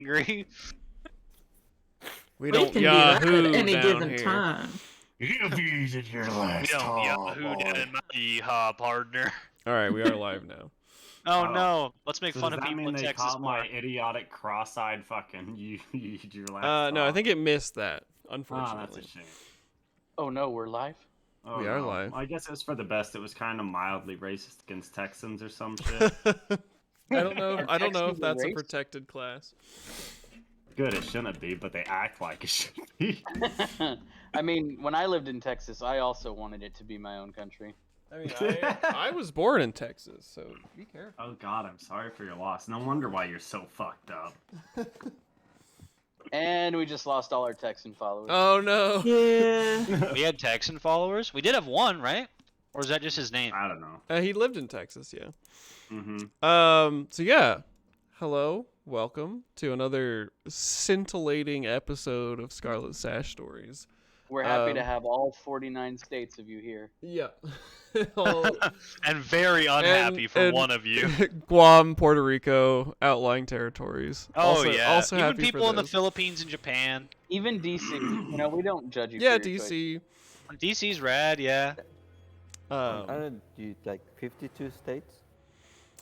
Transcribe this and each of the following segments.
angry. We We don't can do that Yahoo at any down given here. time. You've used your We last don't call, Yahoo boy. down my yeehaw, partner. All right, we are live now. Oh, Oh. no, let's make So fun does of that people mean in they Texas caught more. my idiotic cross-eyed fucking you used your last No, I call? think it missed that. Oh, that's Unfortunately, a shame. Oh no, we're live? Oh, We are no. live. I guess it was for the best. It was kind of mildly racist against Texans or some shit. I don't know. I don't know if Texans a that's a race? protected class. Good, it shouldn't be, but they act like it should be. I mean, when I lived in Texas, I also wanted it to be my own country. I mean, I was born in Texas, so be careful. Oh god, I'm sorry for your loss. No wonder why you're so fucked up. And we just lost all our Texan followers. Oh no. Yeah. We had Texan followers? We did have one, right? Or is that just his name? I don't know. He lived in Texas, yeah. Mm-hmm. So yeah. Hello, welcome to another scintillating episode of Scarlet Sash Stories. We're happy to have all 49 states of you here. Yeah. And very unhappy for and- one of you. Guam, Puerto Rico, outlying territories. Oh, yeah. Also Even happy people for in the those. Philippines and Japan. Even DC. You know, we don't judge you Yeah, for your choice. DC. DC's rad, yeah. Aren't you like 52 states?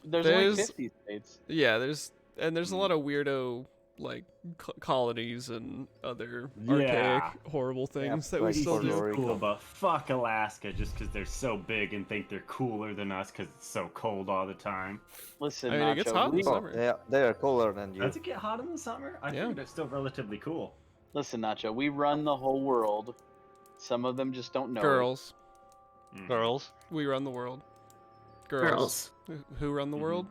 There's only There's- 50 states. Yeah, there's a lot of weirdo like colonies and other Yeah. archaic, horrible things that we like still Puerto do. Rico. Cool, but fuck Alaska just because they're so big and think they're cooler than us because it's so cold all the time. Listen, I mean, it gets Nacho, hot in we- the summer. They are cooler than you. Does it get hot in the summer? I Yeah. think they're still relatively cool. Listen, Nacho, we run the whole world. Some of them just don't know. Girls, Girls. we run the world. Girls. Who run the world?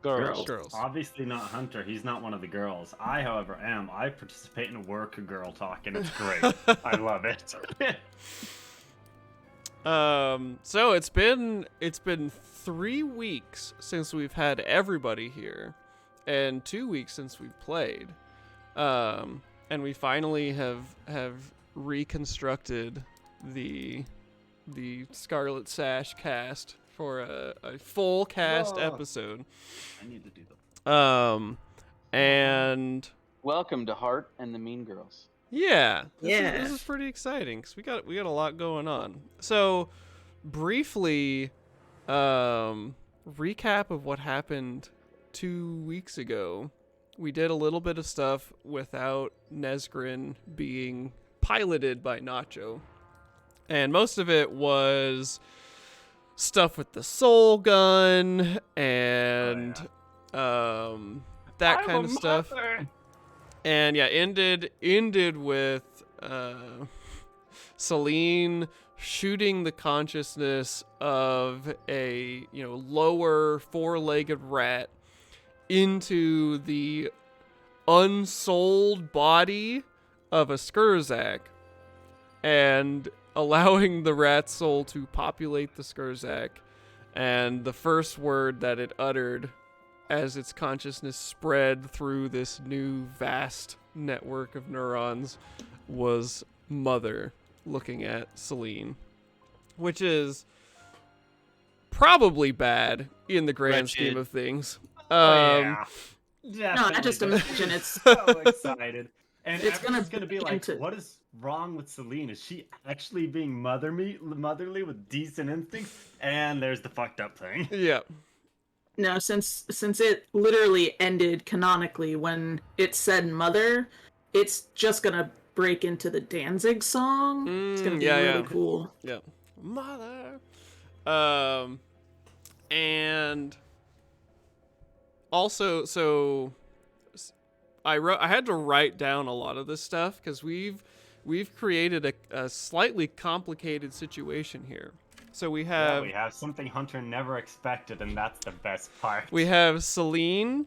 Girls. Girls. Obviously not Hunter. He's not one of the girls. I, however, am. I participate in a work girl talk, and it's great. I love it. So it's been 3 weeks since we've had everybody here, and 2 weeks since we've played. And we finally have reconstructed the Scarlet Sash cast for a full cast Whoa. episode. I need to do the. And Welcome to Heart and the Mean Girls. yeah, this Yes. is pretty exciting because we got a lot going on. So briefly, recap of what happened 2 weeks ago. We did a little bit of stuff without Nesgrin being piloted by Nacho, and most of it was stuff with the soul gun and that kind of stuff. And yeah, ended with Celine shooting the consciousness of a lower four-legged rat into the unsouled body of a Skurzak and allowing the rat's soul to populate the Skurzak. And the first word that it uttered as its consciousness spread through this new vast network of neurons was mother, looking at Celine, which is probably bad in the grand scheme of things. Yeah. No, I just imagine it's so excited. And It's everyone's gonna gonna be begin like, to- what is wrong with Celine? Is she actually being motherly with decent instincts? And there's the fucked up thing. Yeah. no, since it literally ended canonically when it said mother, it's just gonna break into the Danzig song. It's gonna be really cool. Yeah. Mother. And also, so I had to write down a lot of this stuff because we've created a slightly complicated situation here. So we have Something Hunter never expected, and that's the best part. we have Celine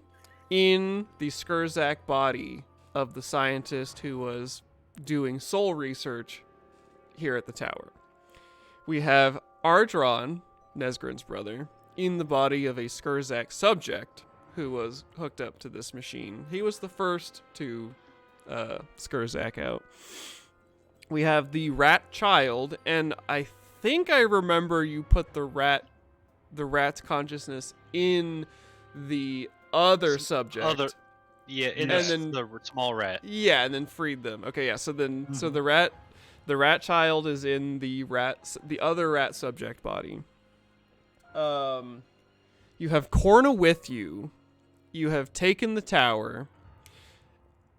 in the Skurzak body of the scientist who was doing soul research here at the tower. We have Ardron, Nesgrin's brother, in the body of a Skurzak subject who was hooked up to this machine. He was the first to Skurzak out. We have the rat child, and I think I remember you put the rat's consciousness in the other subject. Yeah, And then the small rat. Yeah, and then freed them. Okay, yeah. So then, so the rat child is in the other rat subject body. You have Corna with you. You have taken the tower.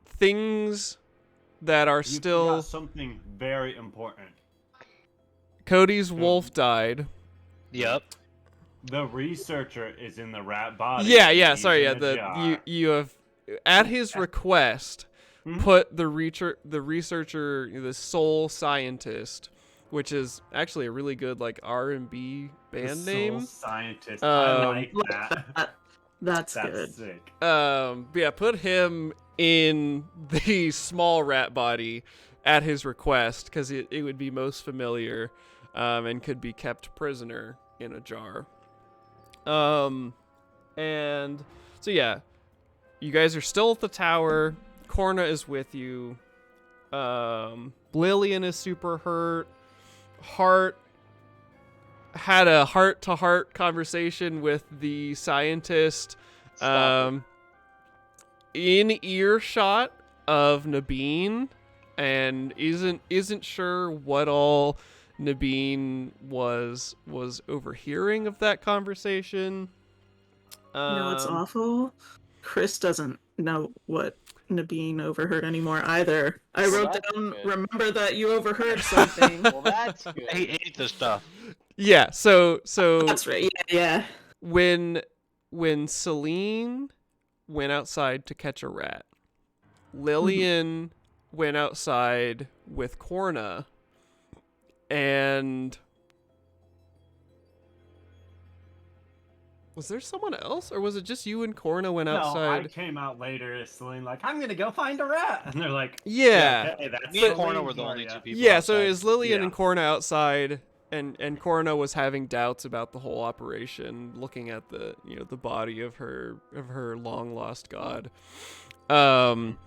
Things that are You still. forgot something very important. Cody's wolf died. Yep. The researcher is in the rat body. Yeah. He's Sorry, in yeah. a jar. You have, at his request, put the researcher, the soul scientist, which is actually a really good like R&B band The name. soul scientist. I like that. That's good. Sick. Yeah, put him in the small rat body at his request because it would be most familiar, and could be kept prisoner in a jar. And so yeah, you guys are still at the tower. Corna is with you. Lillian is super hurt. Hart had a heart-to-heart conversation with the scientist, in earshot of Nabeen, and isn't sure what all Nabeen was overhearing of that conversation. No, it's awful. Chris doesn't know what Nabeen overheard anymore either. I wrote down, good. remember that you overheard something. Well, that's good. He ate the stuff. Yeah, so That's right. Yeah. when Celine went outside to catch a rat, Lillian went outside with Corna, and was there someone else, or was it just you and Corna went No, outside? I came out later, Celine, like, I'm gonna go find a rat. And they're like, Yeah. okay, that's Me and Corna Celine were the for only ya." two people. Yeah, so outside. it was Lillian Yeah. and Corna outside, and Corna was having doubts about the whole operation, looking at the the body of her long lost god. And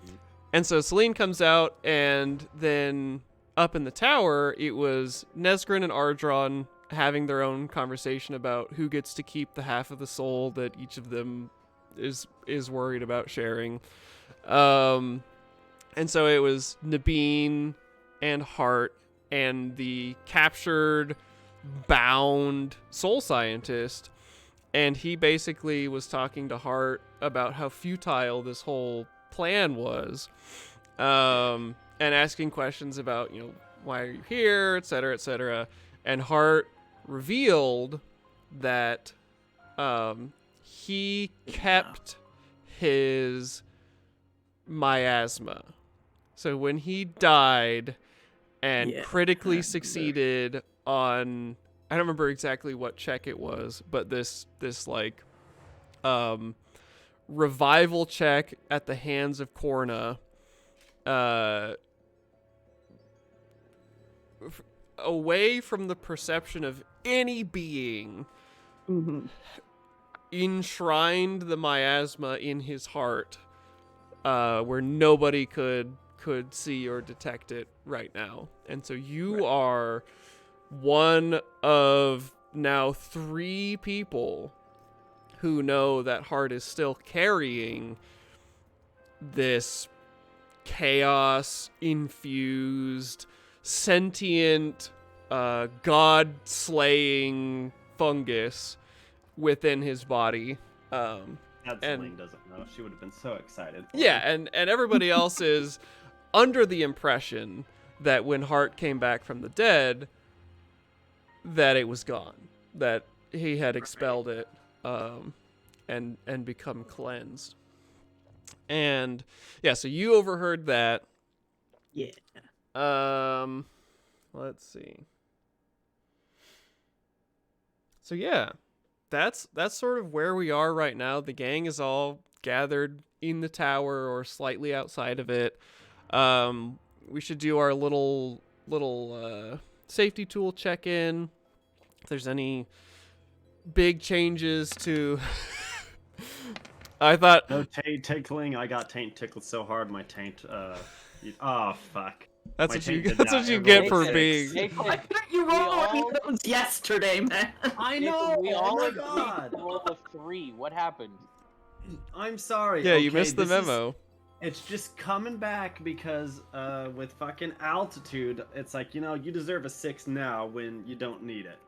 so Celine comes out, and then up in the tower, it was Nesgrin and Ardron having their own conversation about who gets to keep the half of the soul that each of them is worried about sharing. And so it was Nabeen and Hart and the captured, bound soul scientist, and he basically was talking to Hart about how futile this whole plan was, and asking questions about, why are you here, etc., etc. And Hart revealed that he kept his miasma. So when he died and critically succeeded on, I don't remember exactly what check it was, but this like revival check at the hands of Corna, away from the perception of any being, enshrined the miasma in his heart, where nobody could see or detect it right now. And so you are one of now 3 people who know that Hart is still carrying this chaos infused, sentient, god slaying fungus within his body. That and- Celine doesn't know. She would have been so excited. for Yeah, him. and everybody else is under the impression that when Hart came back from the dead, that it was gone, that he had expelled it, and become cleansed. And yeah, so you overheard that. Yeah. Let's see. So yeah, that's sort of where we are right now. The gang is all gathered in the tower or slightly outside of it. We should do our little safety tool check-in. If there's any big changes to I thought No taint tickling. I got taint tickled so hard my taint. Oh fuck. that's My what you taint did that's not what you ever get roll for six. being Hey, Why couldn't you roll one of those yesterday, man? I Jacob, know. we Oh all my agreed god. to roll a 3. What happened? I'm sorry. Yeah, you okay, missed the this is- memo. It's just coming back because with fucking altitude, it's like, you deserve a 6 now when you don't need it.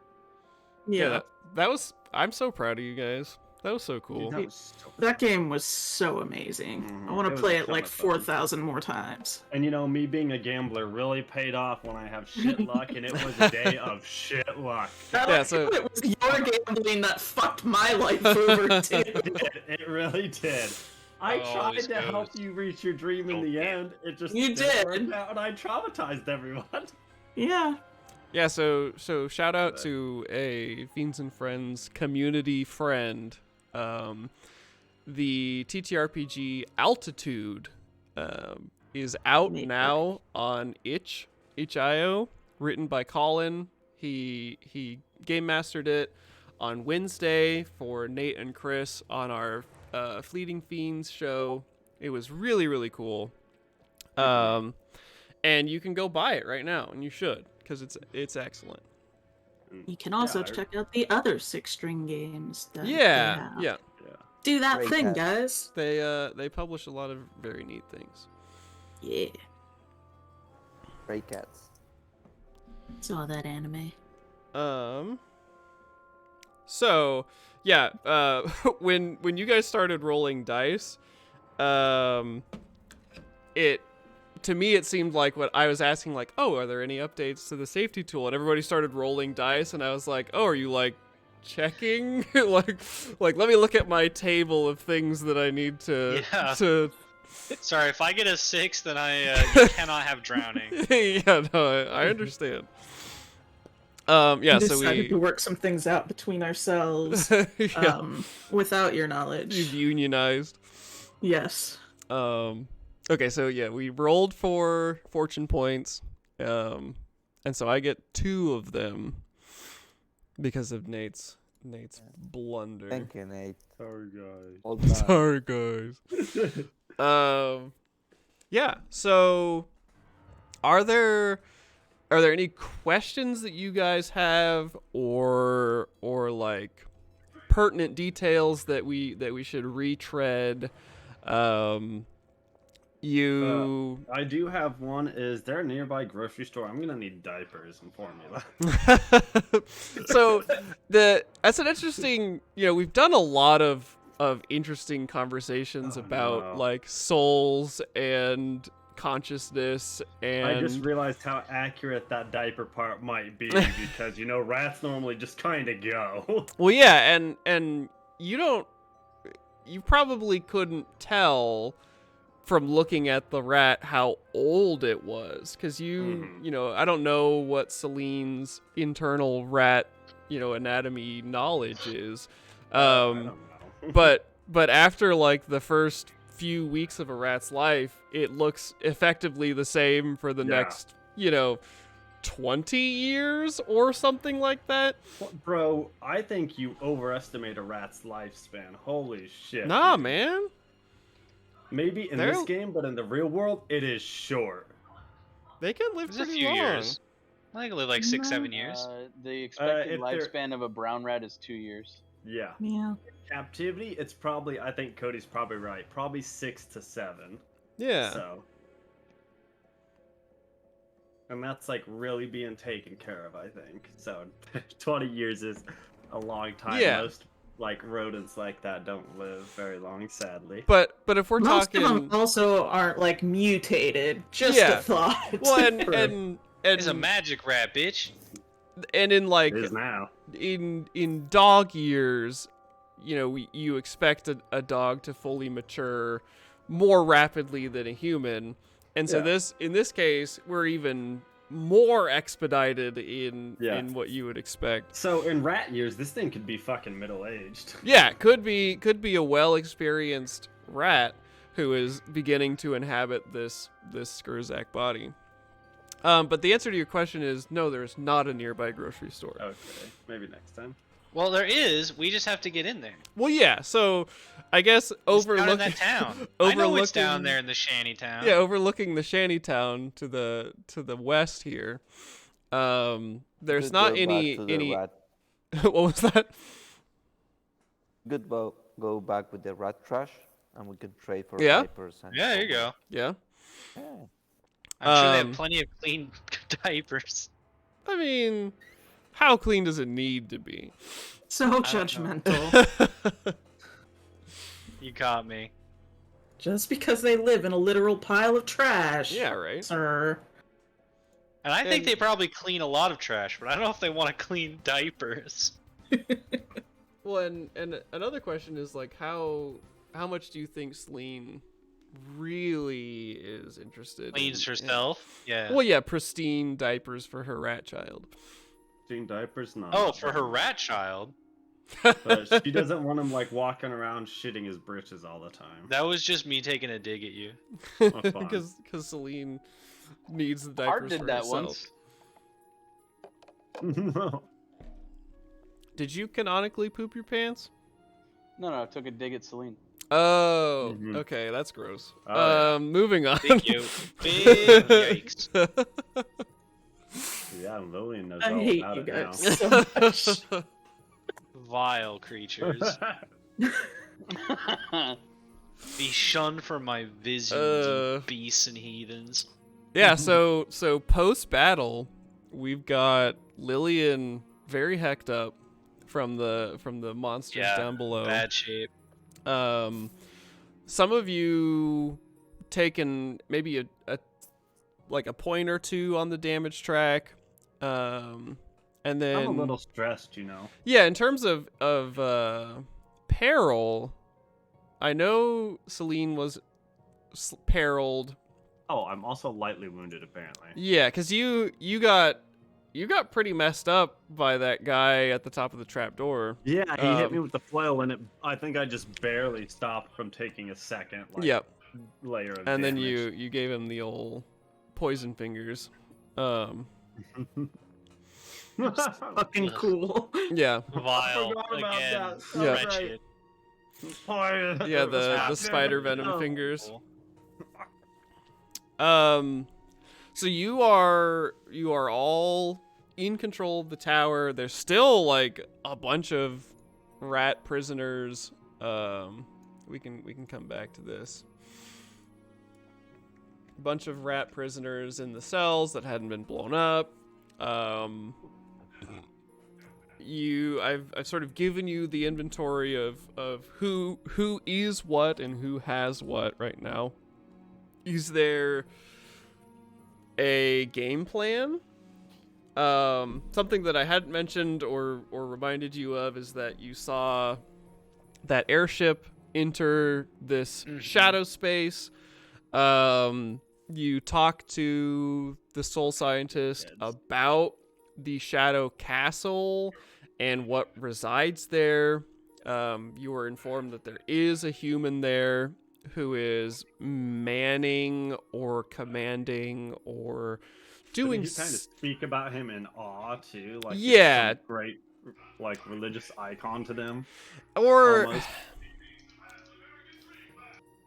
Yeah. That was. I'm so proud of you guys. That was so cool. Dude, that was so That game was so amazing. I want It to was play a it ton like of fun. 4,000 more times. And me being a gambler really paid off when I have shit luck, and it was a day of shit luck. Yeah, so- it was your gambling that fucked my life over too. It really did. I Oh, tried always to help goes. you reach your dream in the end. It just You didn't did. work out, and I traumatized everyone. Yeah. Yeah, so shout out to a Fiends and Friends community friend. The TTRPG Altitude is out now on itch.io, written by Colin. He game mastered it on Wednesday for Nate and Chris on our Fleeting Fiends show. It was really, really cool. And you can go buy it right now, and you should, because it's excellent. You can also Yeah, check out the other 6-string games that they Yeah, have. yeah. Do that Great thing, hat. guys. They publish a lot of very neat things. Yeah. Stray Cats. Saw that anime. So yeah, when you guys started rolling dice, to me it seemed like what I was asking, like, oh, are there any updates to the safety tool? And everybody started rolling dice, and I was like, oh, are you like checking? like let me look at my table of things that I need to Yeah. to. Sorry, if I get a 6, then you cannot have drowning. Yeah, no, I understand. Yeah, We so decided to we work some things out between ourselves yeah, without your knowledge. you've unionized. Yes. Okay, so yeah, we rolled for fortune points, and so I get 2 of them because of Nate's blunder. Thank you, Nate. Sorry, guys. All done. Sorry, guys. Yeah. So, are there any questions that you guys have, or like pertinent details that we should retread? I do have one. Is there a nearby grocery store? I'm gonna need diapers and formula. So that's an interesting. We've done a lot of interesting conversations about like souls and consciousness, and I just realized how accurate that diaper part might be because rats normally just kind of go. well, yeah, and you probably couldn't tell from looking at the rat how old it was, because I don't know what Celine's internal rat anatomy knowledge is, I don't know. but after like the first few weeks of a rat's life, it looks effectively the same for the next 20 years or something like that. Bro, I think you overestimate a rat's lifespan. Holy shit. Nah, dude. man. Maybe in this game, but in the real world, it is short. They can live It's a pretty few long. years. I think I live like 6-7 years. The expected if they're- lifespan of a brown rat is 2 years. Yeah. Yeah. Captivity, it's probably, I think Cody's probably right. Probably 6 to 7. Yeah. So. And that's like really being taken care of, I think. So 20 years is a long time. Yeah. Most like rodents like that don't live very long, sadly. But if we're Most talking, of them also aren't like mutated. Just Yeah. a thought. well, and It's a magic rat, bitch. and in like It is now. in dog years, you expect a dog to fully mature more rapidly than a human, and so Yeah. in this case, we're even more expedited in Yeah. what you would expect. So in rat years, this thing could be fucking middle-aged. Yeah, could be a well-experienced rat who is beginning to inhabit this Skurzak body. But the answer to your question is no, there's not a nearby grocery store. Okay, maybe next time. Well, there is. We just have to get in there. Well, yeah, so I guess It's down in overlooking that town. I know it's down overlooking- there in the shanty town. Yeah, overlooking the shanty town to the west here. There's Good not go back any to the any rat. what was that? Good boat. go back with the rat trash, and we can trade for Yeah. diapers. And Yeah, there you go. Yeah. Yeah. I'm sure they have Um, plenty of clean diapers. I mean, how clean does it need to be? So don't know. judgmental. You caught me. Just because they live in a literal pile of trash. Yeah, right. Sir. And I think And- they probably clean a lot of trash, but I don't know if they want to clean diapers. Well, and another question is like how much do you think Celine really is interested Cleans in? herself. Yeah. Well, yeah, pristine diapers for her rat child. Doing diapers? No. Oh, for her rat child. But she doesn't want him like walking around shitting his britches all the time. That was just me taking a dig at you. fine. Because Celine needs the Art diapers did for that herself. once. No. Did you canonically poop your pants? No, I took a dig at Celine. Oh, Mhm. okay, that's gross. Oh, yeah. Moving on. Thank you. Big yikes. Yeah, Lillian knows I all hate about you it guys so much. Vile creatures. Be shunned from my visions, you beasts and heathens. Yeah, so post battle, we've got Lillian very hecked up from the monsters Yeah, down below. Bad shape. Some of you taken maybe a like a point or two on the damage track. And then I'm a little stressed, you know. yeah, in terms of peril, I know Celine was periled. Oh, I'm also lightly wounded apparently. Yeah, because you got pretty messed up by that guy at the top of the trapdoor. Yeah, he hit me Um, with the flail, and I think I just barely stopped from taking a second Yep. layer of And then damage. you gave him the old poison fingers. Fucking cool. Yeah. Vile. forgot about Again. that. Yeah. Wretched. Yeah, the Ah, spider venom Oh. fingers. Cool. So you are all in control of the tower. There's still like a bunch of rat prisoners. We can come back to this. A bunch of rat prisoners in the cells that hadn't been blown up. I've sort of given you the inventory of who is what and who has what right now. Is there a game plan? Something that I hadn't mentioned or reminded you of is that you saw that airship enter this shadow space. You talked to the soul scientist about the shadow castle and what resides there. You were informed that there is a human there who is manning or commanding or doing you kind of speak about him in awe too, like he's Yeah. some great like religious icon to them. or Almost.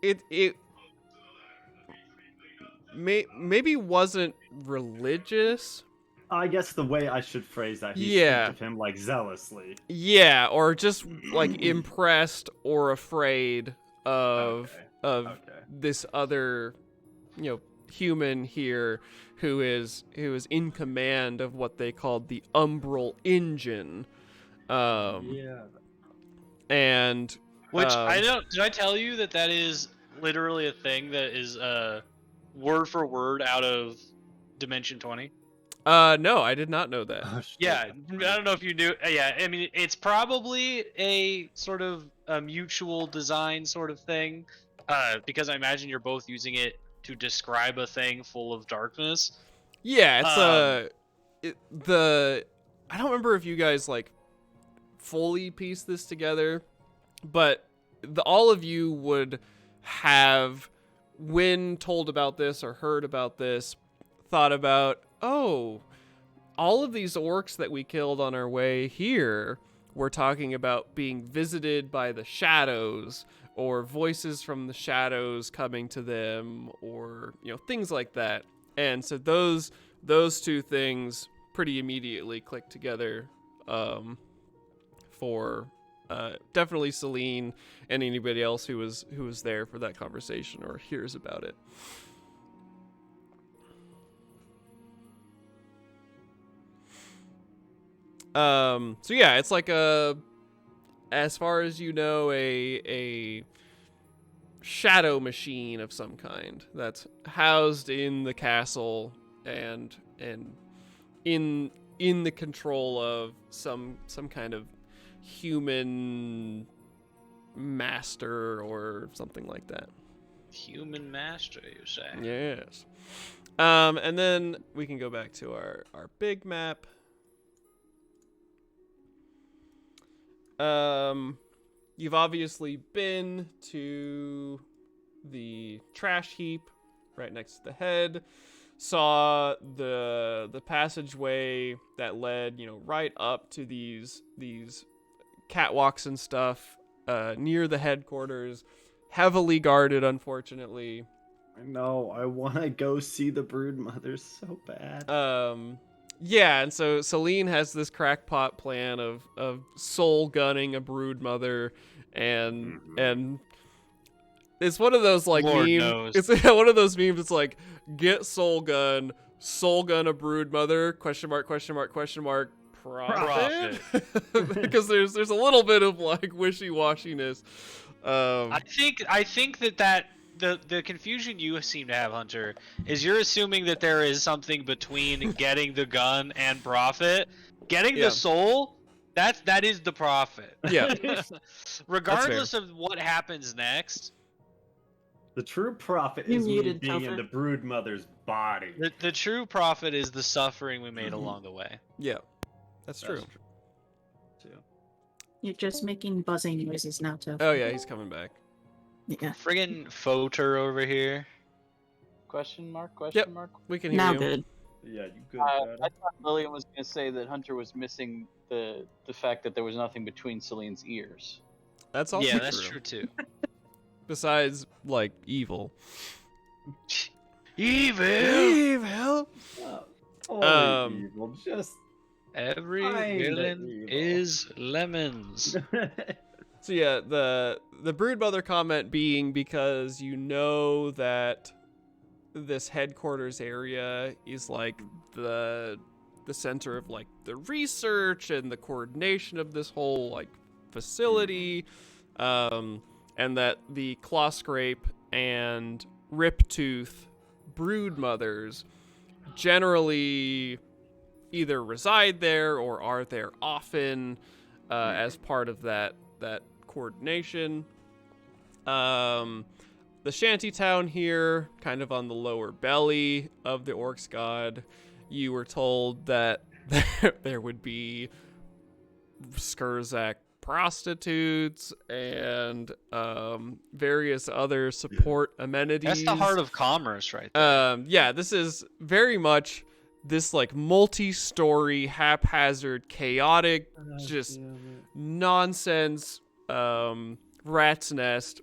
it maybe wasn't religious. I guess the way I should phrase that, he Yeah. speaks of him like zealously. Yeah, or just like impressed or afraid of Okay. this other, human here who is in command of what they called the Umbral Engine. Yeah. And Which I don't. Did I tell you that is literally a thing that is word for word out of Dimension 20? no, I did not know that. Oh, shit. Yeah, I don't know if you knew. Yeah, I mean, it's probably a sort of a mutual design sort of thing, because I imagine you're both using it to describe a thing full of darkness. Yeah, it's I don't remember if you guys like fully pieced this together, but all of you would have, when told about this or heard about this, thought about, oh, all of these orcs that we killed on our way here were talking about being visited by the shadows, or voices from the shadows coming to them, or things like that. And so those two things pretty immediately clicked together for definitely Celine and anybody else who was there for that conversation or hears about it. So yeah, it's like as far as you know, a shadow machine of some kind that's housed in the castle and in the control of some kind of human master or something like that. Human master, you say? Yes. And then we can go back to our big map. You've obviously been to the trash heap right next to the head. Saw the passageway that led, right up to these catwalks and stuff near the headquarters, heavily guarded, unfortunately. I know. I want to go see the brood mothers so bad. Yeah, and so Celine has this crackpot plan of soul gunning a brood mother, and it's one of those like Lord memes. knows. It's one of those memes. It's like get soul gun a brood mother ? Profit. Because there's a little bit of like wishy-washiness. I think that the confusion you seem to have, Hunter, is you're assuming that there is something between getting the gun and profit. Getting the soul, that is the profit. Yeah. Regardless of what happens next. The true profit You is me muted, being Topher. in the brood mother's body. The true profit is the suffering we made along the way. Yeah, that's true. Too. You're just making buzzing noises now, Topher. Oh yeah, he's coming back. Yeah. Friggin' Foter over here. Question mark? Yep. Mark? We can hear Now you. good. Yeah, you good, I Brad? thought Lillian was going to say that Hunter was missing the fact that there was nothing between Celine's ears. That's also Yeah, that's true too. Besides, like, evil. Evil! Evil! Only evil, just Every Kinda villain evil. is lemons. So yeah, the broodmother comment being because you know that this headquarters area is like the center of like the research and the coordination of this whole like facility, and that the claw scrape and riptooth broodmothers generally either reside there or are there often as part of that coordination. The shanty town here, kind of on the lower belly of the Orcs God, you were told that there would be Skurzak prostitutes and various other support amenities. That's the heart of commerce right there. Yeah, this is very much this like multi-story, haphazard, chaotic, just nonsense rat's nest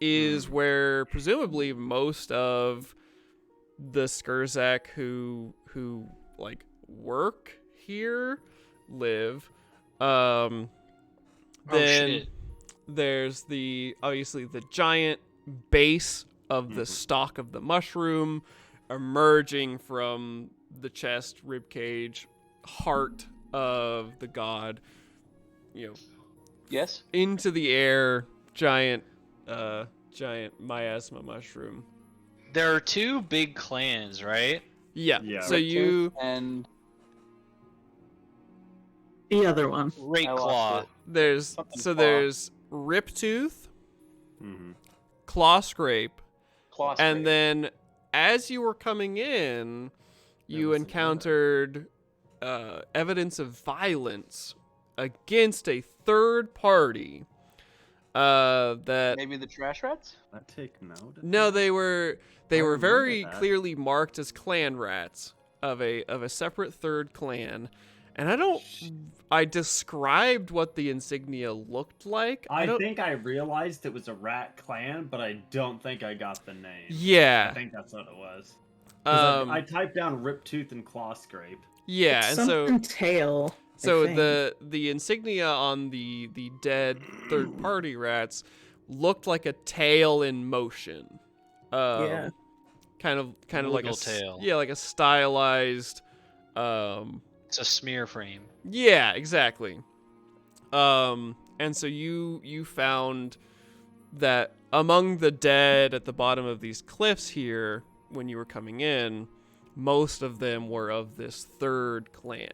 is where presumably most of the Skurzak who like work here live. Then shit. there's obviously the giant base of the stalk of the mushroom emerging from the chest, rib cage, heart of the god, Yes? into the air, giant miasma mushroom. There are two big clans, right? Yeah. Yeah. So you And The other one. Great I lost Claw. it. there's Something so claw. there's Riptooth, Mhm. Claw Scrape, Claw and scrape. then as you were coming in, you was encountered evidence of violence against a third party. That Maybe the trash rats? I take note. no, they were remember very that. clearly marked as clan rats of a separate third clan, and I described what the insignia looked like. I don't, think I realized it was a rat clan, but I don't think I got the name. I yeah, think that's what it was. 'Cause I um, typed down Riptooth and Claw Scrape. yeah, It's and so something tail. So think. the insignia on the dead third party rats looked like a tail in motion. Yeah. Kind of like a Noodle tail. like a stylized. It's a smear frame. Yeah, exactly. And so you found that among the dead at the bottom of these cliffs here, when you were coming in, most of them were of this third clan.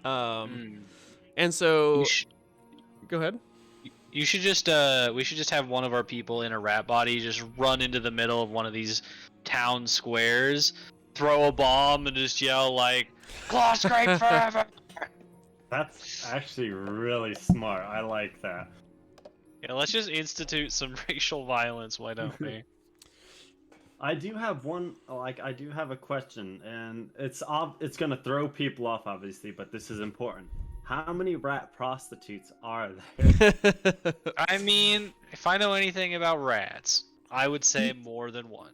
And so, go ahead. You should just we should just have one of our people in a rat body just run into the middle of one of these town squares, throw a bomb, and just yell like, "Claw scrape forever!" That's actually really smart. I like that. Yeah, let's just institute some racial violence. Why don't we? I do have a question, and it's gonna throw people off, obviously, but this is important. How many rat prostitutes are there? I mean, if I know anything about rats, I would say more than one.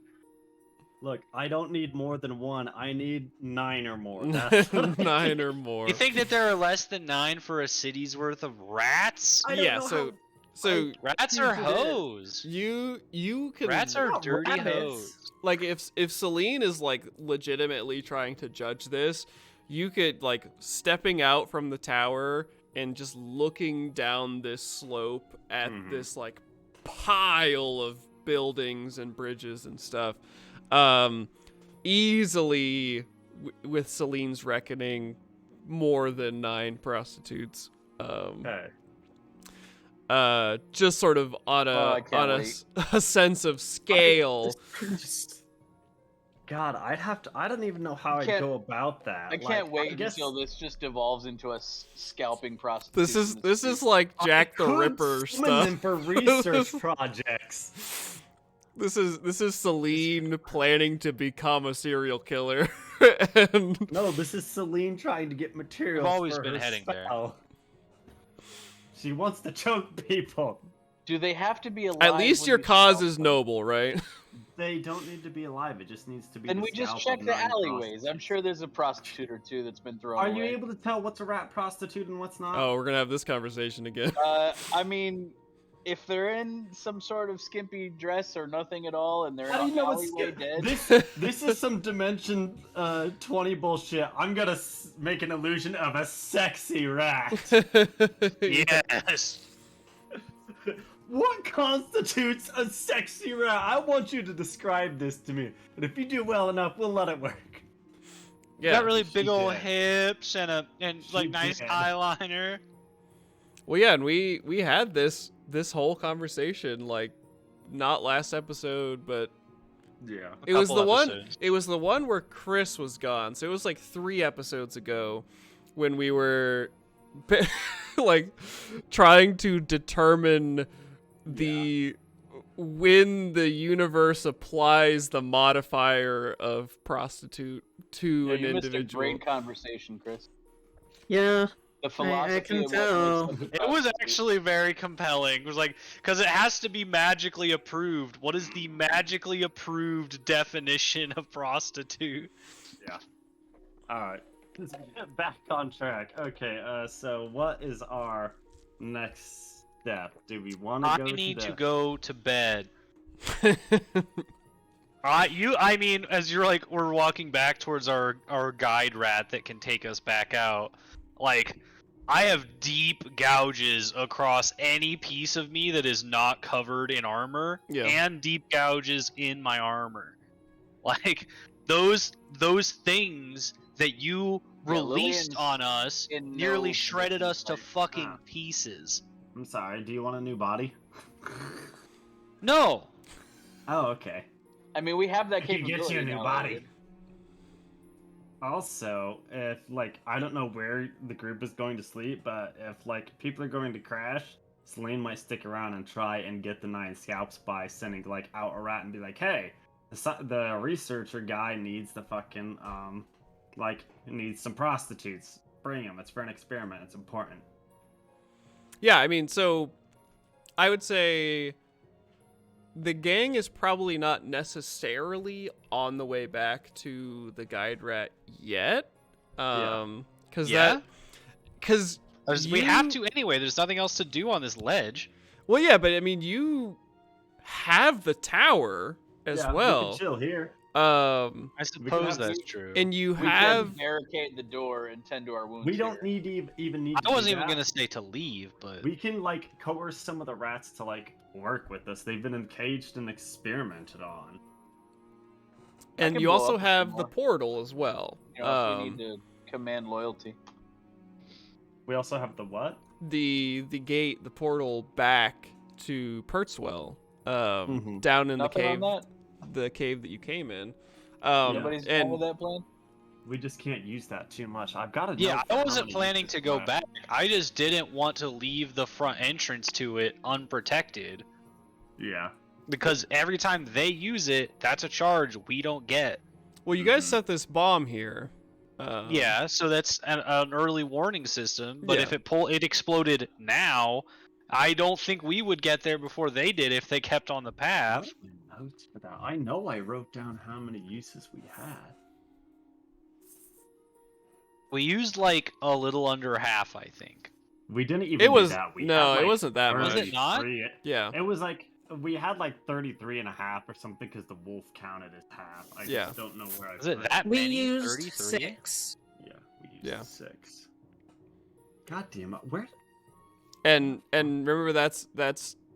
Look, I don't need more than one. I need 9 or more. That's what I 9 need. or more. You think that there are less than 9 for a city's worth of rats? I don't Yeah, know so Rats huge are it is. hoes. you can Rats are Not dirty rabbits. hoes. like if Celine is like legitimately trying to judge this, you could like stepping out from the tower and just looking down this slope at this like pile of buildings and bridges and stuff. Easily with Celine's reckoning, more than 9 prostitutes. Okay. Just sort of on I can't wait. a sense of scale. God, I don't even know how I'd Can't- go about that. I can't wait I guess until this just devolves into a scalping prostitution. This is like Jack the I could Ripper summon them stuff. for research projects. This is Celine planning to become a serial killer. And No, this is Celine trying to get materials. I've always for been her heading there. spell. She wants to choke people. Do they have to be alive? at least when your you cause scalp is them? noble, right? They don't need to be alive. It just needs to be. Then the we just scalp check of the 9 alleyways. I'm prostitutes. sure there's a prostitute or two that's been thrown Are away. you able to tell what's a rat prostitute and what's not? Oh, we're gonna have this conversation again. I mean, if they're in some sort of skimpy dress or nothing at all, and they're in How do you an know what's alleyway dead, This is some Dimension 20 bullshit. I'm gonna make an illusion of a sexy rat. Yes. What constitutes a sexy rat? I want you to describe this to me. And if you do well enough, we'll let it work. Yeah. Got really big she old did. hips and like nice did. eyeliner. Well, yeah, and we had this whole conversation like not last episode, but Yeah. it was couple the one. episodes. It was the one where Chris was gone. So it was like 3 episodes ago when we were like trying to determine when the universe applies the modifier of prostitute to Yeah, an you missed a individual. great conversation, Chris. Yeah. The philosophy can of what tell. makes up a It was prostitute. actually very compelling. It was like, because it has to be magically approved. What is the magically approved definition of prostitute? Alright. Let's get back on track. Okay, so what is our next step? Do we want to I go need to to the... go to bed. I mean, as you're like, we're walking back towards our guide rat that can take us back out. Like, I have deep gouges across any piece of me that is not covered in armor, Yeah. and deep gouges in my armor. Like those things that you Yeah, released Lillian's on us in nearly no shredded us to position, fucking pieces. I'm sorry, do you want a new body? No. Oh, okay. I mean, we have that I can capability. get you a new now, body. Lillian. Also, if, like, I don't know where the group is going to sleep, but if, like, people are going to crash, Celine might stick around and try and get the 9 scalps by sending, like, out a rat and be like, hey, the researcher guy needs the fucking, needs some prostitutes. Bring them. It's for an experiment. It's important. Yeah, I mean, so I would say the gang is probably not necessarily on the way back to the guide rat yet. Yeah. Because we have to anyway. There's nothing else to do on this ledge. Well, yeah, but I mean, you have the tower as well. We can chill here. I suppose that's true. And you we have can barricade the door and tend to our wounds. We don't here. even need. I wasn't even gonna say to leave, but we can like coerce some of the rats to like work with us. They've been encaged and experimented on. And you also have the portal as well. You know, if we need to command loyalty. We also have the what? The gate, the portal back to Pertswell, down in the cave that you came in. Nobody's fine with that plan. We just can't use that too much. I've got to. Yeah, I wasn't planning to go back. I just didn't want to leave the front entrance to it unprotected. Yeah. Because every time they use it, that's a charge we don't get. Well, you guys set this bomb here. Yeah, so that's an early warning system. But if it exploded now, I don't think we would get there before they did if they kept on the path. Notes for that. I know I wrote down how many uses we had. We used like a little under half, I think. We didn't even. It was do that. it wasn't that much. Was it not? Yeah. It was like we had like 33 and a half or something because the wolf counted as half. I just don't know where I. Was it that we many? used 33? 6. Yeah, we used 6. God damn it! Where? And remember that's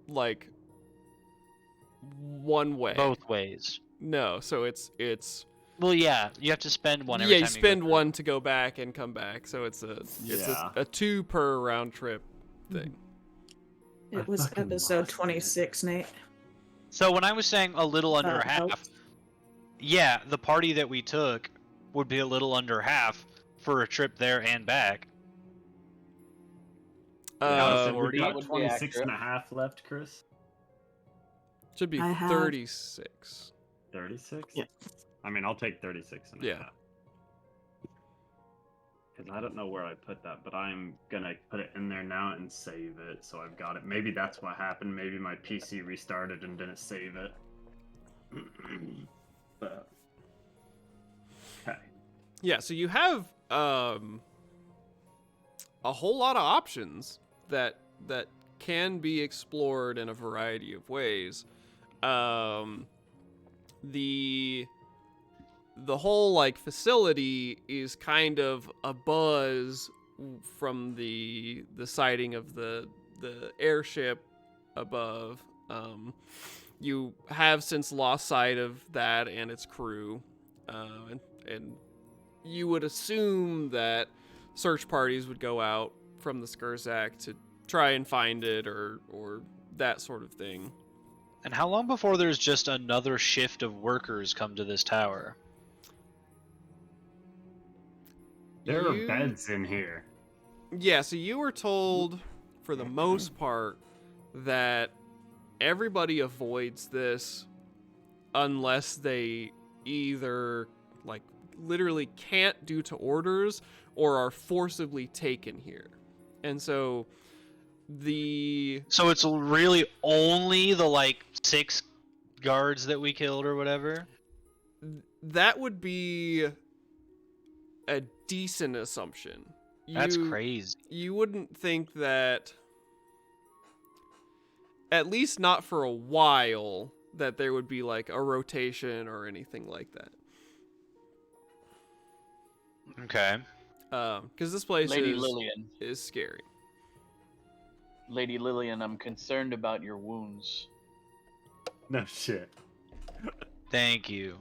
like one way. Both ways. No, so it's. Well, yeah, you have to spend one. Every time you spend one to go back and come back, so it's a 2 per round trip thing. It was episode 26, Nate. So when I was saying a little under half, yeah, the party that we took would be a little under half for a trip there and back. We got 26 and a half left, Chris. Should be 36. 36? Yeah. I mean, I'll take 36 and a half. Because I don't know where I put that, but I'm going to put it in there now and save it, so I've got it. Maybe that's what happened. Maybe my PC restarted and didn't save it. But, okay. Yeah, so you have a whole lot of options that can be explored in a variety of ways. The whole like facility is kind of a buzz from the sighting of the airship above. You have since lost sight of that and its crew, and you would assume that search parties would go out from the Skurzak to try and find it or that sort of thing. And how long before there's just another shift of workers come to this tower? There are beds in here. Yeah, so you were told, for the most part, that everybody avoids this unless they either, like, literally can't due to orders or are forcibly taken here. And so So it's really only the, like, 6 guards that we killed or whatever? That would be a decent assumption. That's crazy. You wouldn't think that, at least not for a while, that there would be like a rotation or anything like that. Okay. Because this place is scary. Lady Lillian, I'm concerned about your wounds. No shit. Thank you.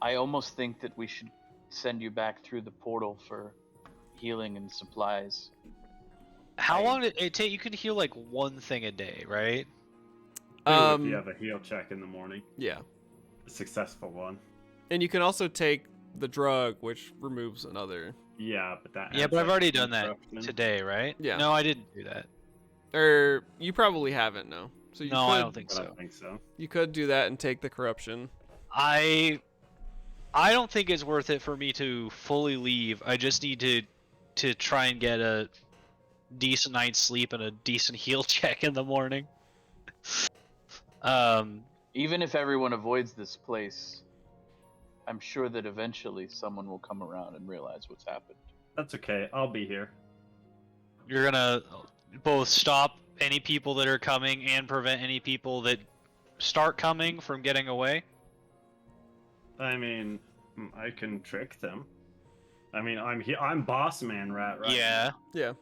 I almost think that we should send you back through the portal for healing and supplies. How long did it take? You could heal like one thing a day, right? If you have a heal check in the morning. Yeah. A successful one. And you can also take the drug, which removes another. Yeah, but that. Yeah, but I've already done that today, right? Yeah. No, I didn't do that. Or you probably haven't, no. So you I don't think so. I don't think so. You could do that and take the corruption. I don't think it's worth it for me to fully leave. I just need to try and get a decent night's sleep and a decent heal check in the morning. Even if everyone avoids this place, I'm sure that eventually someone will come around and realize what's happened. That's okay. I'll be here. You're gonna both stop any people that are coming and prevent any people that start coming from getting away? I mean, I can trick them. I mean, I'm boss man rat right Yeah. Yeah. now.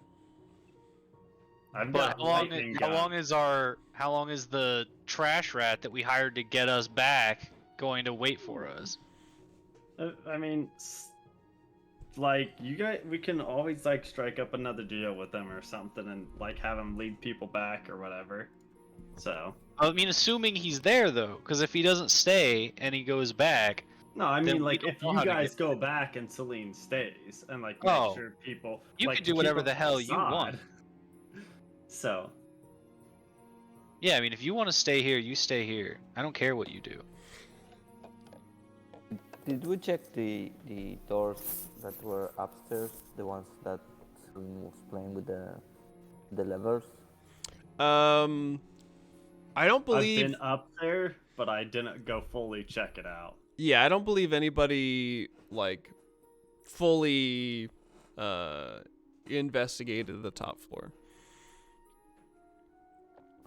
I've But got lightning gun. how long is the trash rat that we hired to get us back going to wait for us? I mean, like, you guys, we can always, like, strike up another deal with them or something and, like, have them lead people back or whatever. So. I mean, assuming he's there, though, because if he doesn't stay and he goes back... No, I then mean, we like, don't if know you how to guys get go there. back and Celine stays and, like, make Oh. sure people... You like, can to do keep whatever up the hell you facade. want. So. Yeah, I mean, if you want to stay here, you stay here. I don't care what you do. Did we check the doors that were upstairs, the ones that Celine was playing with the levers? I don't I've believe. been up there, but I didn't go fully check it out. Yeah, I don't believe anybody like fully investigated the top floor.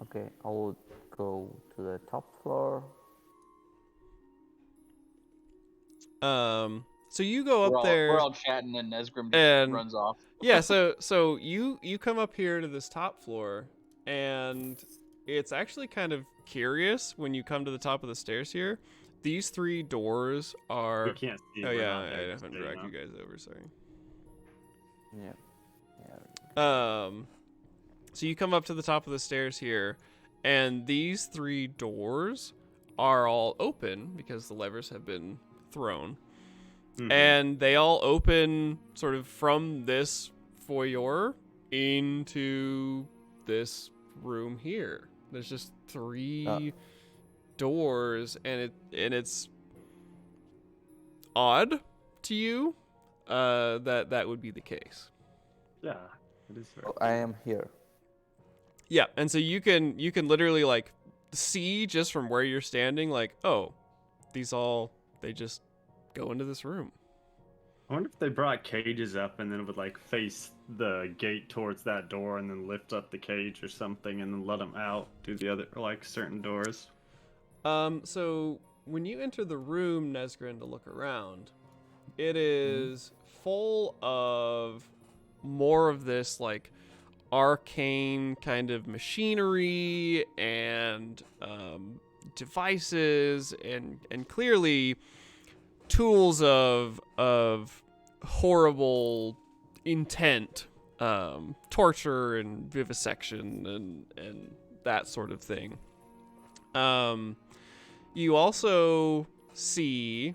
Okay, I will go to the top floor. So you go up there. We're all chatting, and Nesgrim just And- runs off. Yeah, so you come up here to this top floor, and it's actually kind of curious when you come to the top of the stairs here. These 3 doors are. We can't see. Oh we're yeah, not I there, haven't so, you dragged know. you guys over. Sorry. Yeah. So you come up to the top of the stairs here, and these 3 doors are all open because the levers have been thrown. Mhm. And they all open sort of from this foyer into this room here. There's just 3 doors, and it's odd to you that would be the case. Yeah, it is very. Oh, I am here. Yeah, and so you can literally like see just from where you're standing, like, oh, they just go into this room. I wonder if they brought cages up and then would like face the gate towards that door and then lift up the cage or something and then let them out through the other like certain doors. So when you enter the room, Nesgrin, to look around, it is full of more of this like arcane kind of machinery and devices and clearly tools of horrible intent, torture and vivisection and that sort of thing. You also see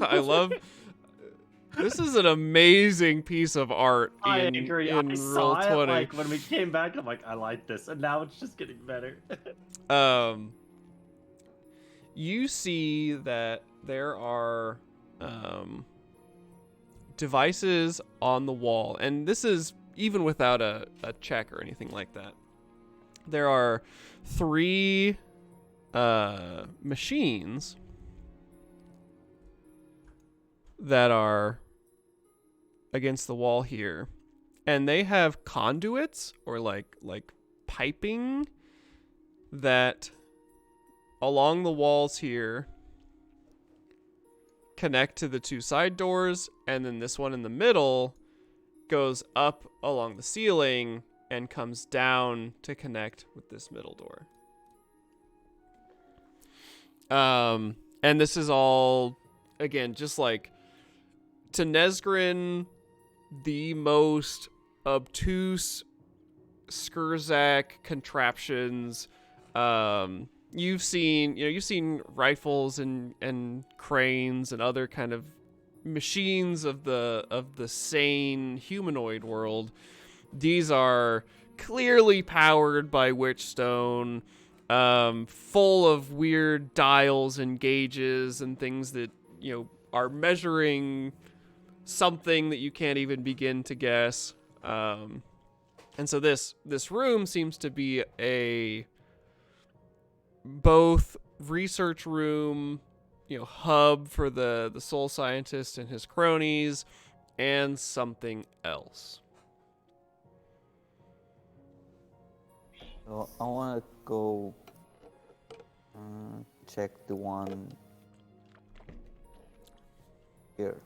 I love this is an amazing piece of art I in agree. in I saw it Roll20. like when we came back. I'm like, I like this, and now it's just getting better. You see that there are devices on the wall, and this is even without a check or anything like that. There are 3 machines that are against the wall here, and they have conduits or like piping that along the walls here connect to the 2 side doors, and then this one in the middle goes up along the ceiling and comes down to connect with this middle door. And this is all, again, just like to Nesgrin, the most obtuse Skurzak contraptions. You've seen rifles and cranes and other kind of machines of the sane humanoid world. These are clearly powered by witchstone, full of weird dials and gauges and things that are measuring something that you can't even begin to guess. And so this room seems to be a both research room, hub for the soul scientist and his cronies, and something else. So I want to go check the one here.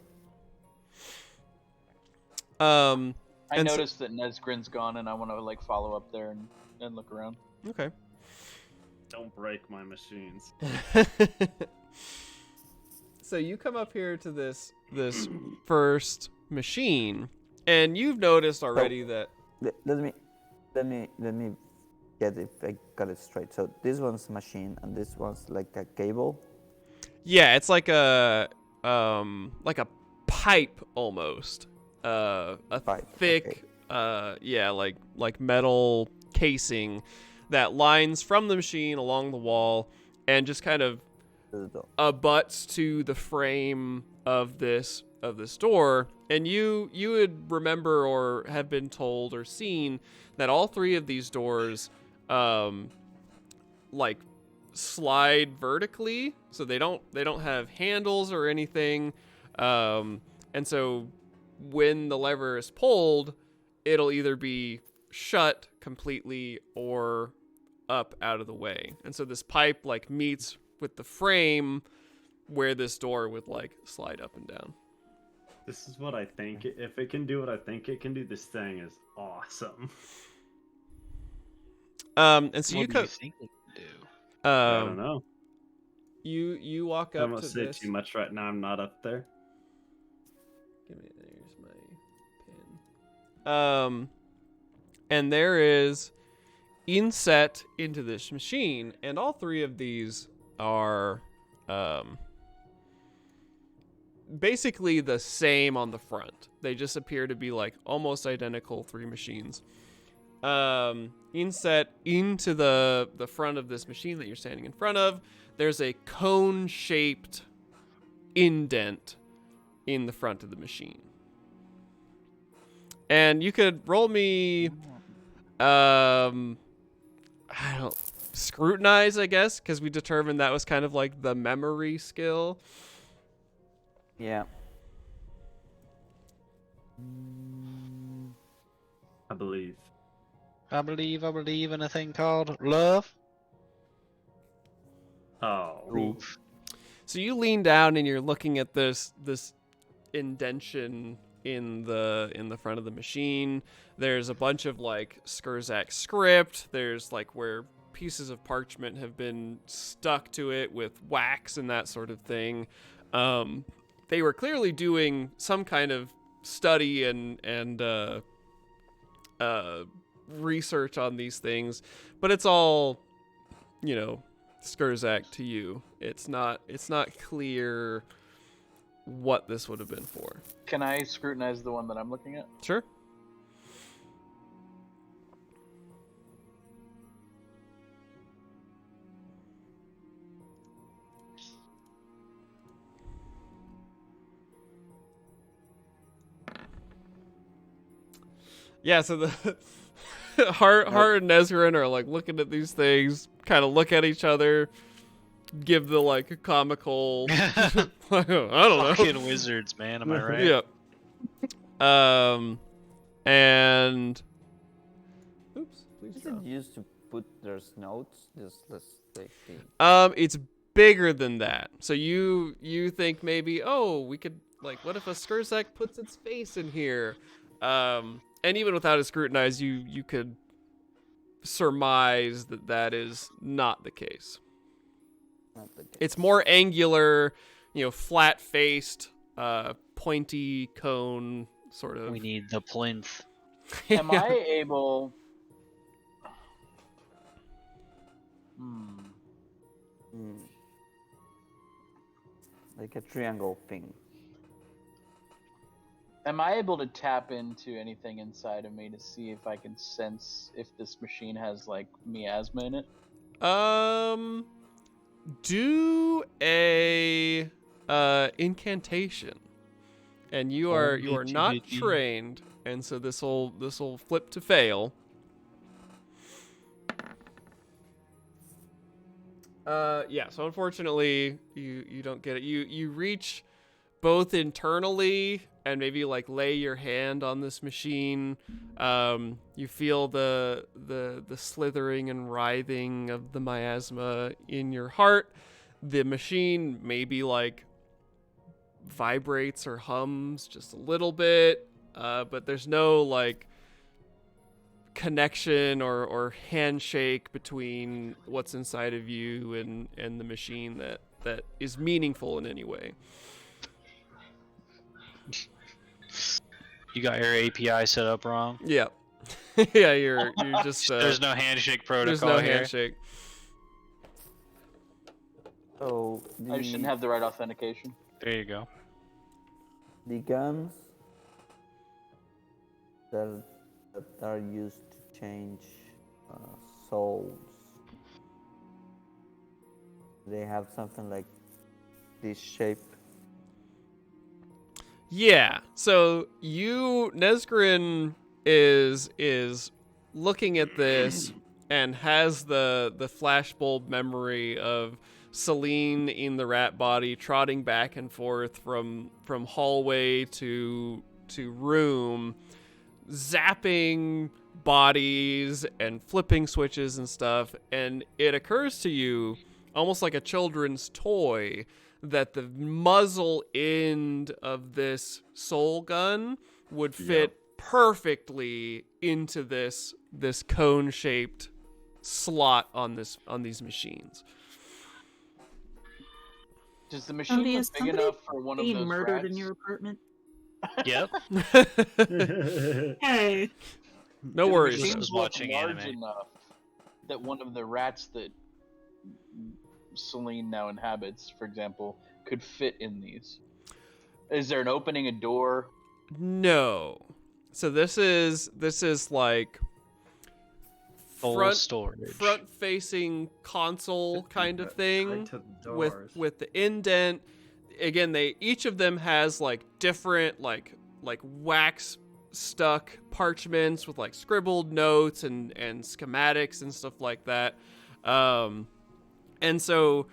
Um, I and so- noticed that Nesgrin's gone, and I want to like follow up there and look around. Okay. Don't break my machines. So you come up here to this first machine, and you've noticed already that. Let me get if I got it straight. So this one's machine, and this one's like a cable. Yeah, it's like a pipe almost. A Pipe, thick, like metal casing that lines from the machine along the wall and just kind of abuts to the frame of this door. And you would remember or have been told or seen that all three of these doors like slide vertically, so they don't have handles or anything, and so when the lever is pulled, it'll either be shut completely or up out of the way. And so this pipe like meets with the frame where this door would like slide up and down. This is what I think. If it can do what I think it can do, this thing is awesome. And so What do you think it can do? I don't know. You walk I up won't to say this. too much right now. I'm not up there. There's my pin. And there is inset into this machine, and all three of these are basically the same on the front. They just appear to be like almost identical three machines. Inset into the front of this machine that you're standing in front of, there's a cone-shaped indent in the front of the machine. And you could roll me I don't scrutinize, I guess, because we determined that was kind of like the memory skill. Yeah. I believe. I believe in a thing called love. Oh. Oof. So you lean down and you're looking at this indentation in the front of the machine. There's a bunch of like Skurzak script. There's like where pieces of parchment have been stuck to it with wax and that sort of thing. They were clearly doing some kind of study and research on these things, but it's all, Skurzak to you. It's not clear what this would have been for. Can I scrutinize the one that I'm looking at? Sure. Yeah, so the Hart and Nesgrin are like looking at these things, kind of look at each other, give the like comical I don't know. Fucking wizards, man. Am I right? Yeah. And oops, please Is drop. it used to put their notes? Just let's take the. It's bigger than that. So you think maybe, oh, we could like, what if a Skurzak puts its face in here? And even without it scrutinized, you could surmise that is not the case. Not the case. It's more angular, flat-faced, pointy cone sort of. We need the plinth. Am Yeah. I able? Like a triangle thing. Am I able to tap into anything inside of me to see if I can sense if this machine has like miasma in it? Do a incantation, and you are not bitty. trained, and so this will flip to fail. Yeah. So unfortunately, you don't get it. You reach both internally and maybe like lay your hand on this machine, you feel the slithering and writhing of the miasma in your heart. The machine maybe like vibrates or hums just a little bit, but there's no like connection or handshake between what's inside of you and the machine that is meaningful in any way. You got your API set up wrong. Yeah. Yeah, you're just There's no handshake protocol. there's no here. handshake. So I just didn't have the right authentication. There you go. the guns that are used to change souls, they have something like this shape. Yeah. So Nesgrin is looking at this and has the flashbulb memory of Celine in the rat body trotting back and forth from hallway to room, zapping bodies and flipping switches and stuff, and it occurs to you almost like a children's toy that the muzzle end of this soul gun would fit perfectly into this cone-shaped slot on these machines. Does the machine Tony, look is big somebody enough for one of being those murdered rats? in your apartment? Yep. Hey. No Do the worries. machines Was look watching large anime. enough that one of the rats that Celine now inhabits, for example, could fit in these? Is there an opening, a door? No. So this is like Full storage. front-facing console kind of thing Tied to the doors. with the indent. Again, each of them has like different like wax stuck parchments with like scribbled notes and schematics and stuff like that. And so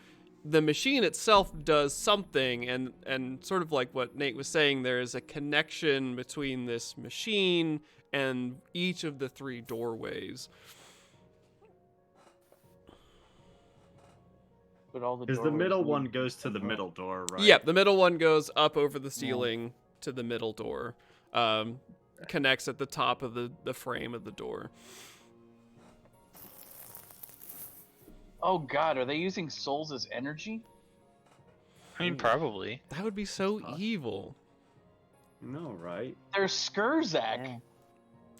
the machine itself does something, and sort of like what Nate was saying, there is a connection between this machine and each of the three doorways. But all the Because the doorways middle lead one to goes to the door. middle door, right? Yep, the middle one goes up over the ceiling to the middle door. Connects at the top of the frame of the door. Oh god, are they using souls as energy? I mean, probably. That would be so evil. No, right? They're Skurzak. Yeah.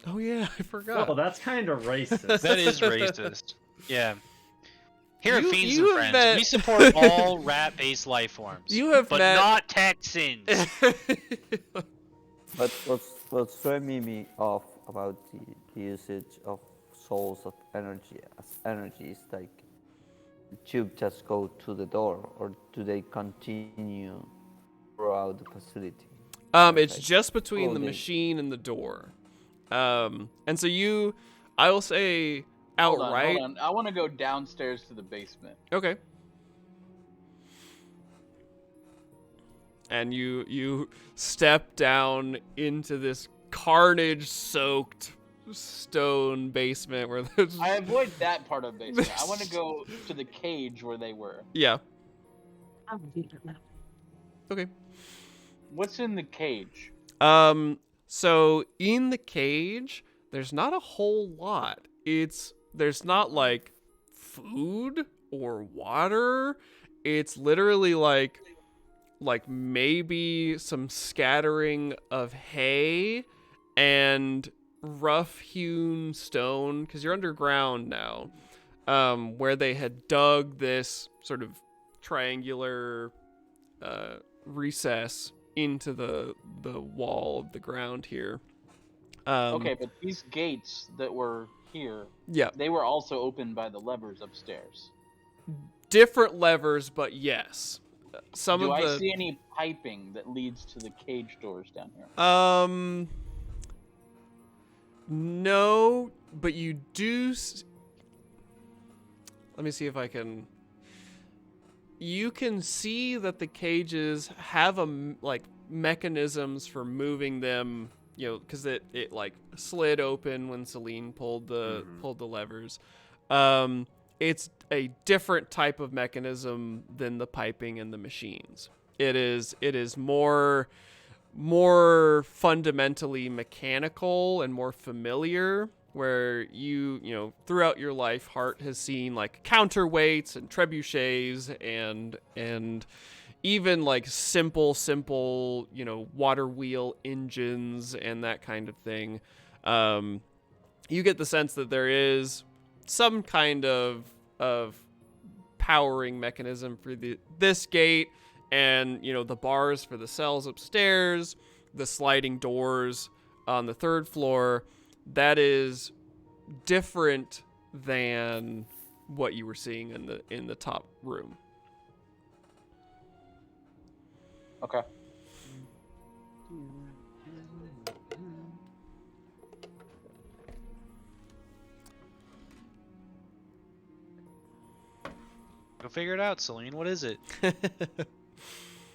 Oh yeah, I forgot. Oh, that's kind of racist. That is racist. Yeah. Here at You- Fiends you and have Friends, met- we support all rat-based life forms. You have but met- not Texans. But what's throwing me off about the usage of souls of energy as energy is like the tube just go to the door, or do they continue throughout the facility? It's Like, just between oh, the they- machine and the door. And so I will say Hold outright. on. I want to go downstairs to the basement. Okay. And you step down into this carnage-soaked stone basement where there's... I avoid that part of the basement. I want to go to the cage where they were. Yeah. I'll leave it now. Okay. What's in the cage? So in the cage, there's not a whole lot. There's not like food or water. It's literally like maybe some scattering of hay and rough hewn stone, because you're underground now, where they had dug this sort of triangular recess into the wall of the ground here. Okay, but these gates that were here, Yeah, they were also opened by the levers upstairs. different levers, but yes. Some Do of I the see any piping that leads to the cage doors down here? No, but you do. Let me see if I can. you can see that the cages have mechanisms for moving them, because it like slid open when Celine pulled the levers. It's a different type of mechanism than the piping and the machines. It is more fundamentally mechanical and more familiar, where you throughout your life, Hart has seen like counterweights and trebuchets and even like simple water wheel engines and that kind of thing. You get the sense that there is some kind of powering mechanism for this gate, and the bars for the cells upstairs, the sliding doors on the 3rd floor. That is different than what you were seeing in the top room. Okay. Go figure it out, Celine. What is it?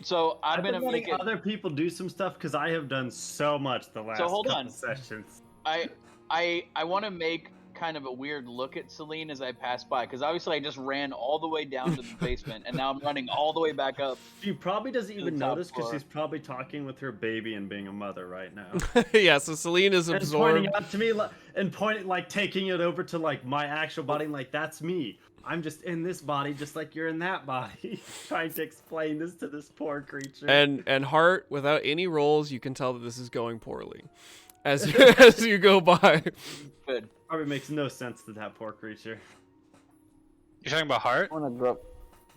So I'm been gonna letting make it. other people do some stuff because I have done so much the last hold couple on. sessions. I want to make kind of a weird look at Celine as I pass by, because obviously I just ran all the way down to the basement, and now I'm running all the way back up. She probably doesn't even top notice because floor. she's probably talking with her baby and being a mother right now. Yeah, so Celine is And absorbed. pointing out to me and pointing, like taking it over to like my actual body, like that's me. I'm just in this body, just like you're in that body. Trying to explain this to this poor creature. And Hart, without any rolls, you can tell that this is going poorly as you go by. Good. Probably makes no sense to that poor creature. You're talking about Heart? I wanna grab.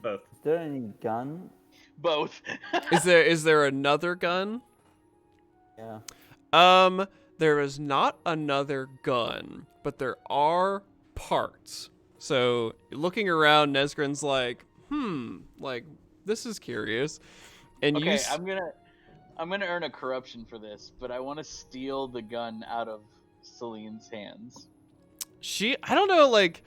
Both. Is there any gun? Both. Is there another gun? Yeah. There is not another gun, but there are parts. So looking around, Nesgrin's like, like this is curious. And Okay, I'm gonna earn a corruption for this, but I want to steal the gun out of Celine's hands. I don't know, like,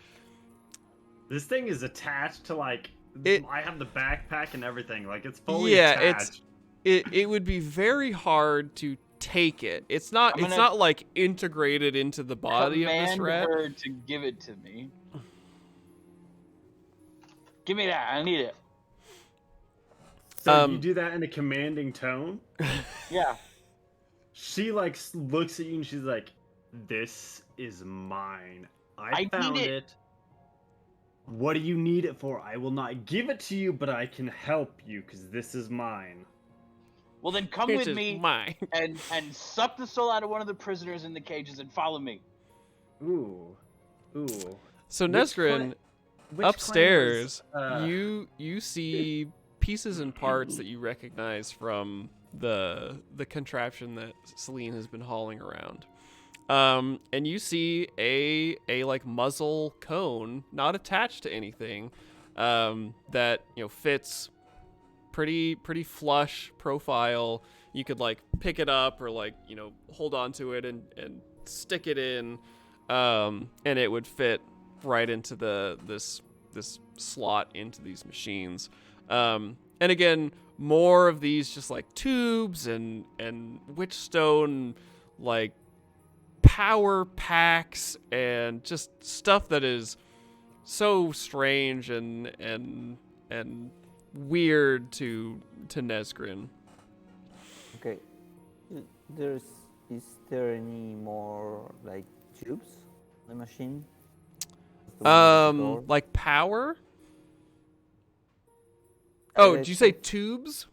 This thing is attached to like. I have the backpack and everything. Like it's fully attached. it would be very hard to take it. It's not like integrated into the body of this rat. Command her to give it to me. Give me that. I need it. So you do that in a commanding tone. Yeah. She like looks at you and she's like, "This is mine. I found need it. What do you need it for? I will not give it to you, but I can help you because this is mine." Well, then come This with is me mine. and suck the soul out of one of the prisoners in the cages and follow me. Ooh. So Which Nesgrin, Which upstairs, clan was, you see pieces and parts that you recognize from the contraption that Celine has been hauling around. And you see a like muzzle cone, not attached to anything, that fits pretty flush profile. You could like pick it up or like hold on to it and stick it in, and it would fit right into this slot into these machines. And again, more of these just like tubes and witchstone like power packs and just stuff that is so strange and weird to Nesgrin. Okay. Is there any more like tubes in the machine? The one at the door? Like power? Oh, Uh, did you say tubes?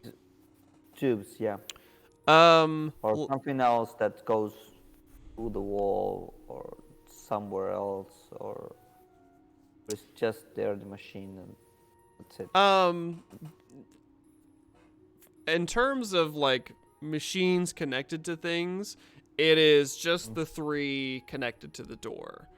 Tubes, yeah. Or Or something else that goes through the wall or somewhere else, or it's just there the machine and that's it. In terms of like machines connected to things, it is just the 3 connected to the door.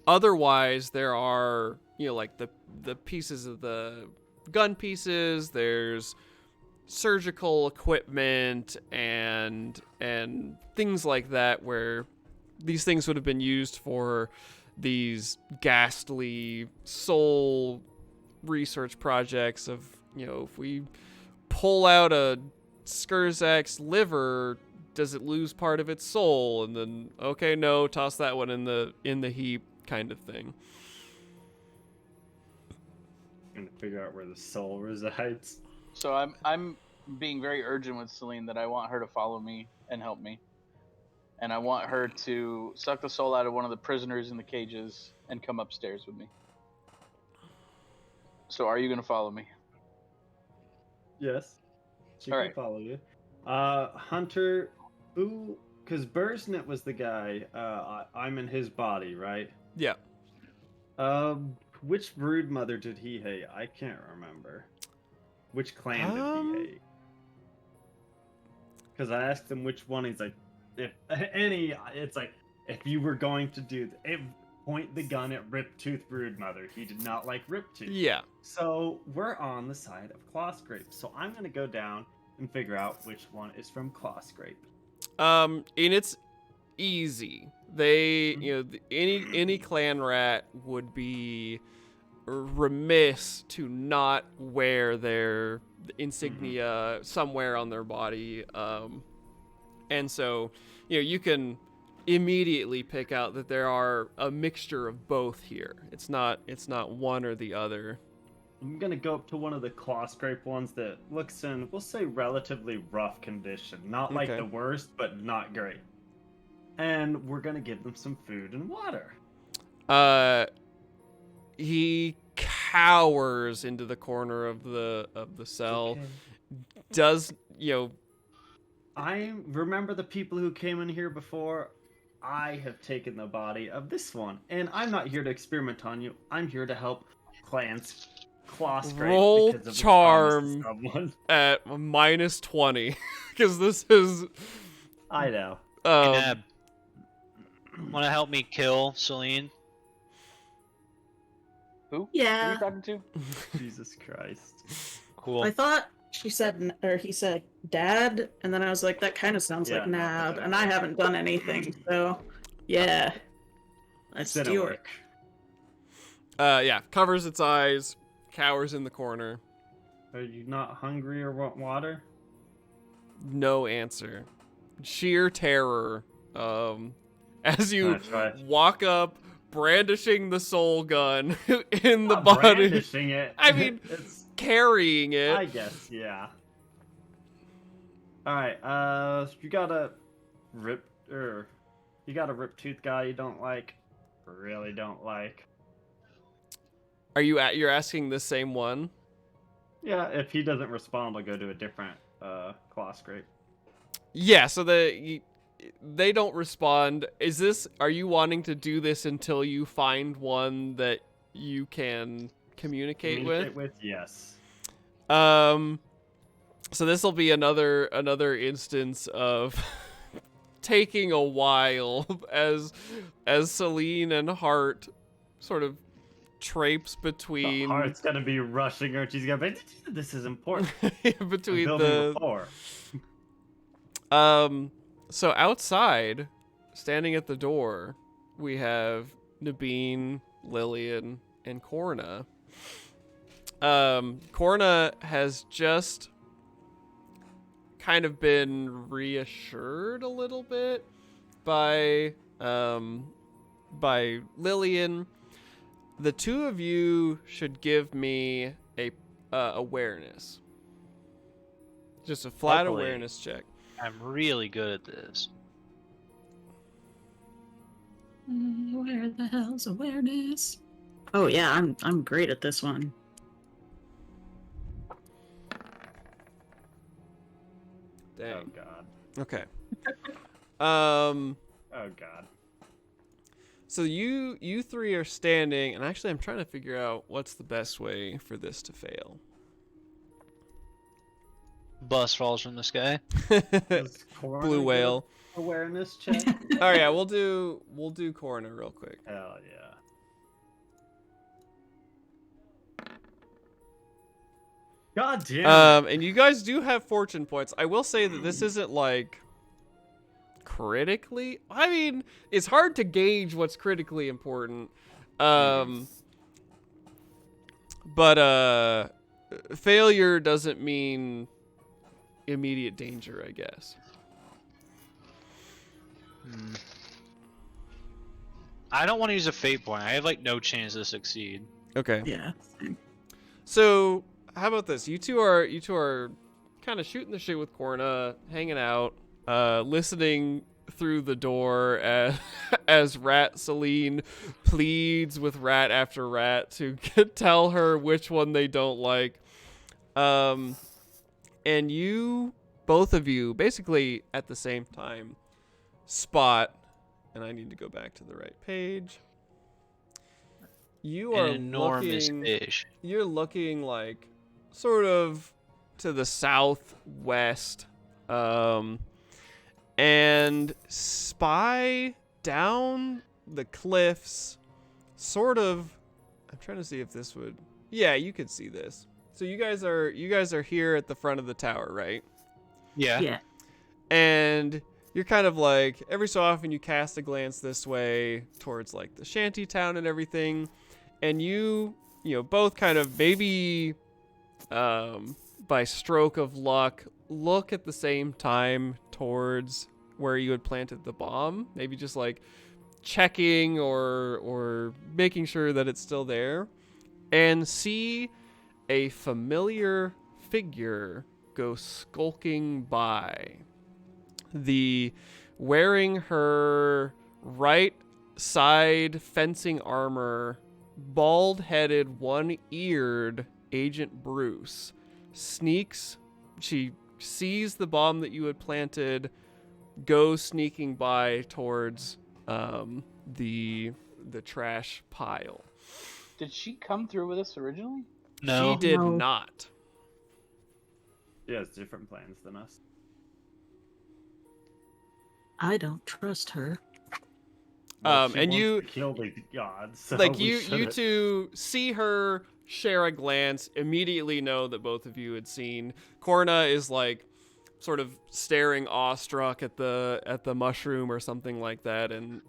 Otherwise, there are like the pieces of the gun pieces. There's surgical equipment and things like that, where these things would have been used for these ghastly soul research projects of, if we pull out a Skurzak's liver, does it lose part of its soul? And then, okay, no, toss that one in the heap, kind of thing. Gonna figure out where the soul resides. So I'm being very urgent with Celine that I want her to follow me and help me. And I want her to suck the soul out of one of the prisoners in the cages and come upstairs with me. So are you going to follow me? Yes. She All can right. follow you. Hunter, who... Because Bursnit was the guy. I'm in his body, right? Yeah. Which brood mother did he hate? I can't remember. Which clan did he hate? Because I asked him which one. He's like, if any, it's like, if you were going to do it, point the gun at Riptooth Broodmother. He did not like Riptooth. Yeah. So we're on the side of Clawscrape. So I'm gonna go down and figure out which one is from Clawscrape. And it's easy. They, any clan rat would be remiss to not wear their insignia somewhere on their body. And so, you can immediately pick out that there are a mixture of both here. It's not one or the other. I'm gonna go up to one of the Clawscrape ones that looks in, we'll say, relatively rough condition. Not like Okay. the worst, but not great. And we're gonna give them some food and water. He cowers into the corner of the cell. Okay. Does I remember the people who came in here before. I have taken the body of this one, and I'm not here to experiment on you. I'm here to help clans Clawscrape roll because of the charm promise to someone. at -20 because this is I know. Nab, want to help me kill Celine? Who? Who are Yeah. you talking to? Jesus Christ. Cool. I thought he said dad, and then I was like, that kind of sounds Yeah, like no, Nab, that's and I haven't done anything, so yeah. Let's Sit do away. it. yeah, covers its eyes, cowers in the corner. Are you not hungry or want water? No answer. Sheer terror. As you That's right. walk up, brandishing the soul gun in the Not body, brandishing it. I mean, it's. carrying it. I guess, yeah. All right. You got a Riptooth guy you don't like, really don't like. Are you're asking the same one? Yeah, if he doesn't respond, I'll go to a different Clawscrape. Yeah, so they don't respond. Are you wanting to do this until you find one that you can communicate with? Yes. So this will be another instance of taking a while as Celine and Hart sort of traipse between Heart's gonna be rushing her. She's gonna be. This is important. between I'm building rapport. So outside, standing at the door, we have Nabeen, Lillian, and Corna. Corna has just kind of been reassured a little bit by Lillian. The two of you should give me a awareness. Just a flat Hopefully. awareness check. I'm really good at this. Where the hell's awareness? Oh yeah, I'm great at this one. Dang. Oh god. Okay. Oh god. So you three are standing, and actually I'm trying to figure out what's the best way for this to fail. Bus falls from the sky. Does Corona Blue get whale. awareness check. Oh yeah, we'll do Corner real quick. Hell yeah. God damn. And you guys do have fortune points. I will say that this isn't like critically. I mean, it's hard to gauge what's critically important. But failure doesn't mean immediate danger, I guess. I don't want to use a fate point. I have like no chance to succeed. Okay. Yeah. So how about this? You two are kind of shooting the shit with Corna, hanging out, listening through the door as Rat Celine pleads with rat after rat to tell her which one they don't like. And you, both of you, basically at the same time, spot, and I need to go back to the right page. You are An enormous looking. fish. You're looking like sort of to the southwest, and spy down the cliffs. Sort of. I'm trying to see if this would. Yeah, you could see this. So you guys are here at the front of the tower, right? Yeah. Yeah. And you're kind of like, every so often you cast a glance this way towards like the shanty town and everything. And you both kind of maybe by stroke of luck look at the same time towards where you had planted the bomb. Maybe just like checking or making sure that it's still there. And see a familiar figure go skulking by. Wearing her right side fencing armor, bald-headed, one-eared Agent Bruce sneaks. She sees the bomb that you had planted, goes sneaking by towards the trash pile. Did she come through with us originally? No. She did No. not. She has different plans than us. I don't trust her. Well, she And wants you to kill the gods. So like we you shouldn't. two see her, share a glance, immediately know that both of you had seen. Corna is like sort of staring awestruck at the mushroom or something like that, and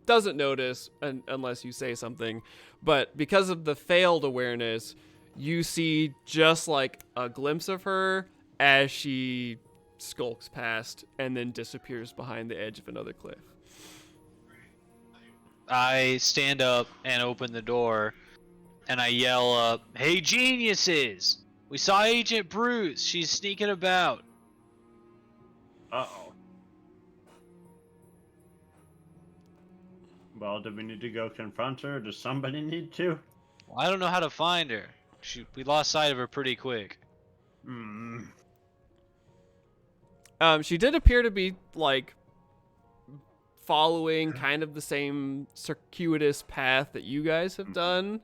doesn't notice unless you say something. But because of the failed awareness, you see just like a glimpse of her as she skulks past and then disappears behind the edge of another cliff. I stand up and open the door, and I yell up, "Hey, geniuses! We saw Agent Bruce. She's sneaking about." Uh-oh. Well, do we need to go confront her? Does somebody need to? Well, I don't know how to find her. We lost sight of her pretty quick. Hmm. She did appear to be like following kind of the same circuitous path that you guys have done.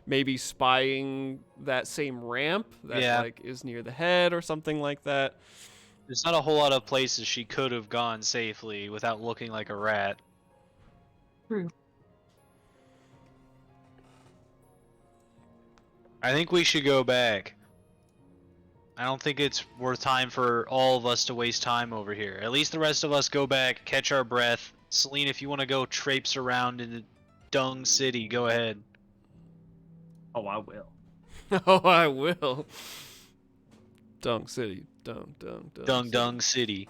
Maybe spying that same ramp that like is near the head or something like that. There's not a whole lot of places she could have gone safely without looking like a rat. True. I think we should go back. I don't think it's worth time for all of us to waste time over here. At least the rest of us go back, catch our breath. Celine, if you want to go traipse around in the Dung City, go ahead. Oh, I will. Oh, I will. Dung City. Dung City.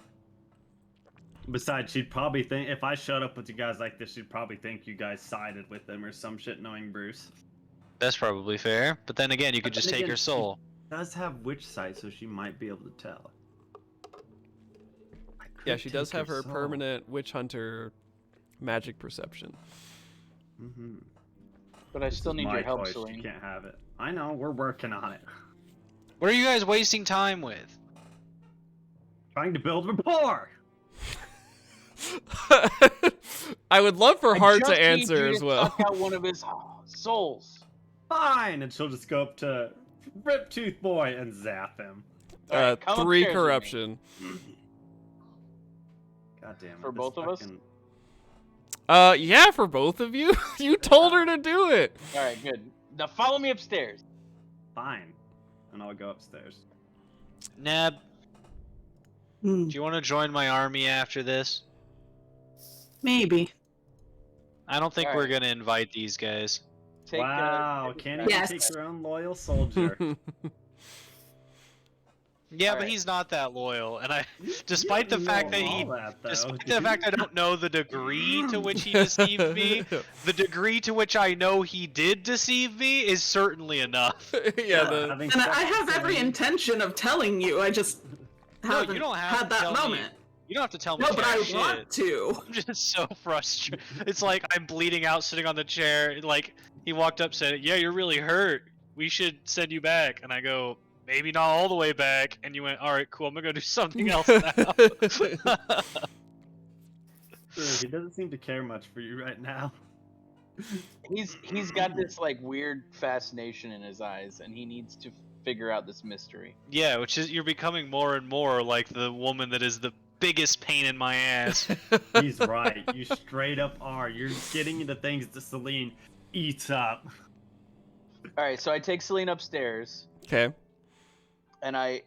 Besides, she'd probably think, if I showed up with you guys like this, she'd probably think you guys sided with them or some shit, knowing Bruce. That's probably fair. But then again, you could But just then take again, her soul. She does have witch sight, so she might be able to tell. I Yeah, could she does take have her soul. permanent witch hunter magic perception. Mm-hmm. But I still need My your help, choice. You Celine. can't have it. I know, we're working on it. What are you guys wasting time with? Trying to build rapport! I would love for Hart just to need answer you as to well. suck out one of his souls. Fine! And she'll just go up to Rip Tooth Boy and zap him. Alright, come 3 upstairs with me. corruption. God damn it. For this both of us? fucking- Yeah, for both of you. You told her to do it. All right, good. Now follow me upstairs. Fine. And I'll go upstairs. Neb, Hmm, do you want to join my army after this? maybe. I don't think All we're right. gonna invite these guys. Take, Wow, take can't it even back. Yes. take your own loyal soldier. Yeah, but Alright. he's not that loyal, and You despite the don't fact know that he, all that, though, despite do the fact you? I don't know the degree to which he deceived me, the degree to which I know he did deceive me is certainly enough. Yeah, having And sex I with have every Celine- intention of telling you. I just No, haven't you don't have had to that tell moment. me. You don't have to tell me No, but jack I shit. want to. I'm just so frustrated. It's like I'm bleeding out, sitting on the chair. Like he walked up, said, "Yeah, you're really hurt. We should send you back." And I go, "Maybe not all the way back." And you went, "All right, cool. I'm gonna go do something else now." He doesn't seem to care much for you right now. He's got this like weird fascination in his eyes, and he needs to figure out this mystery. Yeah, which is you're becoming more and more like the woman that is the biggest pain in my ass. He's right. You straight up are. You're getting into things that Celine eats up. All right, so I take Celine upstairs, Okay. and I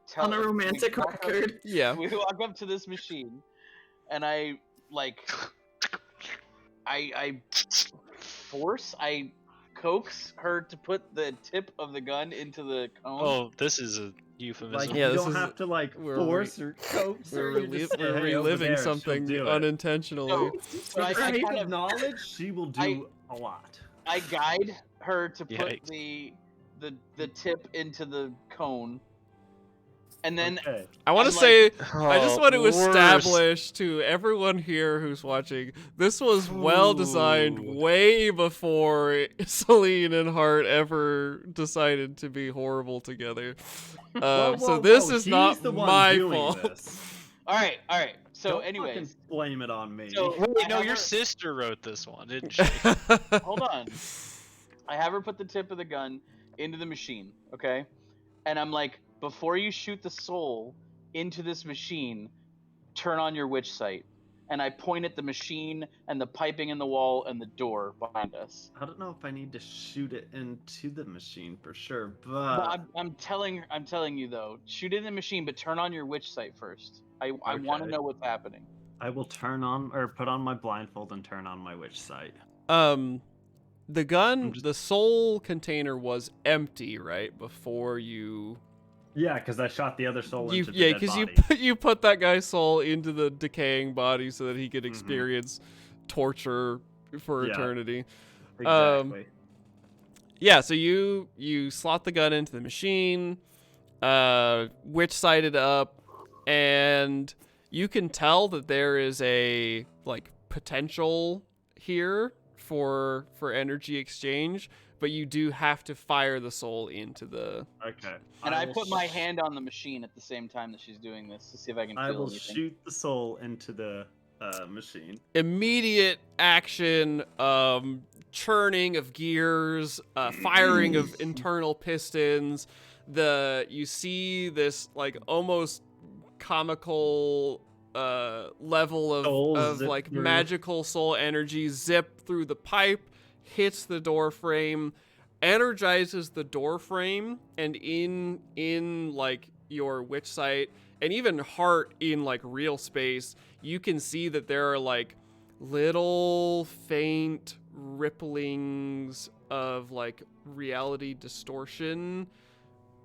tell On a her- romantic we walk up- record. Yeah. We walk up to this machine, and I coax her to put the tip of the gun into the cone. Oh, this is a euphemism. Like Yeah, you this don't is- have to like we're force or coax We're, her. You just say, we're "Hey, over reliving there," she'll something do it. unintentionally. So I With her kind heap of of knowledge, she will do a lot. I guide her to put Yikes. the tip into the cone, and then Okay. I want I'm to like- say, I just want to worse. establish to everyone here who's watching, this was well designed Ooh. way before Celine and Hart ever decided to be horrible together. So this is he's not the one my doing fault. This. all right. So Don't anyways, fucking blame it on me. so Wait, I no, have your her- sister wrote this one, didn't she? hold on. I have her put the tip of the gun into the machine, okay? And I'm like, before you shoot the soul into this machine, turn on your witch sight. And I point at the machine and the piping in the wall and the door behind us. I don't know if I need to shoot it into the machine for sure, But but I'm telling you though, shoot it in the machine, but turn on your witch sight first. I want to Okay. know what's happening. I will turn on or put on my blindfold and turn on my witch sight. The gun, I'm just- the soul container was empty, right? Before you Yeah, because I shot the other soul into the yeah, dead because body. you put that guy's soul into the decaying body so that he could Mhm. experience torture for Yeah. eternity. Exactly. Yeah, so you slot the gun into the machine, witch sighted up, and you can tell that there is a like potential here for energy exchange, but you do have to fire the soul into the. Okay. And I will put my sh- hand on the machine at the same time that she's doing this to see if I can feel I will anything. shoot the soul into the machine. Immediate action, churning of gears, firing of internal pistons. You see this like almost comical level Soul of zip like through. magical soul energy zip through the pipe, hits the door frame, energizes the door frame, and in like your witch sight and even Heart in like real space, you can see that there are like little faint ripplings of like reality distortion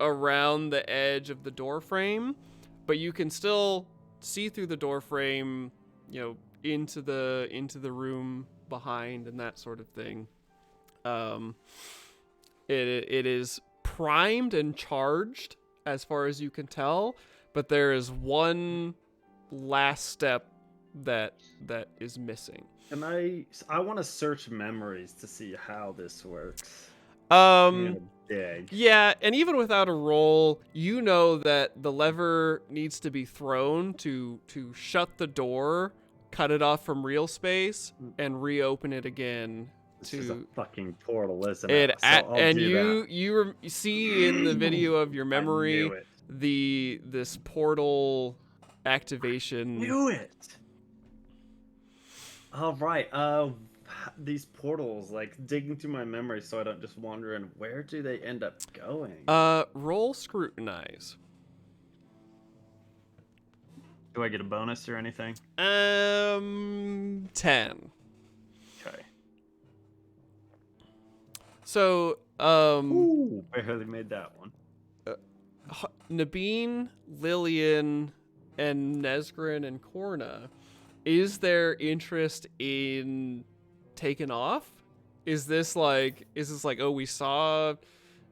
around the edge of the door frame, but you can still see through the door frame, into the room behind and that sort of thing. It is primed and charged as far as you can tell, but there is one last step that is missing. And I want to search memories to see how this works. Um Dig. Yeah, and even without a roll, you know that the lever needs to be thrown to shut the door, cut it off from real space, and reopen it again. This is a fucking portal, isn't It it? So I'll and do you see in the video of your that. I memory knew it. this portal activation. Knew it. All right. These portals, like digging through my memory, so I don't just wander in. Where do they end up going? Roll scrutinize. Do I get a bonus or anything? 10. Okay. So, Ooh, barely made that one. Nabeen, Lillian, and Nesgrin and Korna, is there interest in taking off? Is this like, oh, we saw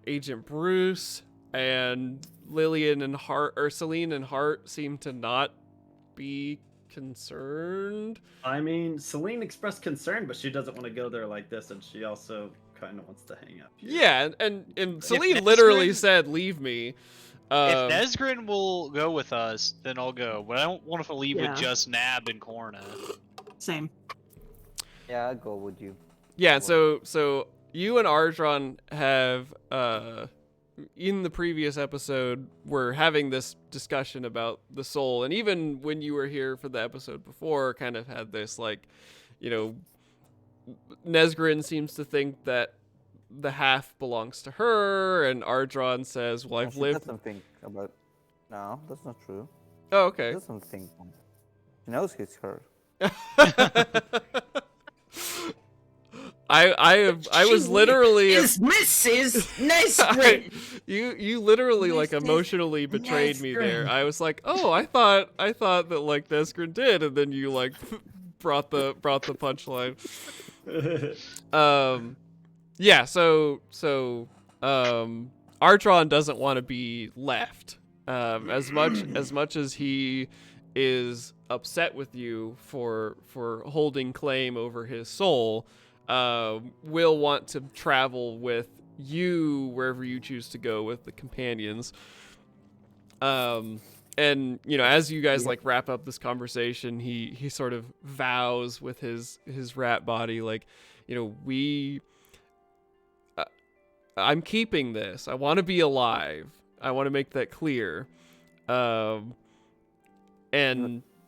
Agent Bruce and Lillian and Hart, or Celine and Hart seem to not be concerned? I mean, Celine expressed concern, but she doesn't want to go there like this, and she also kind of wants to hang up here. Yeah, and Celine Nesgrin- literally said, "Leave me." If Nesgrin will go with us, then I'll go. But I don't want to leave Yeah. with just Nab and Korna. Same. Yeah, I'll go with you. Yeah, so you and Ardron have in the previous episode were having this discussion about the soul, and even when you were here for the episode before, kind of had this like, you know, Nesgrin seems to think that the half belongs to her, and Ardron says, "Well, I've She lived." doesn't think about. No, that's not true. Oh, She okay. doesn't think. She knows it's her. I was literally Is Mrs. Nesgrin. you literally like emotionally betrayed me there. I was like, oh, I thought that like Nesgrin did, and then you like brought the punchline. Yeah, so Artron doesn't want to be left. As much as he is upset with you for holding claim over his soul, will want to travel with you wherever you choose to go with the companions. And you know, as you guys like wrap up this conversation, he sort of vows with his rat body, like, you know, I'm keeping this. I want to be alive. I want to make that clear. And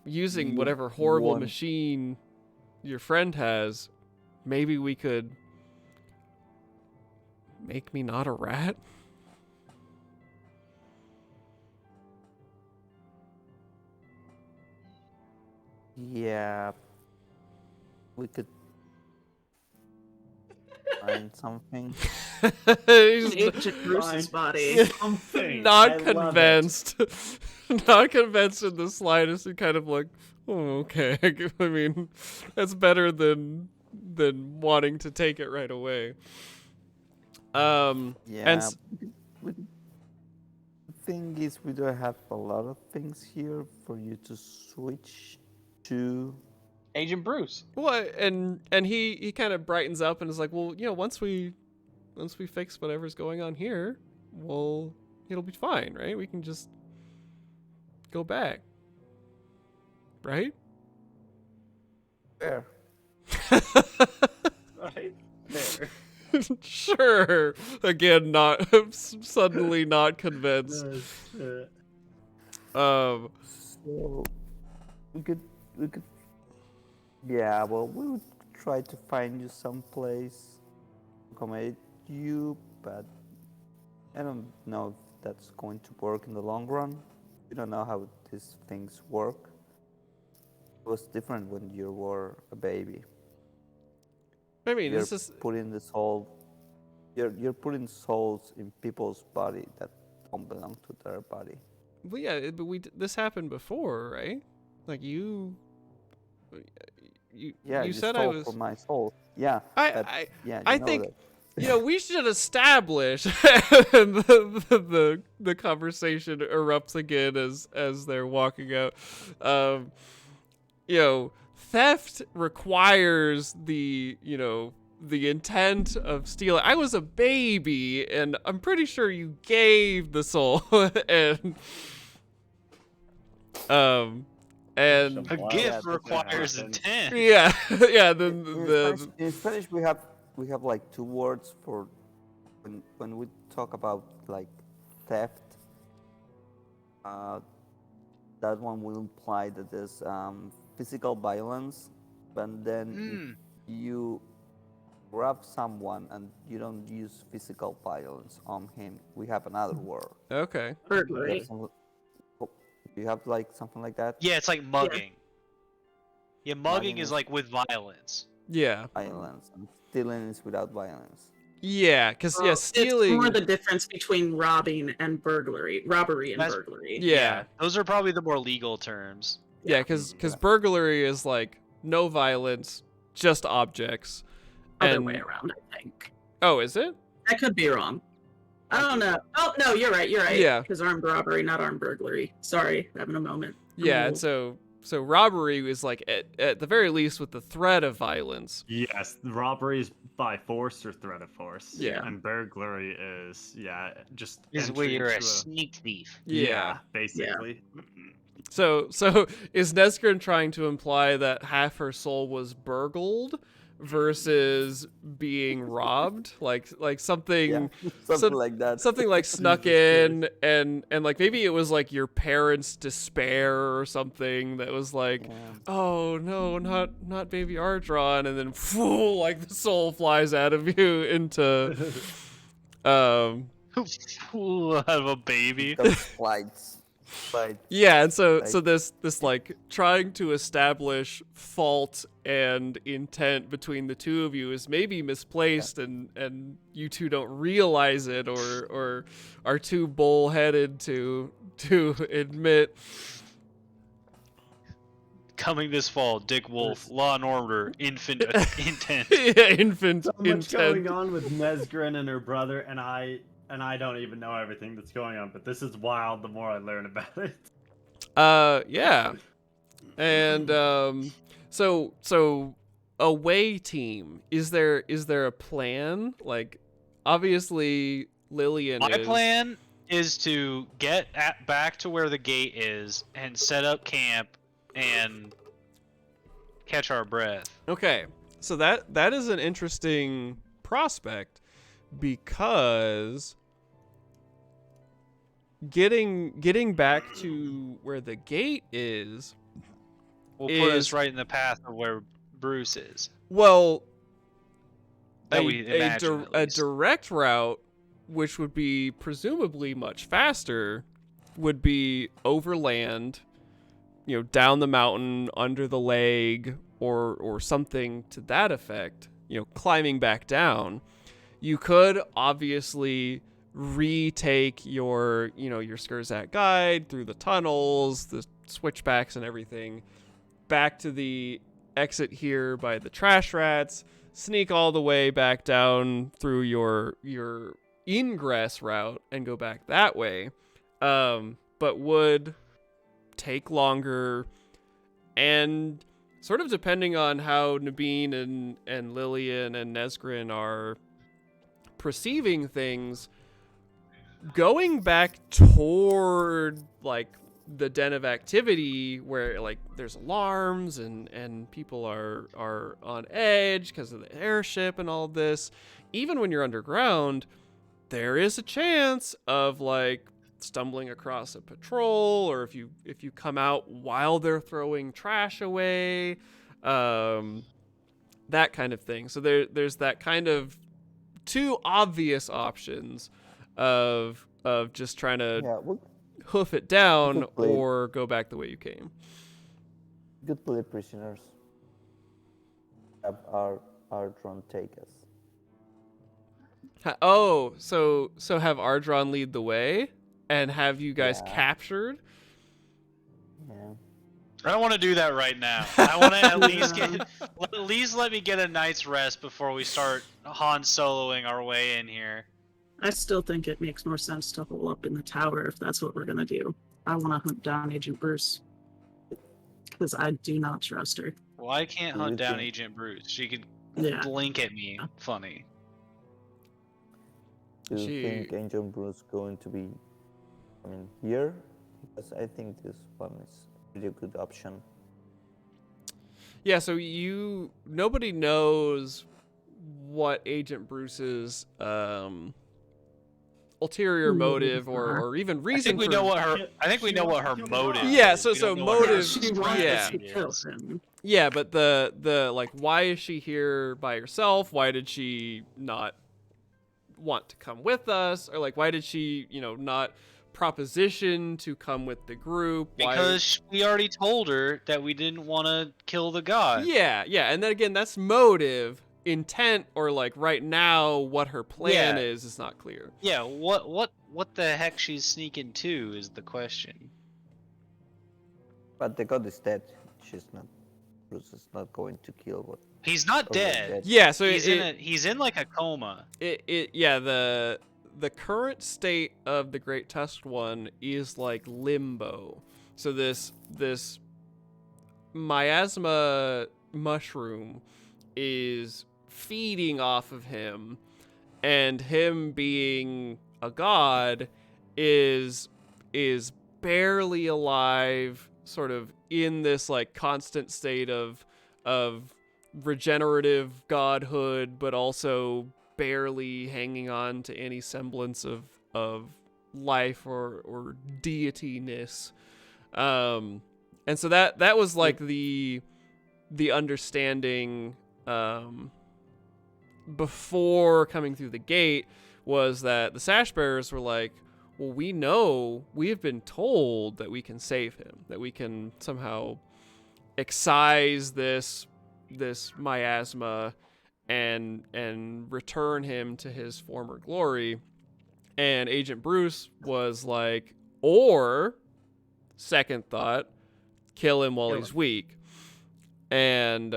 using whatever horrible machine your friend has, maybe we could make me not a rat? Yeah, we could find something. He's Agent Bruce's body. Something. not I love convinced. Not convinced in the slightest, and kind of like, oh, okay. I mean, that's better than wanting to take it right away. Yeah. And The thing is, we don't have a lot of things here for you to switch to. Agent Bruce. well, and he kind of brightens up and is like, well, you know, once we fix whatever's going on here, it'll be fine, right? We can just go back, right? Where? Right there. Sure. Again, not suddenly not convinced. So we could. Yeah, well, we would try to find you some place to accommodate you, but I don't know if that's going to work in the long run. We don't know how these things work. It was different when you were a baby. I mean, You're this is putting the soul. You're putting souls in people's body that don't belong to their body. well, yeah, but this happened before, right? Like you Yeah, you said stole I was. from my soul. Yeah. I Yeah. I know think that. you know we should establish. And the conversation erupts again as they're walking out. You know, theft requires the intent of stealing. I was a baby, and I'm pretty sure you gave the soul, and A Wow, gift that requires happened. intent. yeah, yeah. Then In Spanish, we have like two words for when we talk about like theft. That one will imply that there's physical violence, but then if you grab someone and you don't use physical violence on him, we have another word. okay. Burglary. Do you have like something like that? Yeah, it's like mugging. Yeah, mugging Mugging is is- like with violence. Yeah. Violence, and stealing is without violence. Yeah, because yeah, It's stealing. more the difference between robbery and burglary. Yeah, those are probably the more legal terms. yeah, because burglary is like no violence, just objects. Other And way around, I think. oh, is it? I could be wrong. I don't know. Oh no, you're right. Yeah. Because armed robbery, not armed burglary. Sorry, having a moment. Yeah, and so robbery is like at the very least with the threat of violence. Yes, robbery is by force or threat of force. Yeah. And burglary is just Is where entry you're a into sneak thief. Yeah. basically. So is Nesgrin trying to imply that half her soul was burgled versus being robbed? Like something Yeah, something like that. Something like snuck in and like maybe it was like your parents' despair or something that was like, oh no, not baby Ardron, and then like the soul flies out of you into Out of a baby. Those flights. Yeah, and so Like- this like trying to establish fault and intent between the two of you is maybe misplaced, and you two don't realize it or are too bullheaded to admit. Coming this fall, Dick Wolf, Law and Order, Infant Intent. Yeah, infant So much intent. going on with Nesgrin and her brother, and I don't even know everything that's going on, but this is wild the more I learn about it. Yeah. And so away team, is there a plan? Like obviously Lillian My is plan is to get back to where the gate is and set up camp and catch our breath. Okay. So that is an interesting prospect because getting back to where the gate is Will put is- us right in the path of where Bruce is. well That we imagine, at a least. direct route, which would be presumably much faster, would be overland, down the mountain, under the leg, or something to that effect, climbing back down. You could obviously retake your Skurzak guide through the tunnels, the switchbacks and everything, back to the exit here by the trash rats, sneak all the way back down through your ingress route and go back that way. But would take longer, and sort of depending on how Nabeen and Lillian and Nesgrin are perceiving things, going back toward like the den of activity where like there's alarms and people are on edge because of the airship and all this, even when you're underground, there is a chance of like stumbling across a patrol, or if you come out while they're throwing trash away, that kind of thing. So there's that kind of two obvious options of just trying to Yeah, we hoof it down Good play. or go back the way you came. could play prisoners. Have our drone take us. Oh, so have Ardron lead the way and have you guys Yeah. captured? Yeah. I don't want to do that right now. I want to at least let me get a night's rest before we start Han Soloing our way in here. I still think it makes more sense to hole up in the tower if that's what we're gonna do. I want to hunt down Agent Bruce because I do not trust her. Well, I can't Do you hunt down think- Agent Bruce. She could Yeah. blink at me. Funny. Do you She- think Angel Bruce going to be, here? Because I think this one is really a good option. Yeah, so nobody knows what Agent Bruce's ulterior motive or even I reason think we for know what her. I think we She know what wants her to kill motive. God. Yeah, is. so- We so don't know what her motive- She strategy wants yeah. to kill is. him. Yeah, but the like, why is she here by herself? Why did she not want to come with us? Or like, why did she, not proposition to come with the group? Why? Because we already told her that we didn't want to kill the god. Yeah, and then again, that's motive. intent or like right now what her plan Yeah. is not clear. Yeah, what the heck she's sneaking to is the question. But the god is dead. She's not. Bruce is not going to kill what. He's not already dead. Yeah, so He's in like a coma. the current state of the Great Tusked One is like limbo. So this miasma mushroom is feeding off of him, and him being a god is barely alive, sort of in this like constant state of regenerative godhood, but also barely hanging on to any semblance of life or deity-ness. And so that was like the understanding before coming through the gate, was that the Sash Bearers were like, well, we have been told that we can save him, that we can somehow excise this miasma and return him to his former glory. And Agent Bruce was like, or second thought, kill him while he's weak. And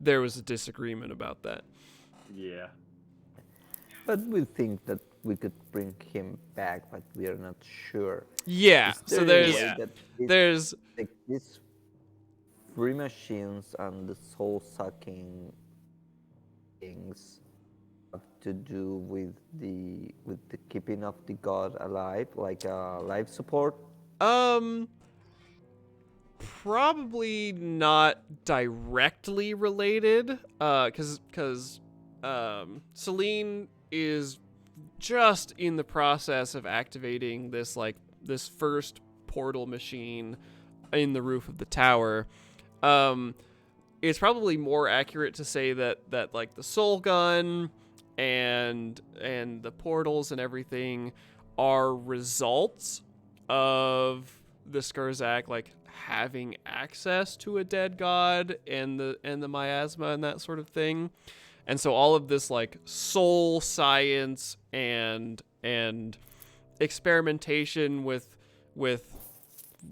there was a disagreement about that. Yeah. But we think that we could bring him back, but we are not sure. Yeah. Is So there a there's way that there's like these free machines and the soul-sucking things have to do with the keeping of the god alive, like life support? probably not directly related, because Celine is just in the process of activating this first portal machine in the roof of the tower. It's probably more accurate to say that like the soul gun and the portals and everything are results of the Skurzak like having access to a dead god and the miasma and that sort of thing. And so all of this like soul science and experimentation with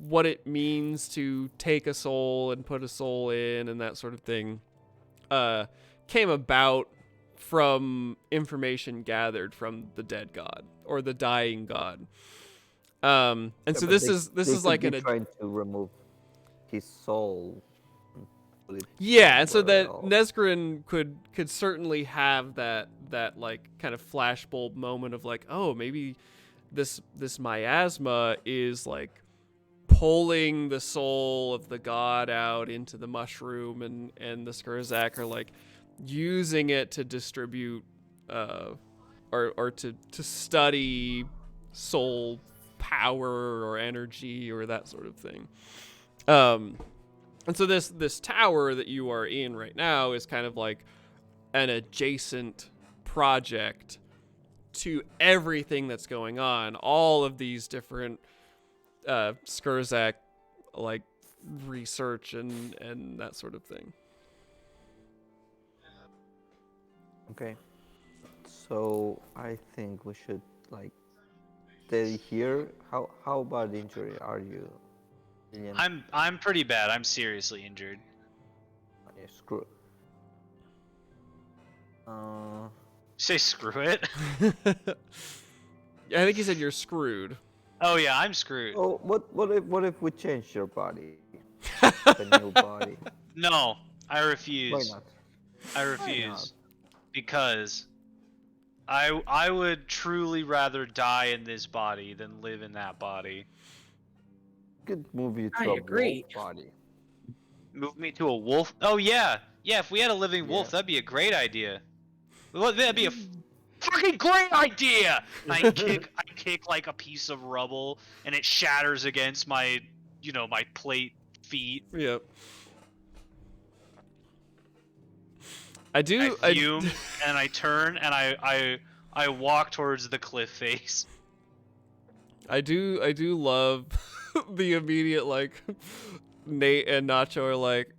what it means to take a soul and put a soul in and that sort of thing came about from information gathered from the dead god or the dying god. And so this is like trying to remove his soul. Yeah, and so that Nesgrin could certainly have that like kind of flashbulb moment of like, oh, maybe this miasma is like pulling the soul of the god out into the mushroom, and the Skurzak are like using it to distribute or to study soul power or energy or that sort of thing. And so this tower that you are in right now is kind of like an adjacent project to everything that's going on. All of these different Skurzak like research and that sort of thing. Okay. So I think we should like stay here. How about injury are you? Lillian? I'm pretty bad. I'm seriously injured. Yeah, screw. Say screw it. I think he said you're screwed. Oh yeah, I'm screwed. Oh, what if we change your body? The new body. No, I refuse. Why not? I refuse. Because I would truly rather die in this body than live in that body. Could move you to I a agree. wolf body. Move me to a wolf? Oh yeah. Yeah, if we had a living wolf, Yeah. that'd be a great idea. Well, that'd be a fucking great idea! I kick like a piece of rubble and it shatters against my plate feet. Yep. I I fume and I turn and I walk towards the cliff face. I do love the immediate like Nate and Nacho are like,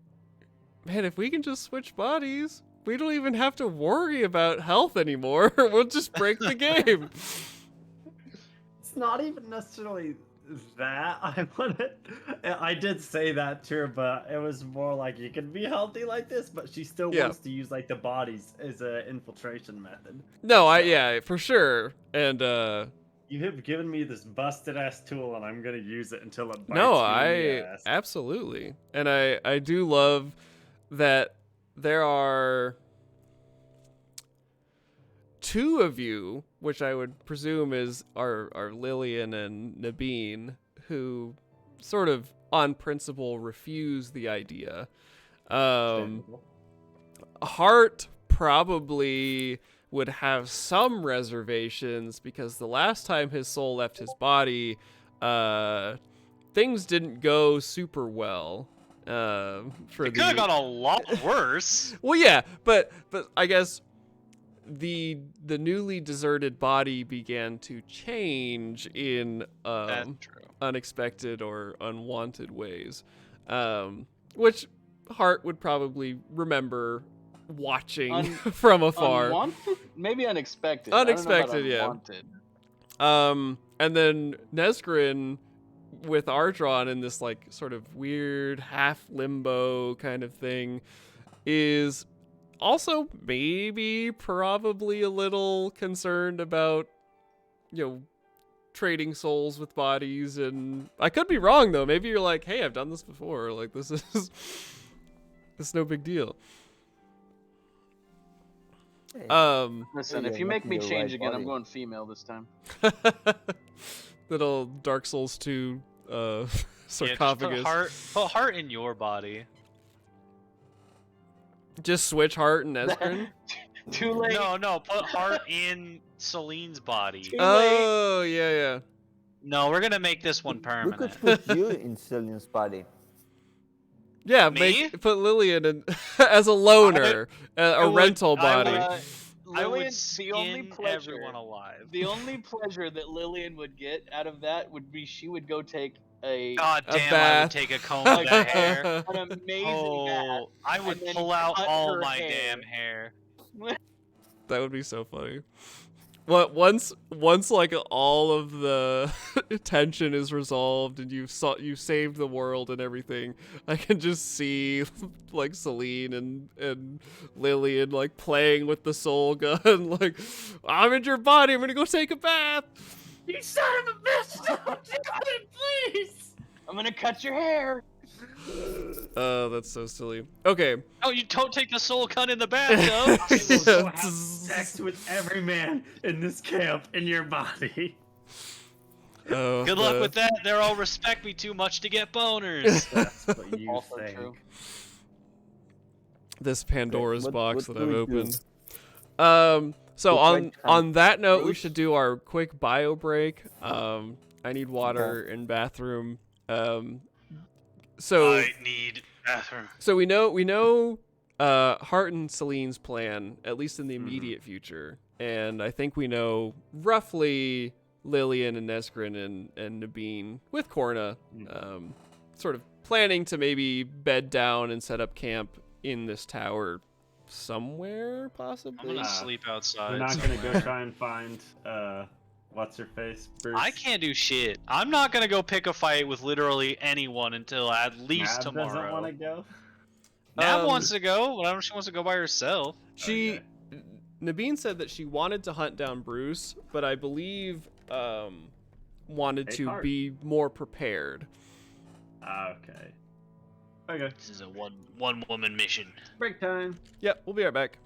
man, if we can just switch bodies, we don't even have to worry about health anymore. We'll just break the game. It's not even necessarily that I did say that to her, but it was more like you can be healthy like this, but she still Yeah. wants to use like the bodies as a infiltration method. No, yeah, for sure. And You have given me this busted ass tool, and I'm gonna use it until it bites no, you in the ass. absolutely. And I do love that there are two of you, which I would presume are Lillian and Nabeen, who sort of on principle refuse the idea. Hart probably would have some reservations because the last time his soul left his body, things didn't go super well. For It could have gone a lot worse. Well, yeah, but I guess the newly deserted body began to change in That's true. unexpected or unwanted ways, which Hart would probably remember watching from afar. Unwanted? Maybe unexpected. Unexpected, I don't know yeah. about unwanted. And then Nesgrin with Ardron in this like sort of weird half limbo kind of thing is also maybe probably a little concerned about, trading souls with bodies. And I could be wrong though. Maybe you're like, hey, I've done this before. Like this is no big deal. Listen, Yeah, if you lucky make me you're change right, again, I'm buddy. going female this time. Little Dark Souls 2 Yeah, sarcophagus. put heart in your body. Just switch Hart and Nesgrin. Too late. No, put heart in Celine's body. Oh, yeah. No, we're gonna make this one We permanent. could put you in Cillian's body. Yeah, Me? put Lillian in, as a loner, a would- rental I body. would- I Lillian, would the only skin pleasure, everyone alive. the only pleasure that Lillian would get out of that would be she would go take a God A damn, I bath. would take a comb of that hair. an amazing bath. Oh, I would and then pull out cut all her my hair. damn hair. That would be so funny. Well, once like all of the tension is resolved and you've saved the world and everything, I can just see like Celine and Lillian like playing with the soul gun. Like, I'm in your body. I'm gonna go take a bath. You son of a bitch! Don't do it, please! I'm gonna cut your hair. Oh, that's so silly. Okay. Oh, you don't take the soul gun in the bathtub. I will go have sex with every man in this camp in your body. Oh, Good luck with that. They'll all respect me too much to get boners. That's what you Also think. true. this Pandora's What- box what that do I've we do? opened. So It's on like on that note, we Bruce? should do our quick bio break. I need water and bathroom. So I need bathroom. so we know Hart and Celine's plan, at least in the immediate future, and I think we know roughly Lillian and Nesgrin and Nabeen with Corna, sort of planning to maybe bed down and set up camp in this tower somewhere, I'm possibly. gonna sleep outside. We're not gonna somewhere. go try and find what's her face, Bruce. I can't do shit. I'm not gonna go pick a fight with literally anyone until at least Nav doesn't tomorrow. want to go. Nav wants to go, but I don't know if she wants to go by herself. She, Okay. Nabeen said that she wanted to hunt down Bruce, but I believe wanted Hey, to Hart. be more prepared. Okay. Okay. This is a one woman mission. Break time. Yep, we'll be right back.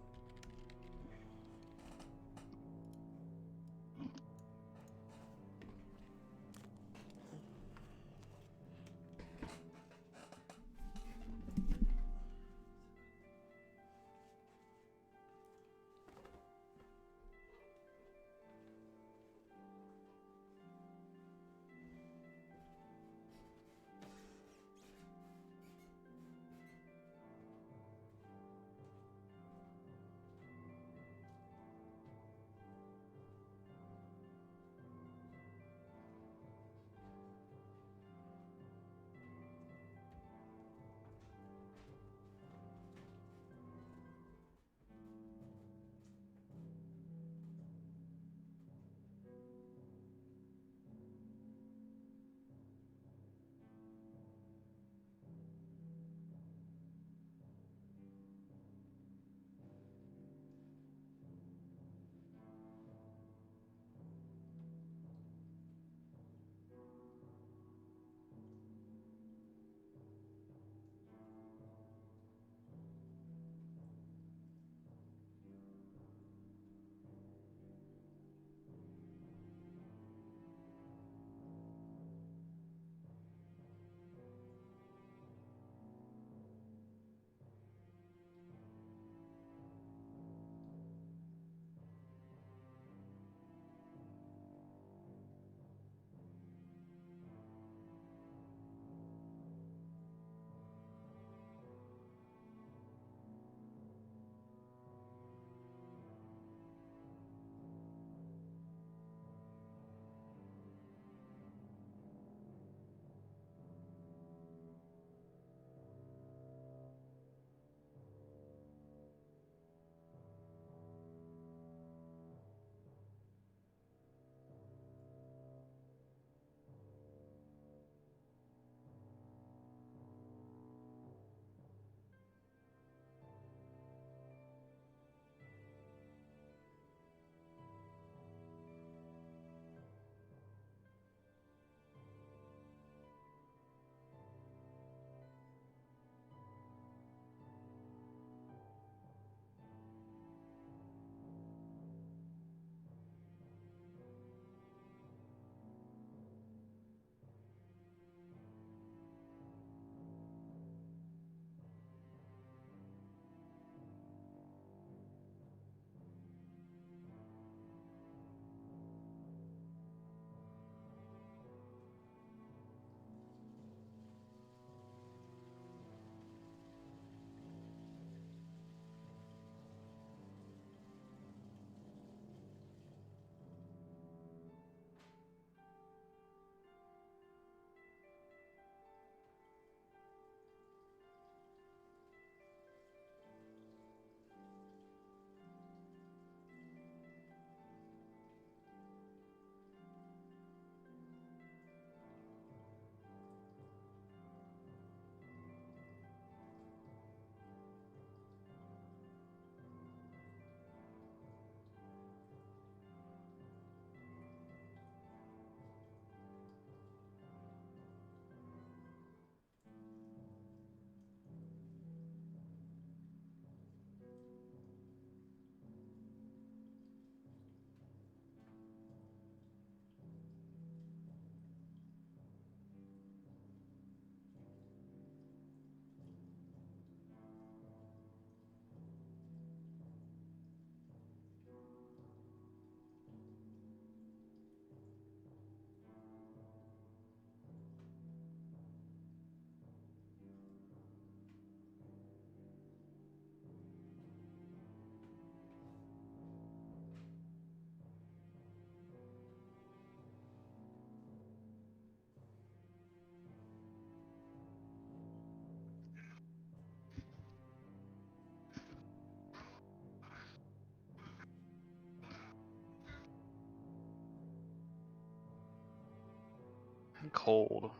Cold.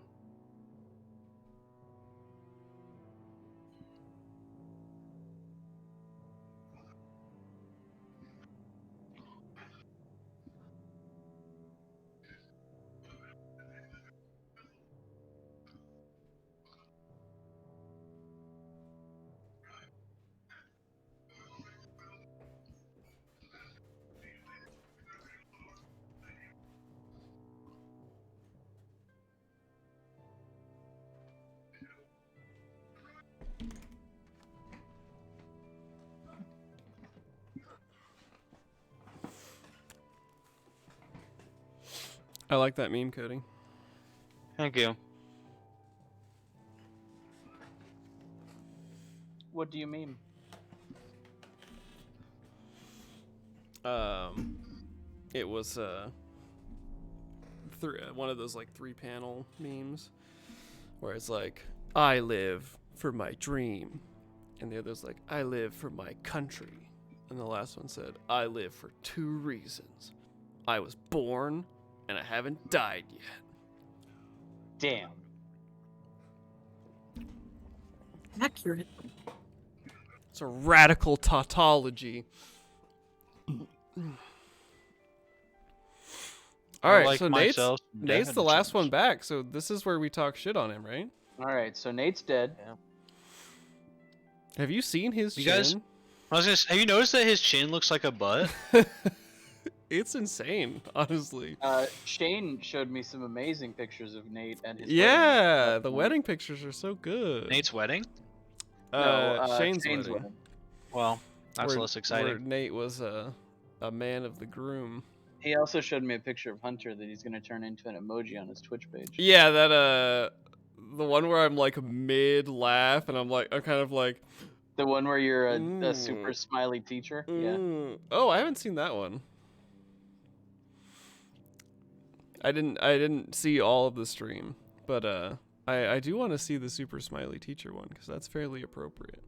I like that meme, Cody. Thank you. What do you mean? It was one of those like 3-panel memes where it's like, I live for my dream, and the other's like, I live for my country, and the last one said, I live for 2 reasons. I was born and I haven't died yet. Damn. Accurate. It's a radical tautology. All right, like so myself, Nate's the Devin last Jones. one back, so this is where we talk shit on him, right? All right, so Nate's dead. Have you seen his You chin? guys- I was gonna say, have you noticed that his chin looks like a butt? It's insane, honestly. Shane showed me some amazing pictures of Nate and his Yeah, wedding. the wedding pictures are so good. Nate's wedding? Shane's wedding. Well, that's where- less Where exciting. Nate was a man of the groom. He also showed me a picture of Hunter that he's gonna turn into an emoji on his Twitch page. Yeah, that the one where I'm like mid laugh and I'm kind of like, The one where you're a super Mm. smiley teacher. Yeah. Oh, I haven't seen that one. I didn't see all of the stream, but I do want to see the super smiley teacher one because that's fairly appropriate.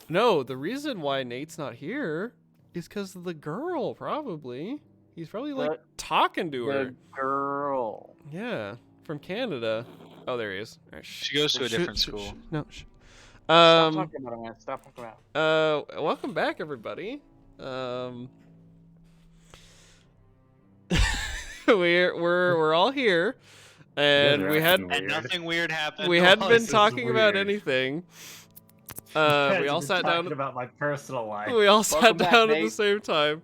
No, the reason why Nate's not here is because of the girl, probably. He's probably like talking to her. The girl. Yeah, from Canada. Oh, there he is. All right, She goes to a different school. No. Stop talking about it, man. Stop talking about it. Welcome back, everybody. We're all here, and we had And nothing weird happened. we hadn't been This is talking about weird. anything. We all sat down. about my personal life. We all sat Welcome back, down at the Nate. same time.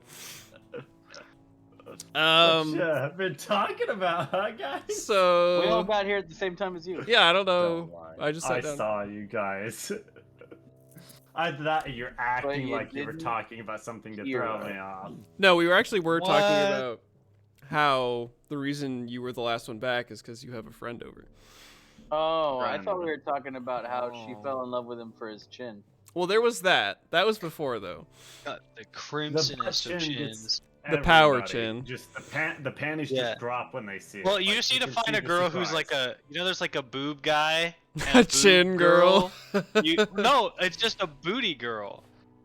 I've been talking about, huh, guys? We all So got here at the same time as you. yeah, I don't Don't know. lie. I just sat I down. saw you guys. I thought you're acting you like you were didn't talking about something to hear throw us. me off. No, we were talking What? about how the reason you were the last one back is because you have a friend over. Oh, I Friend. thought we were talking about how she Oh. fell in love with him for his chin. Well, there was that. That was before though. Got the crimsonest butt of chin gets chins. The power everybody. chin. Just the panties Yeah. just drop when they see it. Well, you Like, just need to can find see a the girl who's like surprise. there's like a boob guy. And A a boob chin girl. No, it's just a booty girl.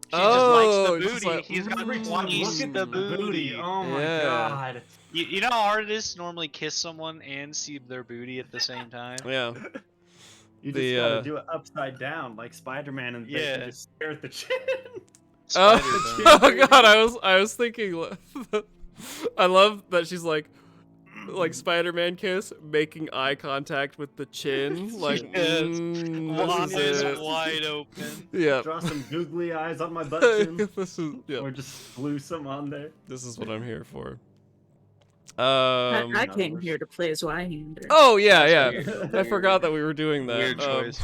She Oh, just likes the just booty. like, He's got Everyone twice look at the booty. Oh my Yeah. god. You know how hard it is to normally kiss someone and see their booty at the same time? Yeah. You just The, gotta do it upside down like Spider-Man and Yeah. just stare at the chin. Oh, Spider-Man. oh god, I was thinking. I love that she's like Spider-Man kiss, making eye contact with the chin, like Yes. this is Eyes it. wide open. Yeah. Draw some googly eyes on my butt chin. This is Or just glue some on there. This is what I'm here for. I came here to play Zweihander. Oh yeah, yeah. Weird. I forgot that we were doing that. Weird choice.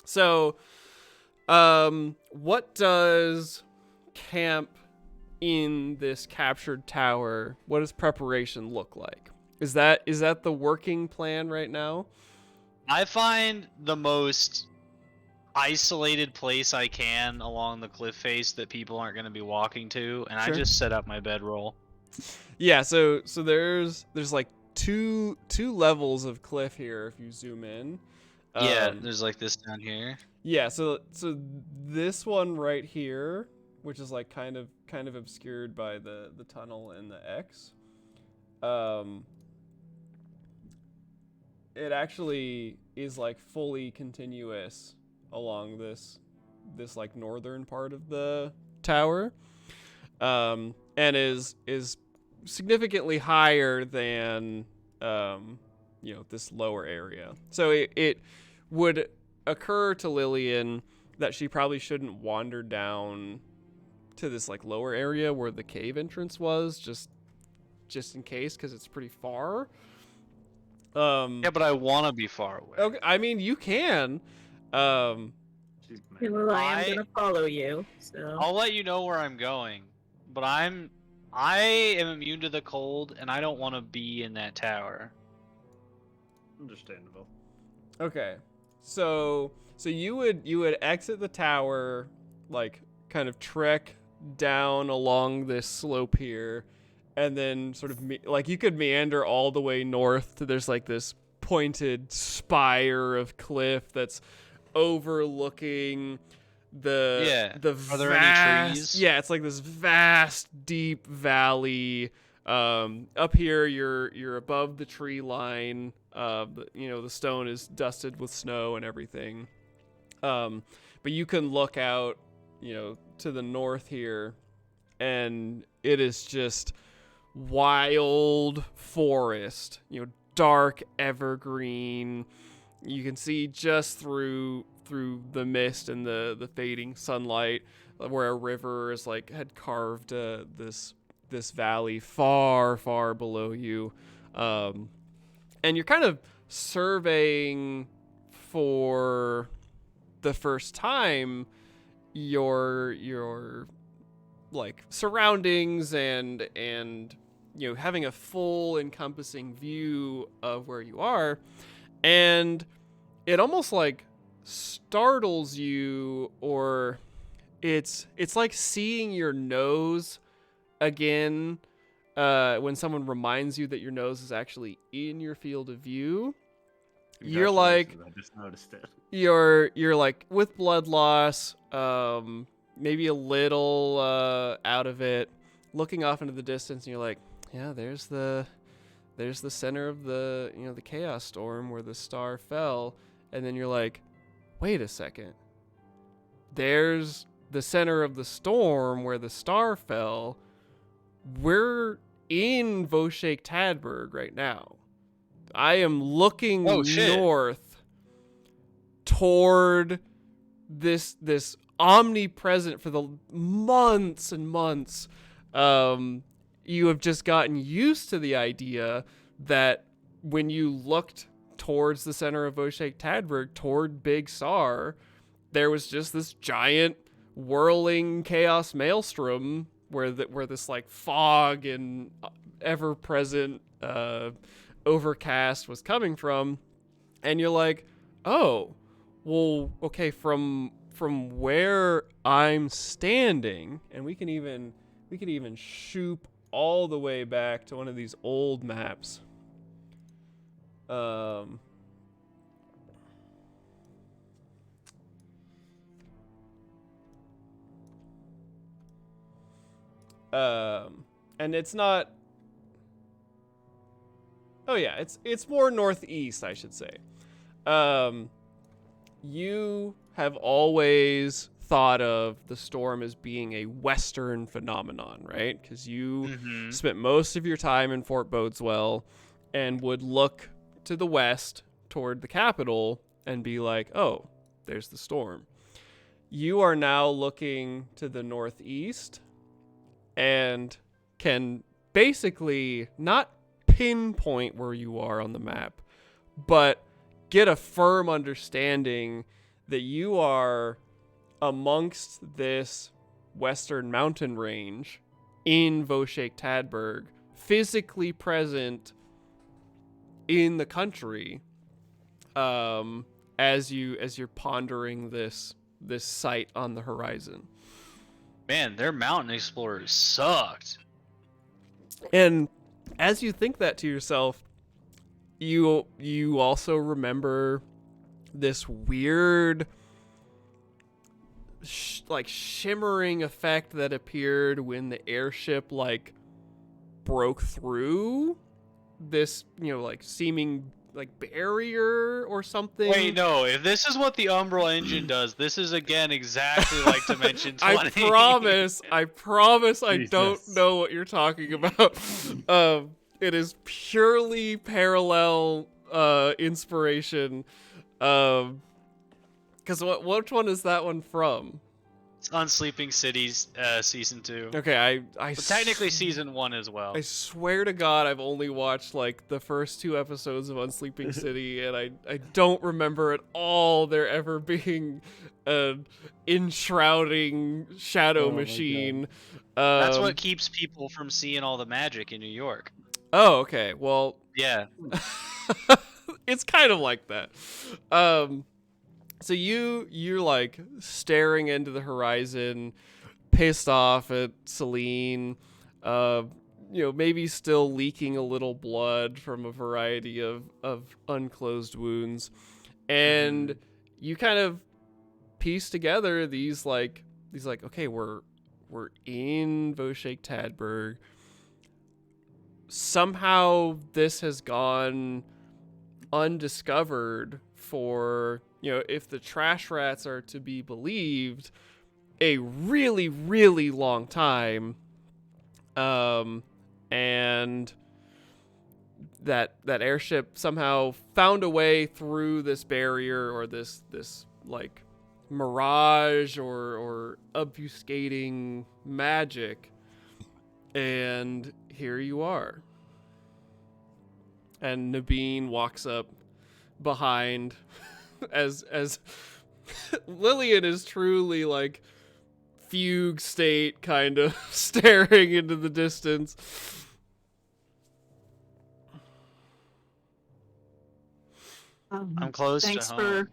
So, what does camp in this captured tower? What does preparation look like? Is that the working plan right now? I find the most isolated place I can along the cliff face that people aren't going to be walking to, and Sure. I just set up my bedroll. Yeah. So there's like two levels of cliff here if you zoom in. Yeah, Um, there's like this down here. Yeah, so this one right here, which is like kind of obscured by the tunnel and the X. It actually is like fully continuous along this like northern part of the tower, and is significantly higher than this lower area. So it would occur to Lillian that she probably shouldn't wander down to this like lower area where the cave entrance was, just in case, because it's pretty far. Yeah, but I want to be far away. Okay, I mean you can. Jeez, man. Well, I am gonna follow you. So I'll let you know where I'm going, but I am immune to the cold, and I don't want to be in that tower. Understandable. Okay, so you would exit the tower, like kind of trek down along this slope here, and then sort of like you could meander all the way north to there's like this pointed spire of cliff that's overlooking the Are there vast, any trees? Yeah, it's like this vast deep valley. Up here you're above the tree line. The stone is dusted with snow and everything. But you can look out, to the north here, and it is just wild forest, dark evergreen. You can see just through the mist and the fading sunlight where a river is like had carved this valley far below you, and you're kind of surveying for the first time your like surroundings and having a full encompassing view of where you are, and it almost like startles you, or it's like seeing your nose again when someone reminds you that your nose is actually in your field of view. You're like, I just noticed it. you're like with blood loss, maybe a little out of it, looking off into the distance, and you're like, yeah, there's the center of the the chaos storm where the star fell. And then you're like, wait a second, there's the center of the storm where the star fell. We're in Voshek Tadberg right now. I am looking north toward this omnipresent for the months and months. You have just gotten used to the idea that when you looked towards the center of Voshek Tadberg, toward Big Sar, there was just this giant whirling chaos maelstrom where this like fog and ever-present overcast was coming from. And you're like, oh, well, okay, from where I'm standing, and we can even shoot all the way back to one of these old maps. And it's not. Oh yeah, it's more northeast, I should say. You have always thought of the storm as being a Western phenomenon, right? Because you spent most of your time in Fort Bodeswell and would look to the west toward the capital and be like, oh, there's the storm. You are now looking to the northeast and can basically not pinpoint where you are on the map, but get a firm understanding that you are amongst this western mountain range in Voshek Tadberg, physically present in the country, as you're pondering this sight on the horizon. Man, their mountain explorers sucked. And as you think that to yourself, you also remember this weird like shimmering effect that appeared when the airship like broke through this, like seeming like barrier or something. Wait, no. If this is what the Umbral engine does, this is again exactly like Dimension 20. I promise I don't Jesus. know what you're talking about. It is purely parallel inspiration. Because which one is that one from? It's on Sleeping Cities season 2. Okay, But technically season 1 as well. I swear to God, I've only watched like the first 2 episodes of Unsleeping City, and I don't remember at all there ever being an enshrouding shadow Oh my machine. That's what keeps people from seeing all the magic in New York. Oh, okay. Well, Yeah. it's kind of like that. So you're like staring into the horizon, pissed off at Celine, maybe still leaking a little blood from a variety of unclosed wounds, and you kind of piece together these like okay, we're in Voshek Tadberg. Somehow this has gone undiscovered for, if the trash rats are to be believed, a really, really long time. And that airship somehow found a way through this barrier or this like mirage or obfuscating magic, and here you are. And Nabeen walks up behind as Lillian is truly like fugue state, kind of staring into the distance. I'm close to home.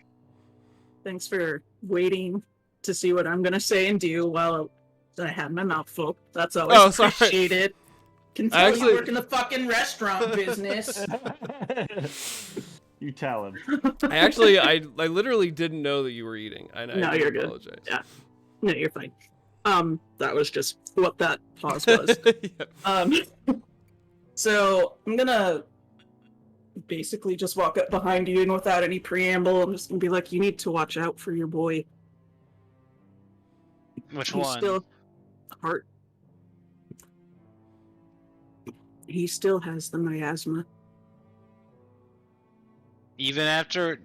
Thanks for waiting to see what I'm gonna say and do while I had my mouth full. That's always appreciated. Can tell you work in the fucking restaurant business. You tell him. I literally didn't know that you were eating. No, you're good. Apologize. Yeah. No, you're fine. That was just what that pause was. Yeah. So I'm gonna basically just walk up behind you, and without any preamble, I'm just gonna be like, you need to watch out for your boy. Which He's one? still heart. He still has the miasma. Even after...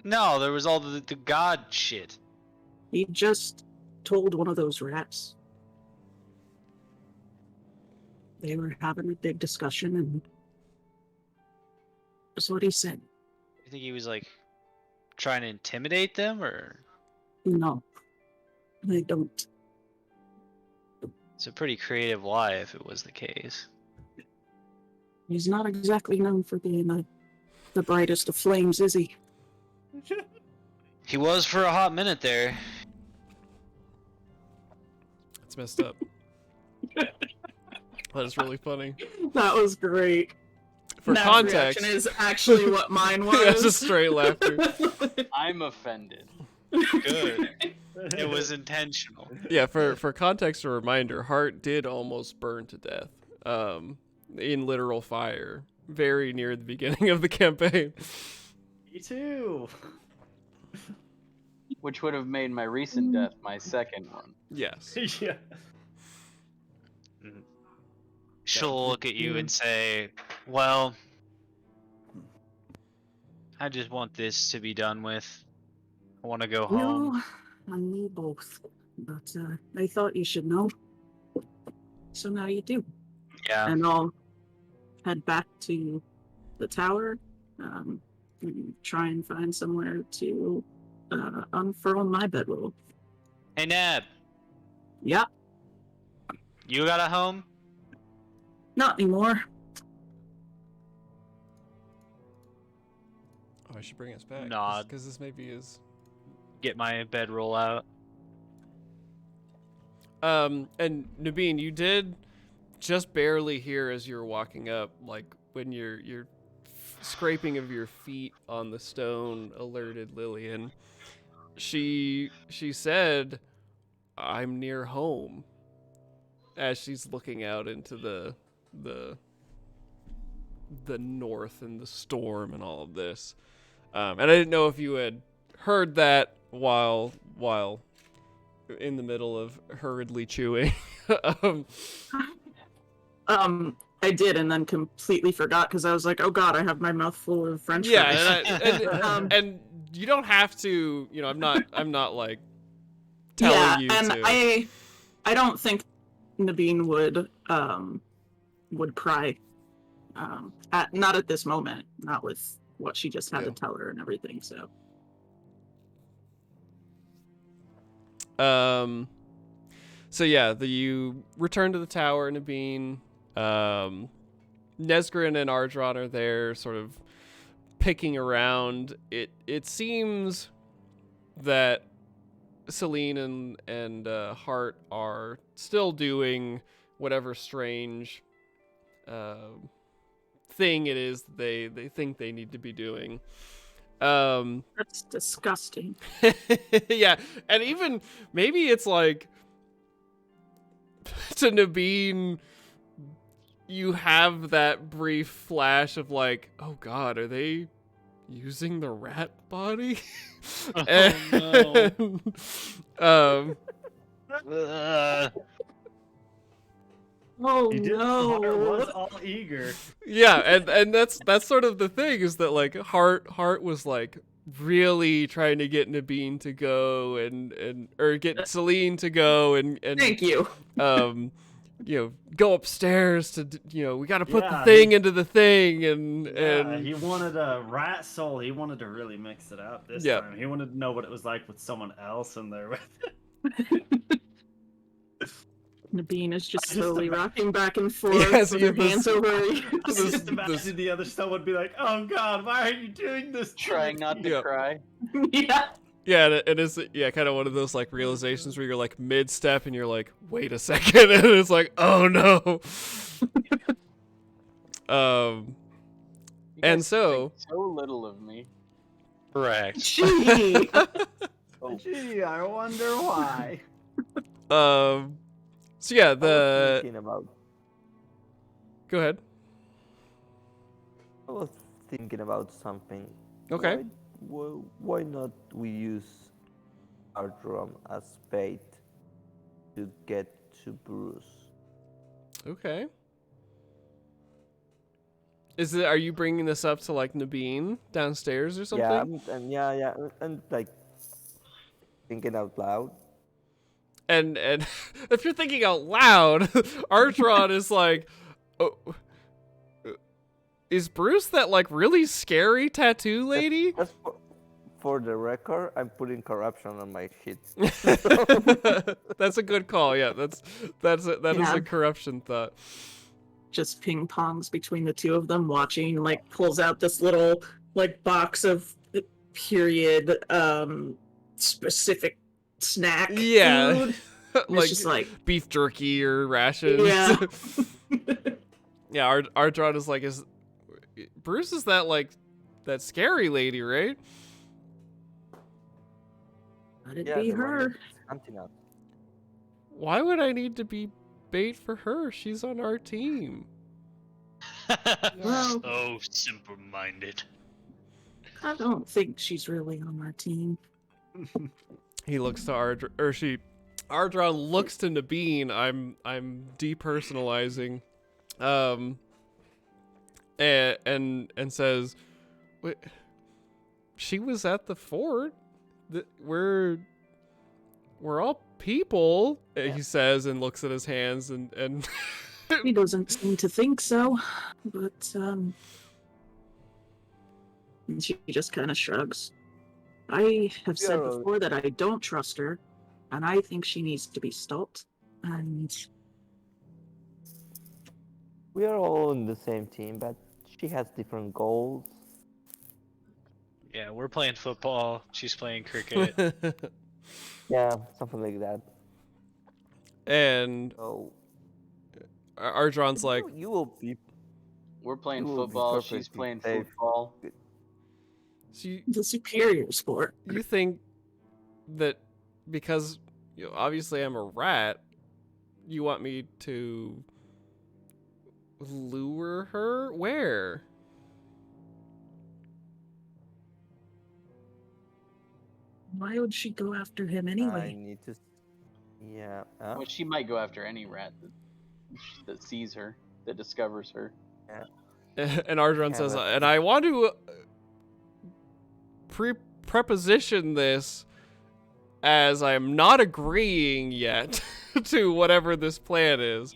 No, there was all the god shit. He just told one of those rats. They were having a big discussion, and that's what he said. You think he was, like, trying to intimidate them, or...? No, I don't. It's a pretty creative lie if it was the case. He's not exactly known for being the brightest of flames, is he? He was for a hot minute there. It's messed up. That is really funny. That was great. For That context, reaction is actually what mine was. that's just straight laughter. I'm offended. Good. It was intentional. Yeah, for context, a reminder, Hart did almost burn to death. In literal fire, very near the beginning of the campaign. Me too. Which would have made my recent death my second one. Yes. Yeah. She'll look at you and say, well, I just want this to be done with. I want to go home. No, and me both. But I thought you should know. So now you do. Yeah. And I'll head back to the tower and try and find somewhere to unfurl my bedroll. Hey, Nab, Yeah, you got a home? not anymore. Oh, I should bring us back. Nod. Because this maybe is... Get my bedroll out. And Nabeen, you did just barely hear as you were walking up, like when your scraping of your feet on the stone alerted Lillian. She said, I'm near home. As she's looking out into the north and the storm and all of this. And I didn't know if you had heard that while in the middle of hurriedly chewing. I did, and then completely forgot because I was like, "Oh God, I have my mouth full of French fries." And you don't have to. I'm not like telling you and to. I don't think Nabeen would cry. Not at this moment. Not with what she just had to tell her and everything. So. So yeah, you return to the tower, Nabeen. Nesgrin and Ardron are there, sort of picking around. It seems that Celine and Hart are still doing whatever strange thing it is they think they need to be doing. That's disgusting. Yeah, and even maybe it's like to Nabeen, you have that brief flash of like, oh God, are they using the rat body? Oh no. Oh He did. no! Hunter was all eager. Yeah, and that's sort of the thing, is that like Hart was like really trying to get Nabeen to go or get Celine to go and Thank you. Go upstairs to we got to put the Yeah, thing into the thing and He wanted a rat soul. He wanted to really mix it up this time. He wanted to know what it was like with someone else in there with it. Nabeen is just slowly rocking back and forth with her hands over her ears. Just imagine the other someone would be like, "Oh God, why are you doing this?" Trying not to cry. Yeah. Yeah, and it is kind of one of those like realizations where you're like mid-step and you're like, wait a second, and it's like, oh no. And so little of me. Correct. Gee. Gee, I wonder why. So yeah, I was thinking about. Go ahead. I was thinking about something. Okay. Why not we use our drum as bait to get to Bruce? Okay. Are you bringing this up to like Nabeen downstairs or something? Yeah, and like thinking out loud. And if you're thinking out loud, Artron is like, oh, is Bruce that like really scary tattoo lady? That's for the record, I'm putting corruption on my shit. That's a good call. Yeah, that is a corruption thought. Just ping pongs between the two of them, watching. Like pulls out this little like box of period specific snack. Yeah. Food. Like, just like beef jerky or rations. Yeah. Yeah, Ardron is like, is Bruce is that like that scary lady, right? Let it be her. Why would I need to be bait for her? She's on our team. Well, So simple-minded. I don't think she's really on our team. He looks to Ardron looks to Nabeen. I'm depersonalizing, and says, "Wait, she was at the fort. We're all people." Yeah. He says, and looks at his hands, and He doesn't seem to think so, but and she just kind of shrugs. I have said before that I don't trust her, and I think she needs to be stopped. And we are all on the same team, but she has different goals. Yeah, we're playing football. She's playing cricket. Yeah, something like that. And So Ardron's like, you will be. We're playing You will be football. She's perfectly playing safe. football. so the superior sport. you think that because obviously I'm a rat. You want me to lure her? Where? Why would she go after him I anyway? need to. Yeah. Well, she might go after any rat that sees her, that discovers her. And Ardron Yeah, says, but- and I want to preposition this as I'm not agreeing yet to whatever this plan is.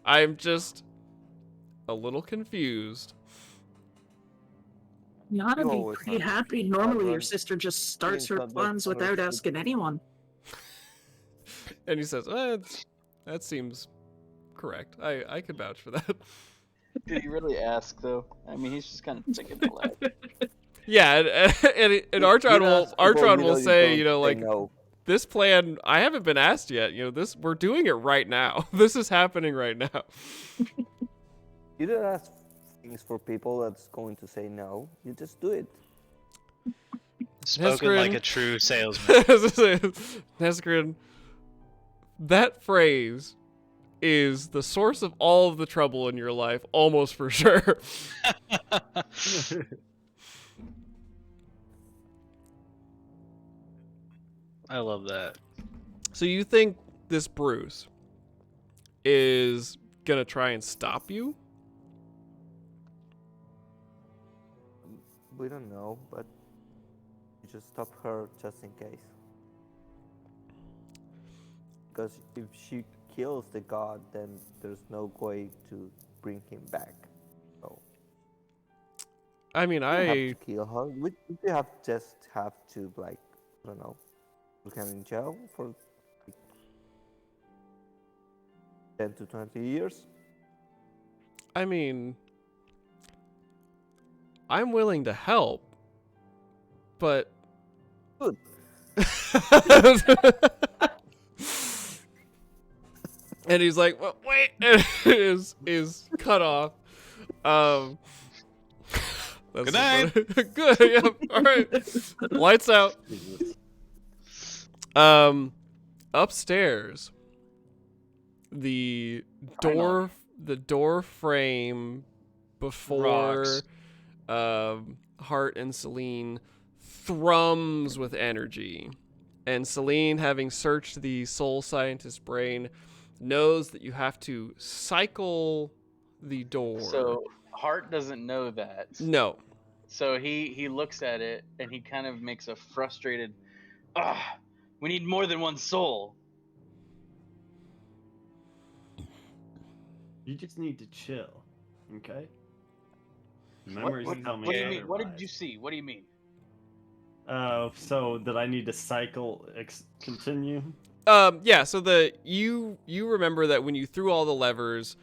I'm just a little confused. You ought to You be always pretty have happy. Normally, your Ardron. sister just starts her Feelings are plans without misunderstood. asking anyone. And he says, that seems correct. I could vouch for that. Did he really ask though? I mean, he's just kind of thinking aloud. Yeah, and Ardron will say, like, no. this plan, I haven't been asked yet. We're doing it right now. This is happening right now. You don't ask things for people that's going to say no. You just do it. Spoken Nesgrin. like a true salesman. Nesgrin, that phrase is the source of all of the trouble in your life, almost for sure. I love that. So you think this Bruce is gonna try and stop you? We don't know, but you just stop her just in case. Because if she kills the god, then there's no way to bring him back. So I mean, we don't have I to kill her. We just have to, like, I don't know, put him in jail for like 10 to 20 years. I mean, I'm willing to help, but Good. and he's like, well, wait, and is cut off. That's Good night. so funny. Good. Yeah. All right. Lights out. Upstairs, the door frame before Hart and Celine thrums with energy. And Celine, having searched the soul scientist's brain, knows that you have to cycle the door. So Hart doesn't know that. No. So he looks at it and he kind of makes a frustrated, we need more than one soul. You just need to chill, okay? Memories tell me What do you mean? What otherwise. did you see? What do you mean? So that I need to cycle continue? Yeah, so you remember that when you threw all the levers,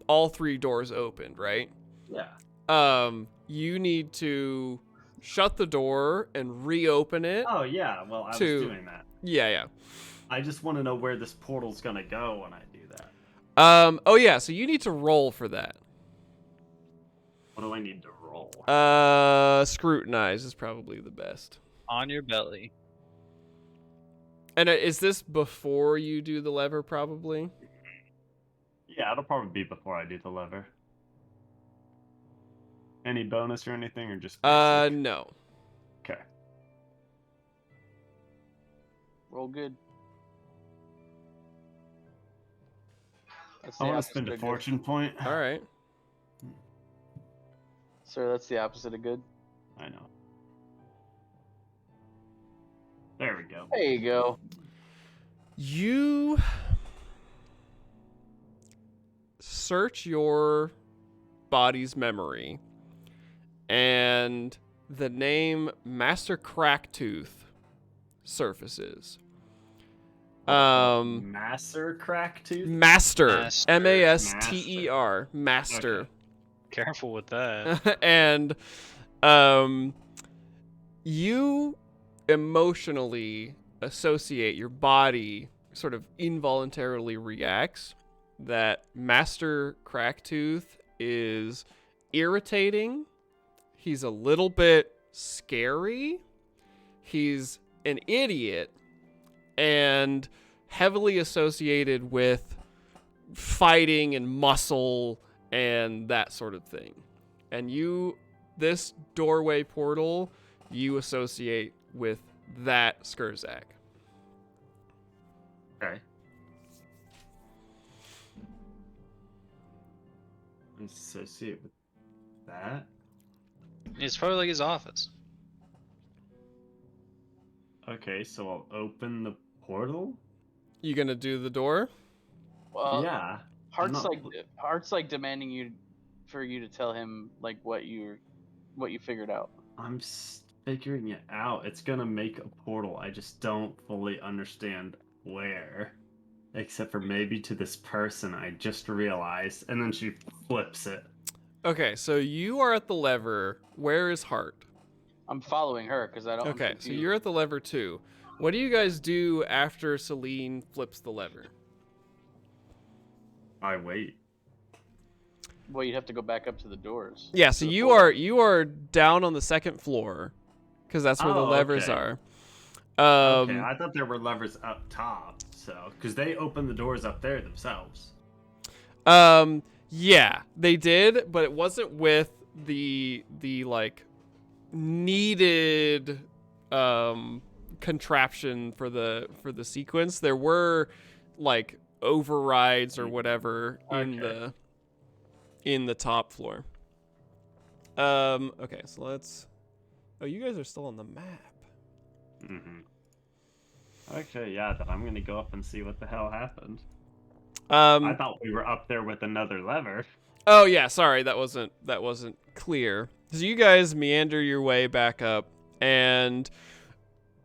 all three doors opened, right? Yeah. You need to shut the door and reopen it. Oh yeah, well I was To- doing that. Yeah. I just want to know where this portal's gonna go when I do that. Oh yeah, so you need to roll for that. What do I need to roll? Scrutinize is probably the best. On your belly. And is this before you do the lever, probably? Yeah, it'll probably be before I do the lever. Any bonus or anything, or just basic? No. Okay. Roll good. That's I the want to opposite spend a of good. fortune point. All right. Sir, that's the opposite of good. I know. There we go. There you go. You search your body's memory, and the name Master Cracktooth surfaces. Master Cracktooth? Master. Master. Master. Master. Okay. Careful with that. And you emotionally associate, your body sort of involuntarily reacts that Master Cracktooth is irritating. He's a little bit scary. He's an idiot. And heavily associated with fighting and muscle and that sort of thing. And this doorway portal, you associate with that Skurzak. Okay. Associate with that? It's probably like his office. Okay, so I'll open the portal? You gonna do the door? Well, Yeah. Heart's like demanding for you to tell him like what you figured out. I'm figuring it out. It's gonna make a portal. I just don't fully understand where. Except for maybe to this person I just realized. And then she flips it. Okay, so you are at the lever. Where is Heart? I'm following her because I don't. Okay, so you're at the lever too. What do you guys do after Celine flips the lever? I wait. Well, you'd have to go back up to the doors. Yeah, so you are down on the second floor because that's where the levers okay. are. Okay, I thought there were levers up top, so because they opened the doors up there themselves. Yeah, they did, but it wasn't with the like needed contraption for the sequence. There were like overrides or whatever in the top floor. Okay, so let's. Oh, you guys are still on the map. Okay, yeah, then I'm gonna go up and see what the hell happened. I I thought we were up there with another lever. Oh yeah, sorry, that wasn't clear. So you guys meander your way back up, and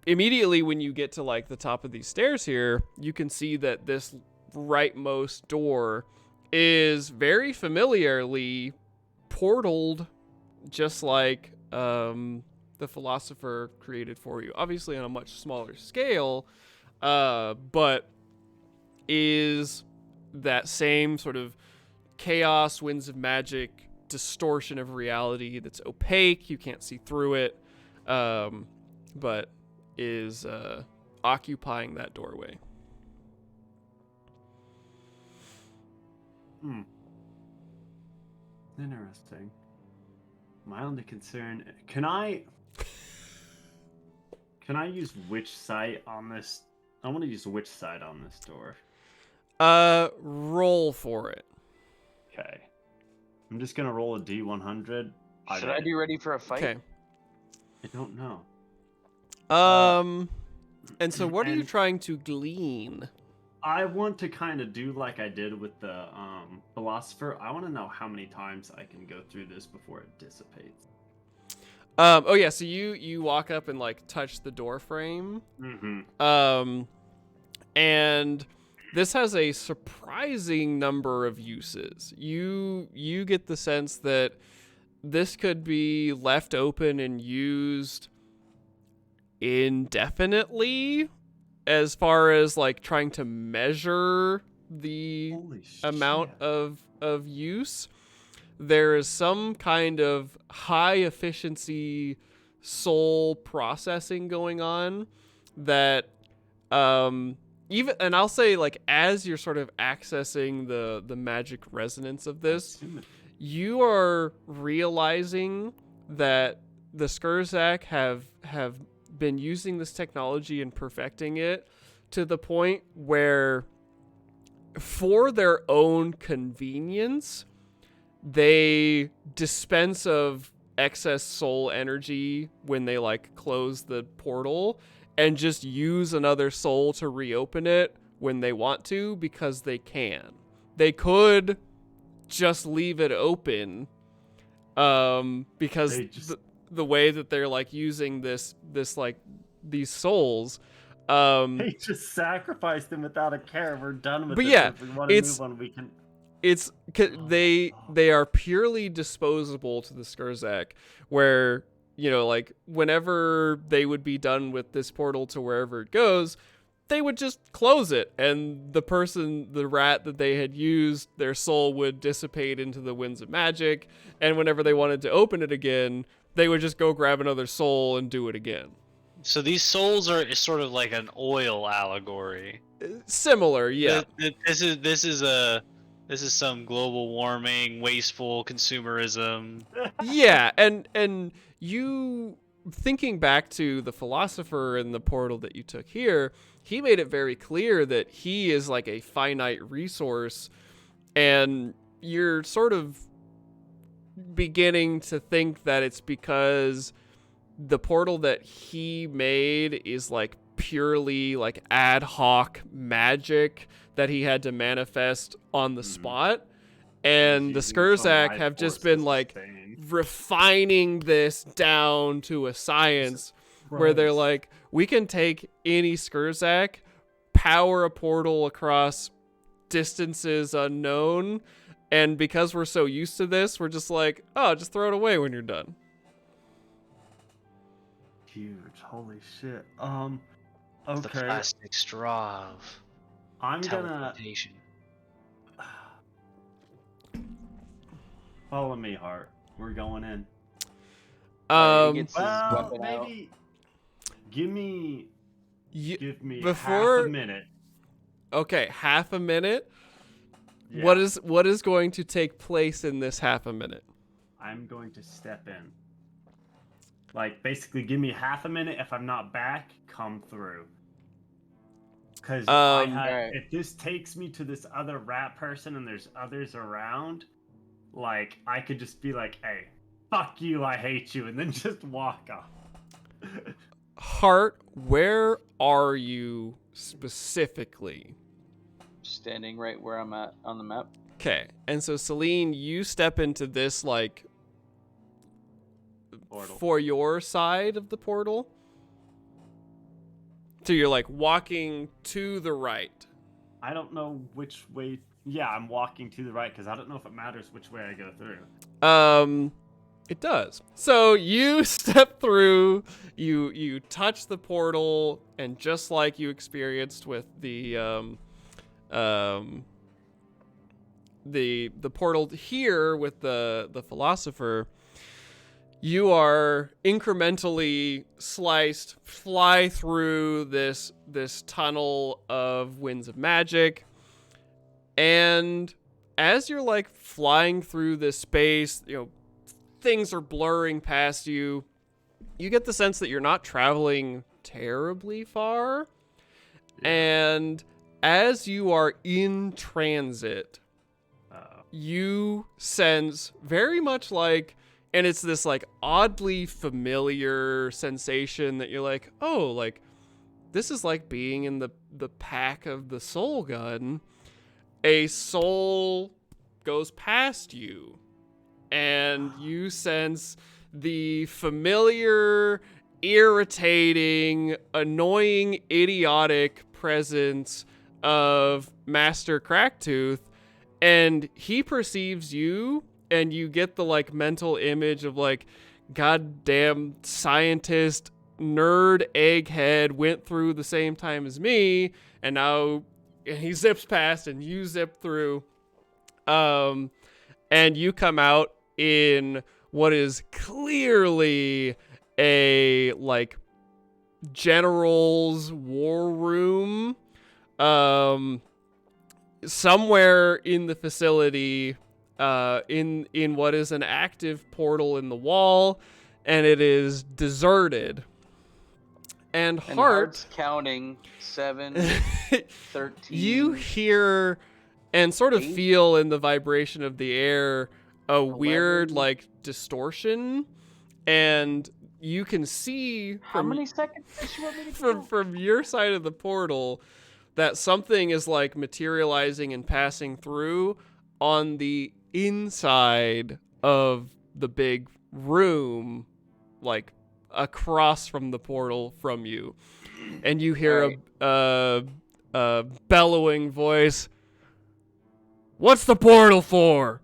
immediately when you get to like the top of these stairs here, you can see that this rightmost door is very familiarly portaled, just like the philosopher created for you. Obviously on a much smaller scale, but is that same sort of chaos, winds of magic, distortion of reality that's opaque. You can't see through it, but is occupying that doorway. Interesting. My only concern, can I use witch sight on this? I want to use witch sight on this door. Roll for it. Okay. I'm just gonna roll a D100. Should I be ready for a fight? Okay. I don't know. And so what are you trying to glean? I want to kind of do like I did with the philosopher. I want to know how many times I can go through this before it dissipates. Oh yeah, so you walk up and like touch the door frame. And this has a surprising number of uses. You get the sense that this could be left open and used indefinitely, as far as like trying to measure the amount of use. There is some kind of high efficiency soul processing going on that even, and I'll say like as you're sort of accessing the magic resonance of this, you are realizing that the Skurzak have been using this technology and perfecting it to the point where, for their own convenience, they dispense of excess soul energy when they like close the portal and just use another soul to reopen it when they want to, because they can. They could just leave it open, because the way that they're like using this like these souls, they just sacrificed them without a care. We're done with but this. yeah, If we want to move on, we can. It's they are purely disposable to the Skurzak, where, you know, like whenever they would be done with this portal to wherever it goes, they would just close it, and the rat that they had used, their soul would dissipate into the winds of magic, and whenever they wanted to open it again, they would just go grab another soul and do it again. So these souls are sort of like an oil allegory. Similar, yeah. This is some global warming, wasteful consumerism. Yeah, and you thinking back to the philosopher and the portal that you took here, he made it very clear that he is like a finite resource, and you're sort of beginning to think that it's because the portal that he made is like purely like ad hoc magic that he had to manifest on the spot. And the Skurzak have just been like refining this down to a science where they're like, we can take any Skurzak, power a portal across distances unknown, and because we're so used to this, we're just like, oh, just throw it away when you're done. Huge. Holy shit. The Okay. plastic straw of I'm gonna teleportation. follow me, Hart. We're going in. He gets his Well, weapon out. maybe give me half before- a minute. Okay, half a minute. Yeah. What is going to take place in this half a minute? I'm going to step in. Like, basically, give me half a minute. If I'm not back, come through. Because Alright. if this takes me to this other rat person and there's others around, like, I could just be like, hey, fuck you, I hate you, and then just walk off. Hart, where are you specifically? Standing right where I'm at on the map. Okay, and so Celine, you step into this like Portal. for your side of the portal. So you're like walking to the right. I don't know which way. Yeah, I'm walking to the right because I don't know if it matters which way I go through. It does. So you step through, you touch the portal, and just like you experienced with the portal here with the philosopher, you are incrementally sliced, fly through this tunnel of winds of magic, and as you're like flying through this space, you know, things are blurring past you. You get the sense that you're not traveling terribly far, and as you are in transit, you sense very much like, and it's this like oddly familiar sensation that you're like, oh, like this is like being in the pack of the soul gun. A soul goes past you, and you sense the familiar, irritating, annoying, idiotic presence of Master Cracktooth, and he perceives you, and you get the like mental image of like, goddamn scientist nerd egghead went through the same time as me, and now he zips past and you zip through, and you come out in what is clearly a like general's war room, somewhere in the facility, in what is an active portal in the wall, and it is deserted. And And Hart, Hart's counting 7, 13. you hear and sort of 8? feel in the vibration of the air a weird 11? like distortion, and you can see How many seconds does you want me to from your side of the portal that something is like materializing and passing through on the inside of the big room, like across from the portal from you, and you hear a bellowing voice. What's the portal for?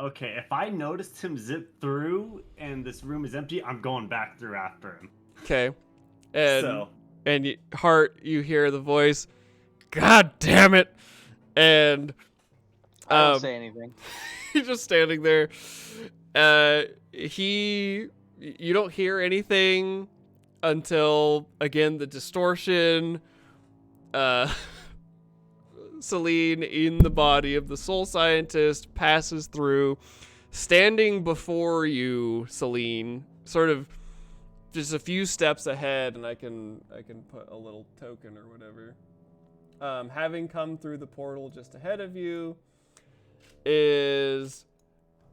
Okay, if I noticed him zip through and this room is empty, I'm going back through after him. Okay, and So, Hart, you hear the voice. God damn it! And I don't say anything. he's just standing there. You don't hear anything until, again, the distortion, Celine in the body of the soul scientist passes through, standing before you, Celine, sort of just a few steps ahead, and I can put a little token or whatever. Having come through the portal just ahead of you is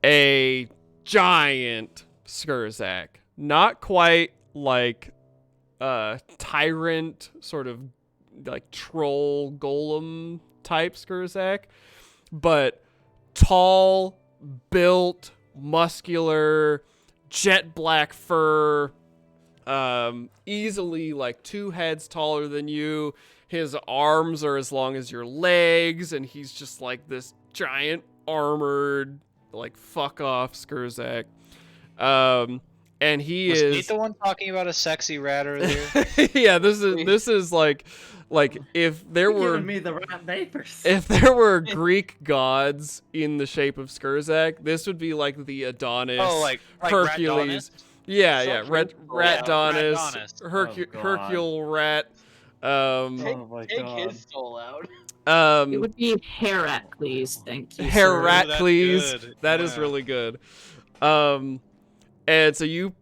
a giant Skurzak. Not quite like tyrant, sort of like troll golem type Skurzak, but tall, built, muscular, jet black fur, easily like 2 heads taller than you. His arms are as long as your legs, and he's just like this giant armored, like, fuck off Skurzak. And he Was is Nate the one talking about a sexy rat earlier? yeah, this is like if there were Giving me the rat vapors. if there were Greek gods in the shape of Skurzak, this would be like the Adonis, Oh, like Hercules. Rat Yeah, So yeah, Hercules. Rat-Donis, Rat-Donis. Oh, God. Hercule Rat. Take, Oh my take God. his soul out. It would be Heracles, thank you. sir. Heracles. That's good. That is Yeah. really good. And so you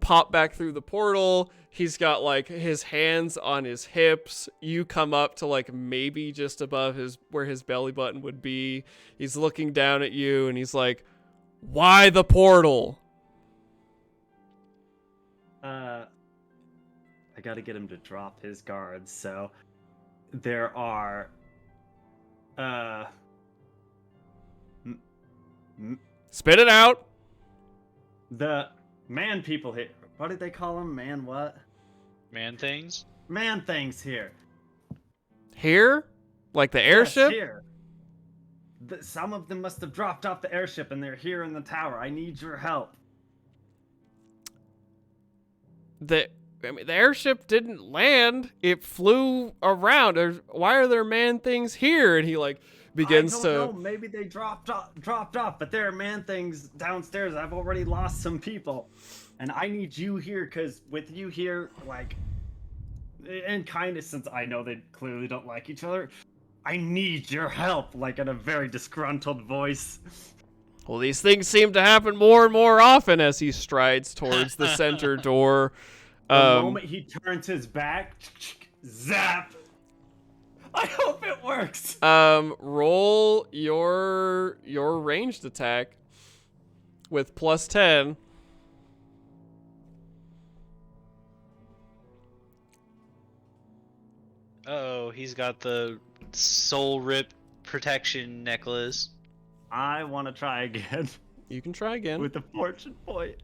pop back through the portal. He's got like his hands on his hips. You come up to like maybe just above where his belly button would be. He's looking down at you and he's like, "Why the portal?" I gotta get him to drop his guards, so there are Spit it out. the man people here. What did they call them? Man what? Man things? Man things here. Here? Like the Yes, airship? here. Some of them must have dropped off the airship and they're here in the tower. I need your help. The airship didn't land. It flew around. Why are there man things here? And he like begins I to don't know. Maybe they dropped off, but there are man things downstairs. I've already lost some people, and I need you here because with you here, like, and kind of since I know they clearly don't like each other, I need your help. Like in a very disgruntled voice. Well, these things seem to happen more and more often as he strides towards the center door. The moment he turns his back, zap. I hope it works. Roll your ranged attack with +10. Oh, he's got the soul rip protection necklace. I want to try again You can try again. with the fortune point.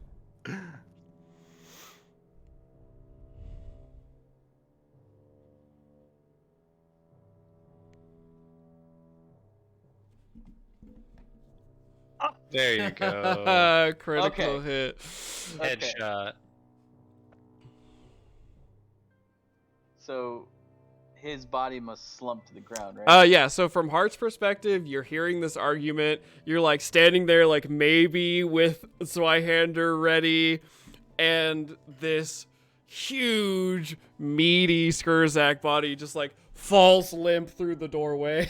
There you go. Critical Okay. hit. Headshot. So his body must slump to the ground, right? Yeah, so from Heart's perspective, you're hearing this argument. You're like standing there like maybe with Zweihander ready, and this huge, meaty Skurzak body just like falls limp through the doorway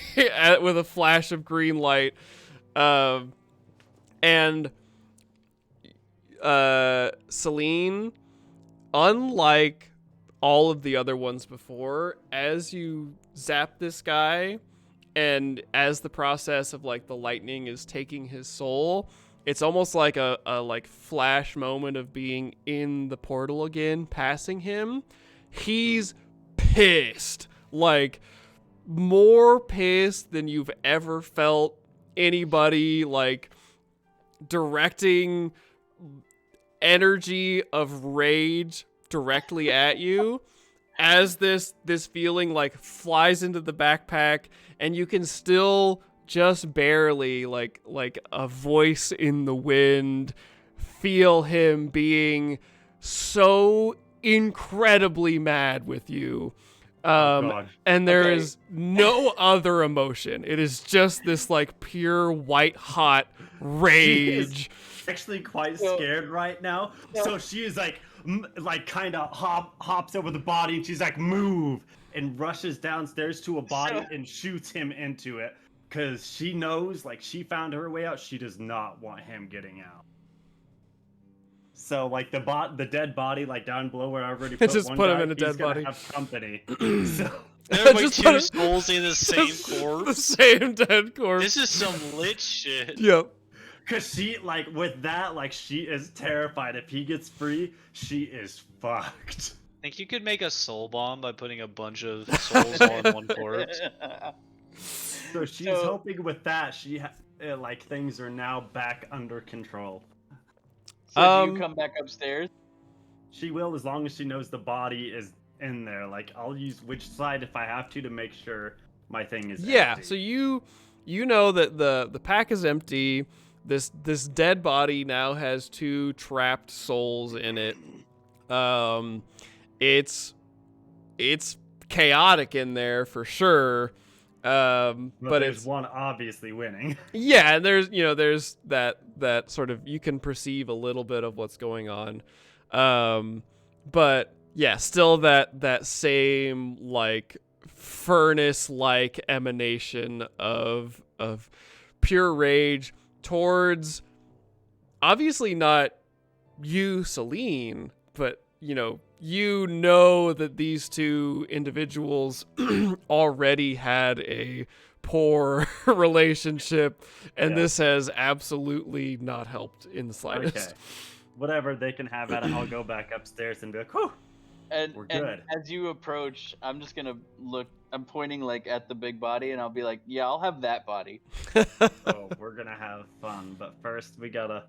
with a flash of green light. And Celine, unlike all of the other ones before, as you zap this guy and as the process of like the lightning is taking his soul, it's almost like a like flash moment of being in the portal again, passing him. He's pissed, like more pissed than you've ever felt anybody, like directing energy of rage directly at you as this feeling like flies into the backpack, and you can still just barely like a voice in the wind feel him being so incredibly mad with you. God. And there Okay. is no other emotion. It is just this like pure white hot rage. actually quite So- scared right now. So she is like kind of hops over the body, and she's like, move, and rushes downstairs to a body and shoots him into it. Because she knows, like, she found her way out. She does not want him getting out. So, like, the dead body, like, down below where I already put Just one put guy, him in a he's dead gonna body. have company. So, There's like Just put two it- skulls in the same Just corpse. The same dead corpse. This is some lit shit. Yep. because she, like, with that, like, she is terrified. If he gets free, she is fucked. Think you could make a soul bomb by putting a bunch of souls all in one corpse? So she's hoping with that, like, things are now back under control. So do you come back upstairs? She will, as long as she knows the body is in there. Like, I'll use which side if I have to make sure my thing is Yeah, empty. so you know that the pack is empty. This dead body now has 2 trapped souls in it. It's chaotic in there for sure. But there's it's one obviously winning. yeah, and there's that sort of, you can perceive a little bit of what's going on. But yeah, still that same like furnace like emanation of pure rage towards obviously not you, Celine, but you know that these 2 individuals already had a poor relationship, and this has absolutely not helped in the slightest. Okay. Whatever, they can have at it. I'll go back upstairs and be like, whew, we're And good. as you approach, I'm just gonna look. I'm pointing like at the big body, and I'll be like, "Yeah, I'll have that body." Oh, we're gonna have fun. But first, we gotta...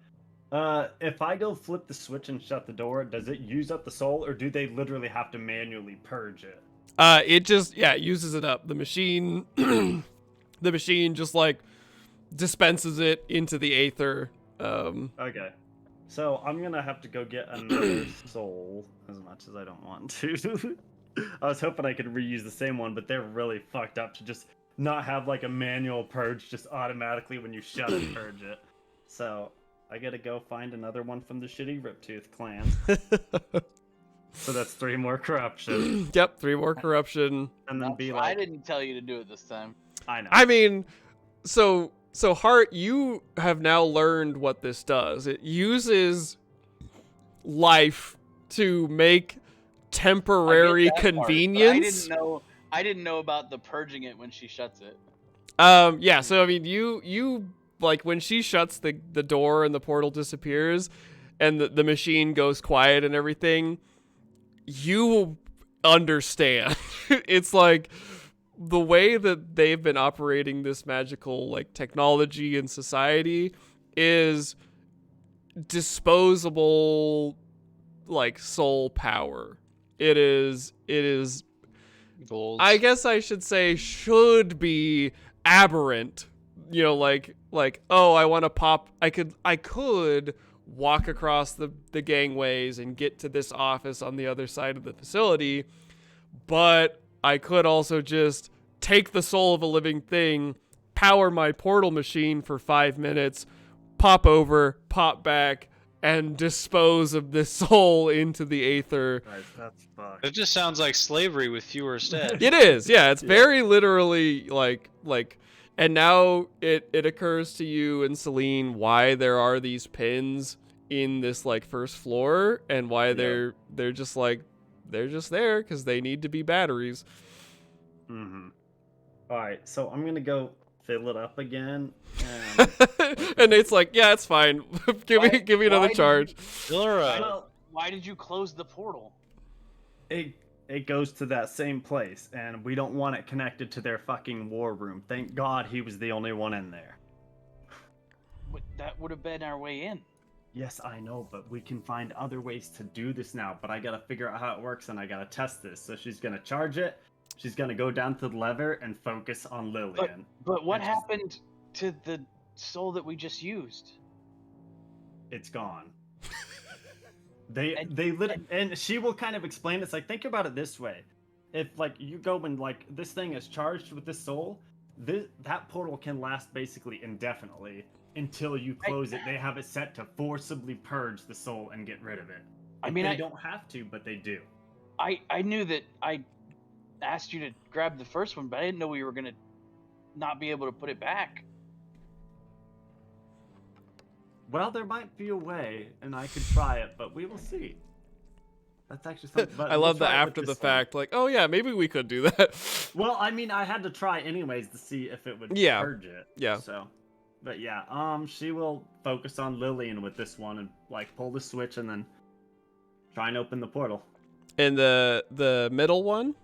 if I go flip the switch and shut the door, does it use up the soul, or do they literally have to manually purge it? It just uses it up. The machine the machine just like dispenses it into the aether. Okay. So I'm gonna have to go get another soul, as much as I don't want to. I was hoping I could reuse the same one, but they're really fucked up to just not have like a manual purge, just automatically when you shut it, purge it. So I gotta go find another one from the shitty Riptooth clan. So that's 3 more corruption. Yep, 3 more corruption. And then That's be why I like, didn't tell you to do it this time. I know. I mean, so Hart, you have now learned what this does. It uses life to make temporary I get that part, but convenience. I didn't know about the purging it when she shuts it. Yeah, so I mean, you like when she shuts the door and the portal disappears and the machine goes quiet and everything, you will understand. It's like the way that they've been operating this magical like technology and society is disposable like soul power. It is Gold. I guess I should say should be aberrant. Like oh, I want to pop. I could walk across the gangways and get to this office on the other side of the facility, but I could also just take the soul of a living thing, power my portal machine for 5 minutes, pop over, pop back, and dispose of this soul into the aether. Guys, that's fucked. It just sounds like slavery with fewer steps. It is, yeah. It's very literally like, and now it occurs to you and Celine why there are these pins in this like first floor and why they're just like they're just there because they need to be batteries. Mm-hmm. All right, so I'm gonna go fill it up again. And... And it's like, yeah, it's fine. give me another charge. Why did you close the portal? It goes to that same place, and we don't want it connected to their fucking war room. Thank God he was the only one in there. That would have been our way in. Yes, I know, but we can find other ways to do this now. But I gotta figure out how it works, and I gotta test this. So she's gonna charge it. She's gonna go down to the lever and focus on Lillian. But what happened to the soul that we just used? It's gone. And she will kind of explain. It's like, think about it this way: if like you go and like this thing is charged with this soul, that portal can last basically indefinitely until you close it. They have it set to forcibly purge the soul and get rid of it. They don't have to, but they do. I knew that I asked you to grab the first one, but I didn't know we were gonna not be able to put it back. Well, there might be a way, and I could try it, but we will see. That's actually something. But I love the try it with after the this fact, like, oh yeah, maybe we could do that. Well, I mean, I had to try anyways to see if it would Yeah. purge it. Yeah. So, but yeah, she will focus on Lillian with this one and like pull the switch and then try and open the portal. And the middle one?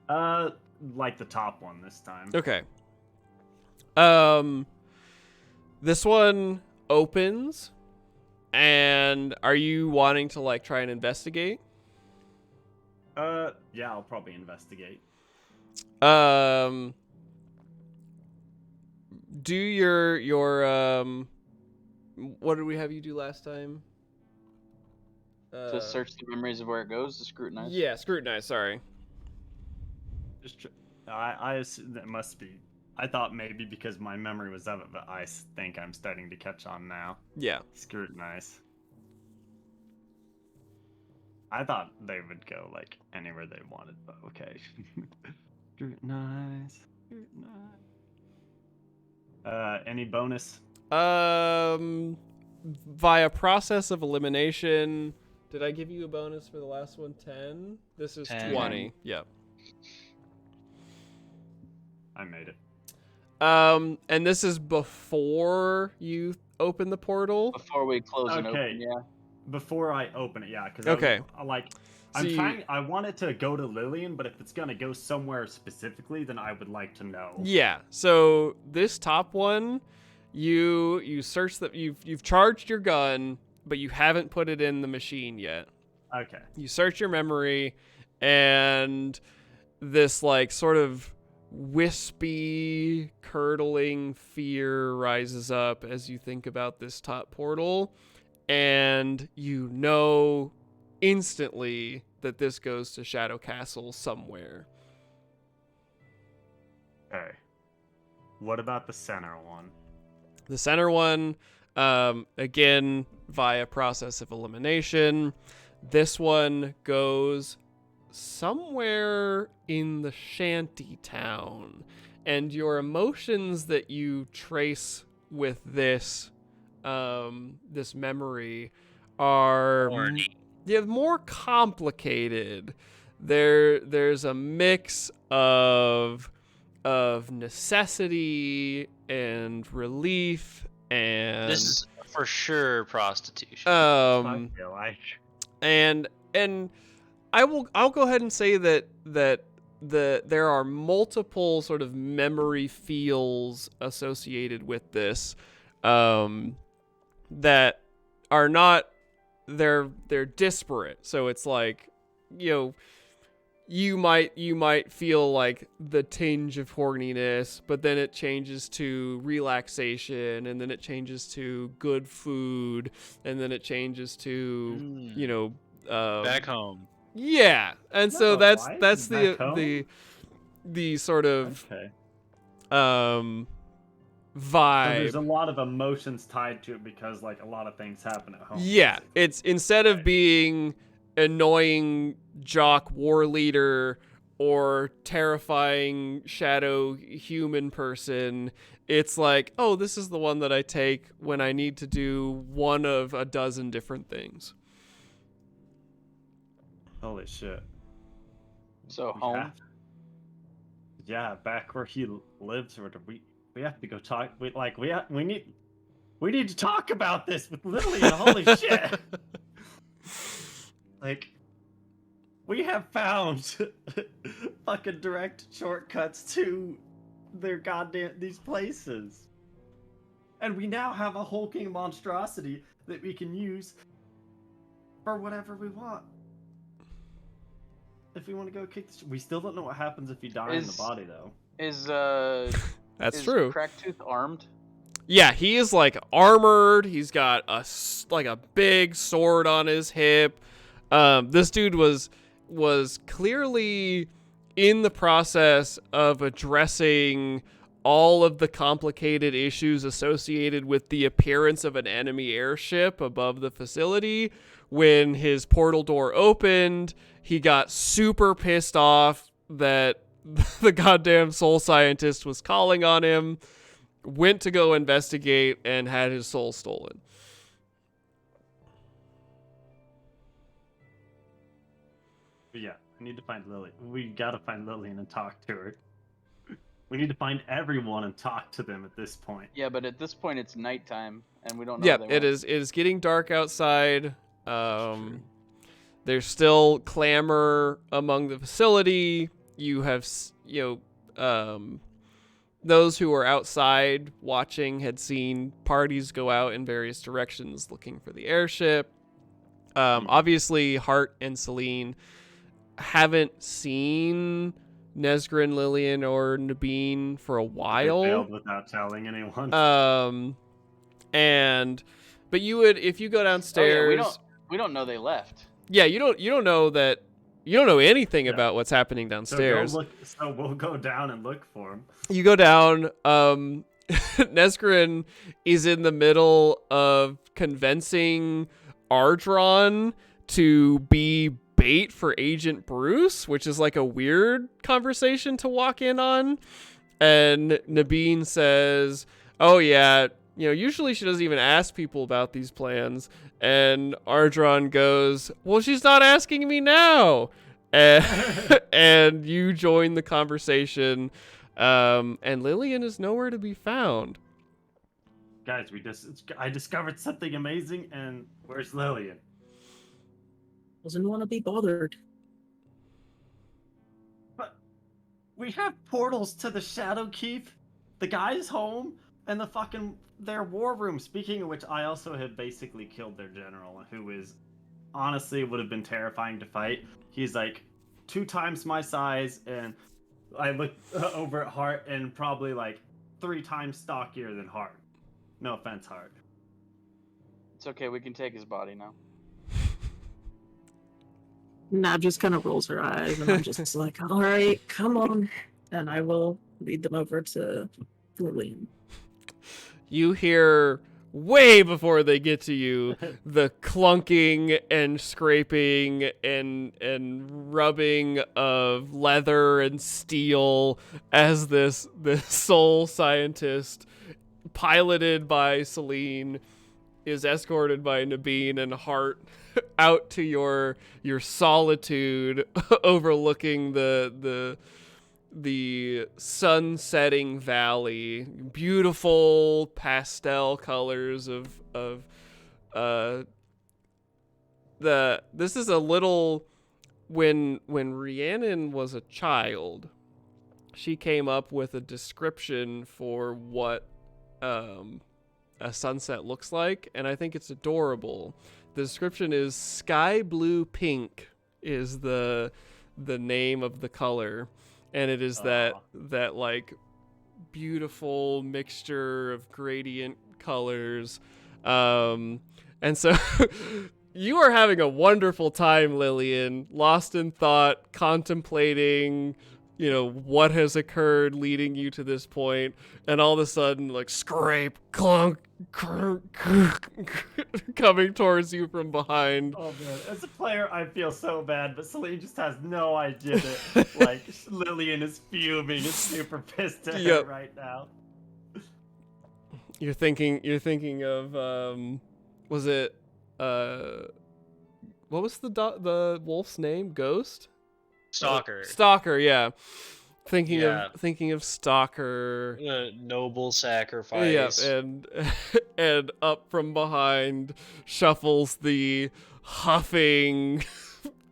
Like the top one this time. Okay. This one opens, and are you wanting to like try and investigate? Yeah, I'll probably investigate. Do your what did we have you do last time? To search the memories of where it goes, to scrutinize. Yeah, scrutinize. Sorry. Just I assume that must be. I thought maybe because my memory was of it, but I think I'm starting to catch on now. Yeah. Scrutinize. I thought they would go like anywhere they wanted, but okay. Scrutinize. Any bonus? Via process of elimination. Did I give you a bonus for the last one? 10? This is 10. 20. Yep. I made it. And this is before you open the portal? Before we close and Okay. open, yeah. Before I open it, yeah, because Okay. I want it to go to Lillian, but if it's gonna go somewhere specifically, then I would like to know. Yeah. So this top one, you search that you've charged your gun, but you haven't put it in the machine yet. Okay. You search your memory, and this like sort of wispy, curdling fear rises up as you think about this top portal, and you know instantly that this goes to Shadow Castle somewhere. Okay. What about the center one? The center one, again, via process of elimination. This one goes somewhere in the shanty town. And your emotions that you trace with this this memory are more complicated. There's a mix of necessity and relief, and This is for sure prostitution. I feel like. and I'll go ahead and say that there are multiple sort of memory feels associated with this that are not they're disparate. So it's like, you know, you might feel like the tinge of horniness, but then it changes to relaxation, and then it changes to good food, and then it changes to you know Back home. yeah. And so No, that's back home? the sort of Okay. vibe. So there's a lot of emotions tied to it because like a lot of things happen at home. Yeah, basically. it's instead of being annoying jock war leader or terrifying shadow human person, it's like, oh, this is the one that I take when I need to do one of a dozen different things. Holy shit. So We home. have- Yeah, back where he lives, or we have to go talk. We need to talk about this with Lillian. Holy shit! Like, we have found fucking direct shortcuts to their these places, and we now have a hulking monstrosity that we can use for whatever we want. If we want to go kick we still don't know what happens if you die in the body, though. Is That's is true. Cracktooth armed? Yeah, he is like armored. He's got like a big sword on his hip. This dude was clearly in the process of addressing all of the complicated issues associated with the appearance of an enemy airship above the facility, when his portal door opened, he got super pissed off that the goddamn soul scientist was calling on him, went to go investigate, and had his soul stolen. But yeah, we need to find Lily. We gotta find Lillian and talk to her. We need to find everyone and talk to them at this point. Yeah, but at this point it's nighttime, and we don't know. Yeah, where they it went. is. It is getting dark outside. There's still clamor among the facility. You have, those who are outside watching had seen parties go out in various directions looking for the airship. Obviously, Hart and Celine haven't seen Nesgrin, Lillian, or Nabeen for a while. They failed without telling anyone. But you would, if you go downstairs. Oh, yeah, we don't know they left. Yeah, you don't know that. You don't know anything about what's happening downstairs. So we'll go down and look for him. You go down. Nesgrin is in the middle of convincing Ardron to be bait for Agent Bruce, which is like a weird conversation to walk in on. And Nabeen says, "Oh yeah, usually she doesn't even ask people about these plans." And Ardron goes, "Well, she's not asking me now." And you join the conversation. And Lillian is nowhere to be found. Guys, I discovered something amazing, and where's Lillian? Doesn't want to be bothered. But we have portals to the Shadow Keep, the guy's home, and their war room. Speaking of which, I also have basically killed their general, who is honestly would have been terrifying to fight. He's like 2 times my size, and I look over at Hart, and probably like 3 times stockier than Hart. No offense, Hart. It's okay, we can take his body now. Nav just kind of rolls her eyes, and I'm just like, all right, come on. And I will lead them over to Lillian. You hear, way before they get to you, the clunking and scraping and rubbing of leather and steel as this soul scientist, piloted by Celine, is escorted by Nabeen and Hart out to your solitude overlooking the sun-setting valley. Beautiful pastel colors this is a little when Rhiannon was a child, she came up with a description for what a sunset looks like, and I think it's adorable. The description is sky blue pink is the name of the color, and it is that like beautiful mixture of gradient colors. And so you are having a wonderful time, Lillian, lost in thought, contemplating what has occurred leading you to this point, and all of a sudden, like, scrape, clunk, coming towards you from behind. Oh man, as a player, I feel so bad, but Celine just has no idea that like Lillian is fuming and super pissed at her right now. You're thinking of was it what was the wolf's name? Ghost? Stalker, yeah. Thinking of Stalker. Noble sacrifice. Yeah, and up from behind shuffles the huffing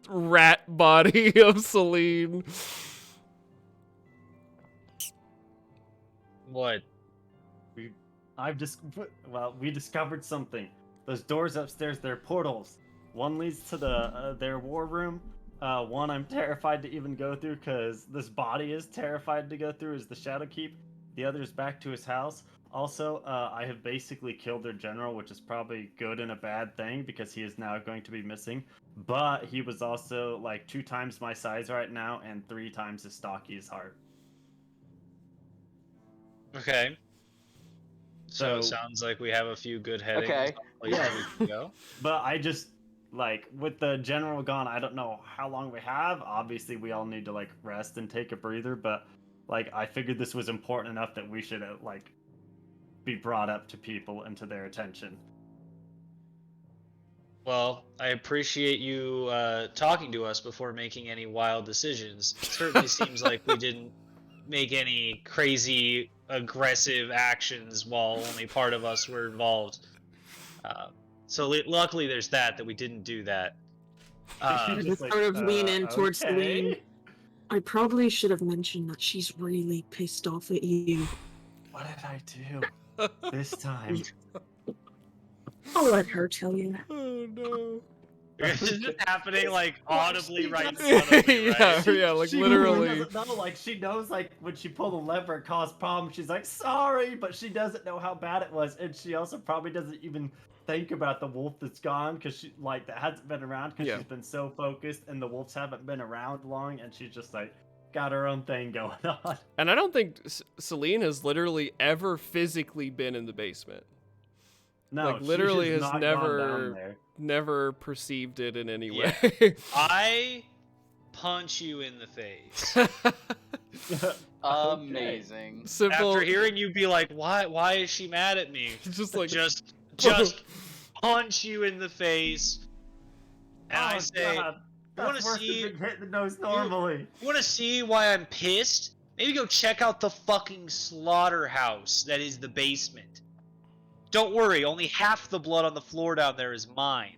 rat body of Celine. What? We discovered something. Those doors upstairs, they're portals. One leads to their war room. One I'm terrified to even go through because this body is terrified to go through is the Shadow Keep. The other is back to his house. Also, I have basically killed their general, which is probably good and a bad thing because he is now going to be missing. but he was also like 2 times my size right now and 3 times as stocky as Heart. Okay. So So- sounds like we have a few good headings. Okay. Places Yeah. we can go. But I just like with the general gone, I don't know how long we have. Obviously, we all need to like rest and take a breather, but like I figured this was important enough that we should like be brought up to people and to their attention. Well, I appreciate you talking to us before making any wild decisions. It certainly seems like we didn't make any crazy, aggressive actions while only part of us were involved. So luckily there's that we didn't do that. I just sort of lean in towards Celine. I probably should have mentioned that she's really pissed off at you. What did I do this time? I'll let her tell you. Oh no. This is just happening like audibly right in does- front of me, right? Yeah, like She literally. doesn't know, like she knows like when she pulled the lever it caused problems. She's like sorry, but she doesn't know how bad it was, and she also probably doesn't even think about the wolf that's gone because she like that hasn't been around because Yeah. she's been so focused, and the wolves haven't been around long, and she's just like got her own thing going on. And I don't think Celine has literally ever physically been in the basement. No, Like, literally she has not never- gone down there. Never perceived it in any Yeah. way. I punch you in the face. Amazing. Simple. After hearing you be like, why is she mad at me? Just like Just punch you in the face. And I say, God. "You wanna That's worse see- than being hit in the nose normally. you wanna see why I'm pissed? Maybe go check out the fucking slaughterhouse that is the basement. Don't worry, only half the blood on the floor down there is mine."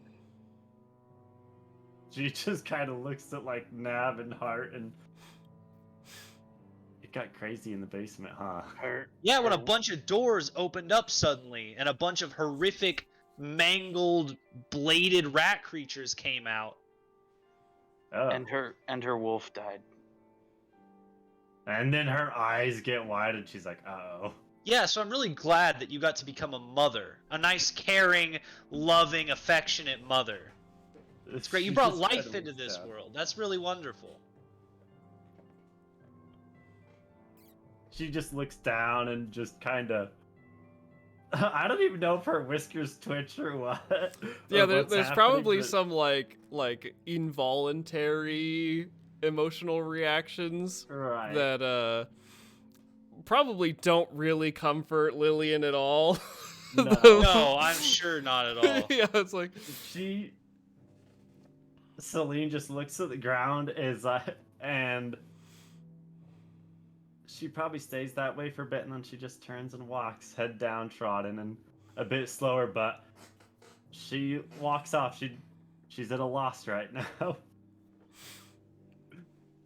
She just kind of looks at like Nav and Heart, and it got crazy in the basement, huh? Yeah, when a bunch of doors opened up suddenly and a bunch of horrific, mangled, bladed rat creatures came out. Oh. And her wolf died. And then her eyes get wide, and she's like, "Uh-oh." Yeah, so I'm really glad that you got to become a mother. A nice, caring, loving, affectionate mother. It's great. You She brought just life kinda into looks this down. world. That's really wonderful. She just looks down and just kind of. I don't even know if her whiskers twitch or what. yeah, or there's what's happening, probably but- some like involuntary emotional reactions Right. that probably don't really comfort Lillian at all. No. No, I'm sure not at all. Yeah, it's like Celine just looks at the ground and she probably stays that way for a bit, and then she just turns and walks, head downtrodden and a bit slower, but she walks off. She's at a loss right now.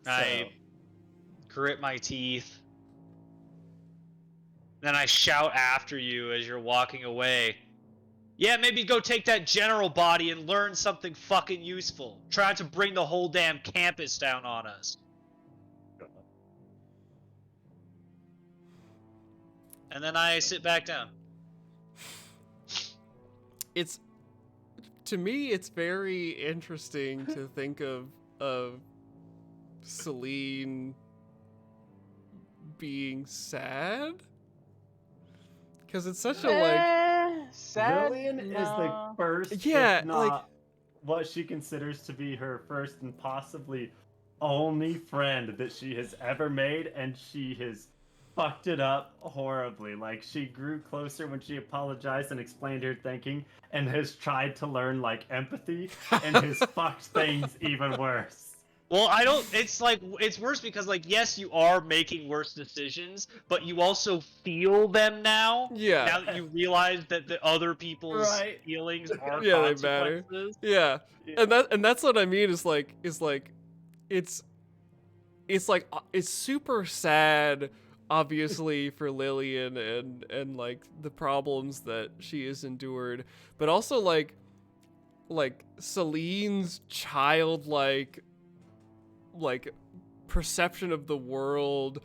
I grit my teeth. Then I shout after you as you're walking away. Yeah, maybe go take that general body and learn something fucking useful. Try to bring the whole damn campus down on us. And then I sit back down. it's to me it's very interesting to think of Celine being sad, because it's such a like sad. Lillian is the No. first, Yeah, if not like- what she considers to be her first and possibly only friend that she has ever made, and she has fucked it up horribly. Like, she grew closer when she apologized and explained her thinking, and has tried to learn like empathy, and has fucked things even worse. Well, it's like, it's worse because, like, yes, you are making worse decisions, but you also feel them now. Yeah. Now that you realize that the other people's Right. feelings are Yeah, they matter. consequences. yeah. And that's what I mean is like it's super sad, obviously, for Lillian and like the problems that she has endured, but also like Celine's childlike like perception of the world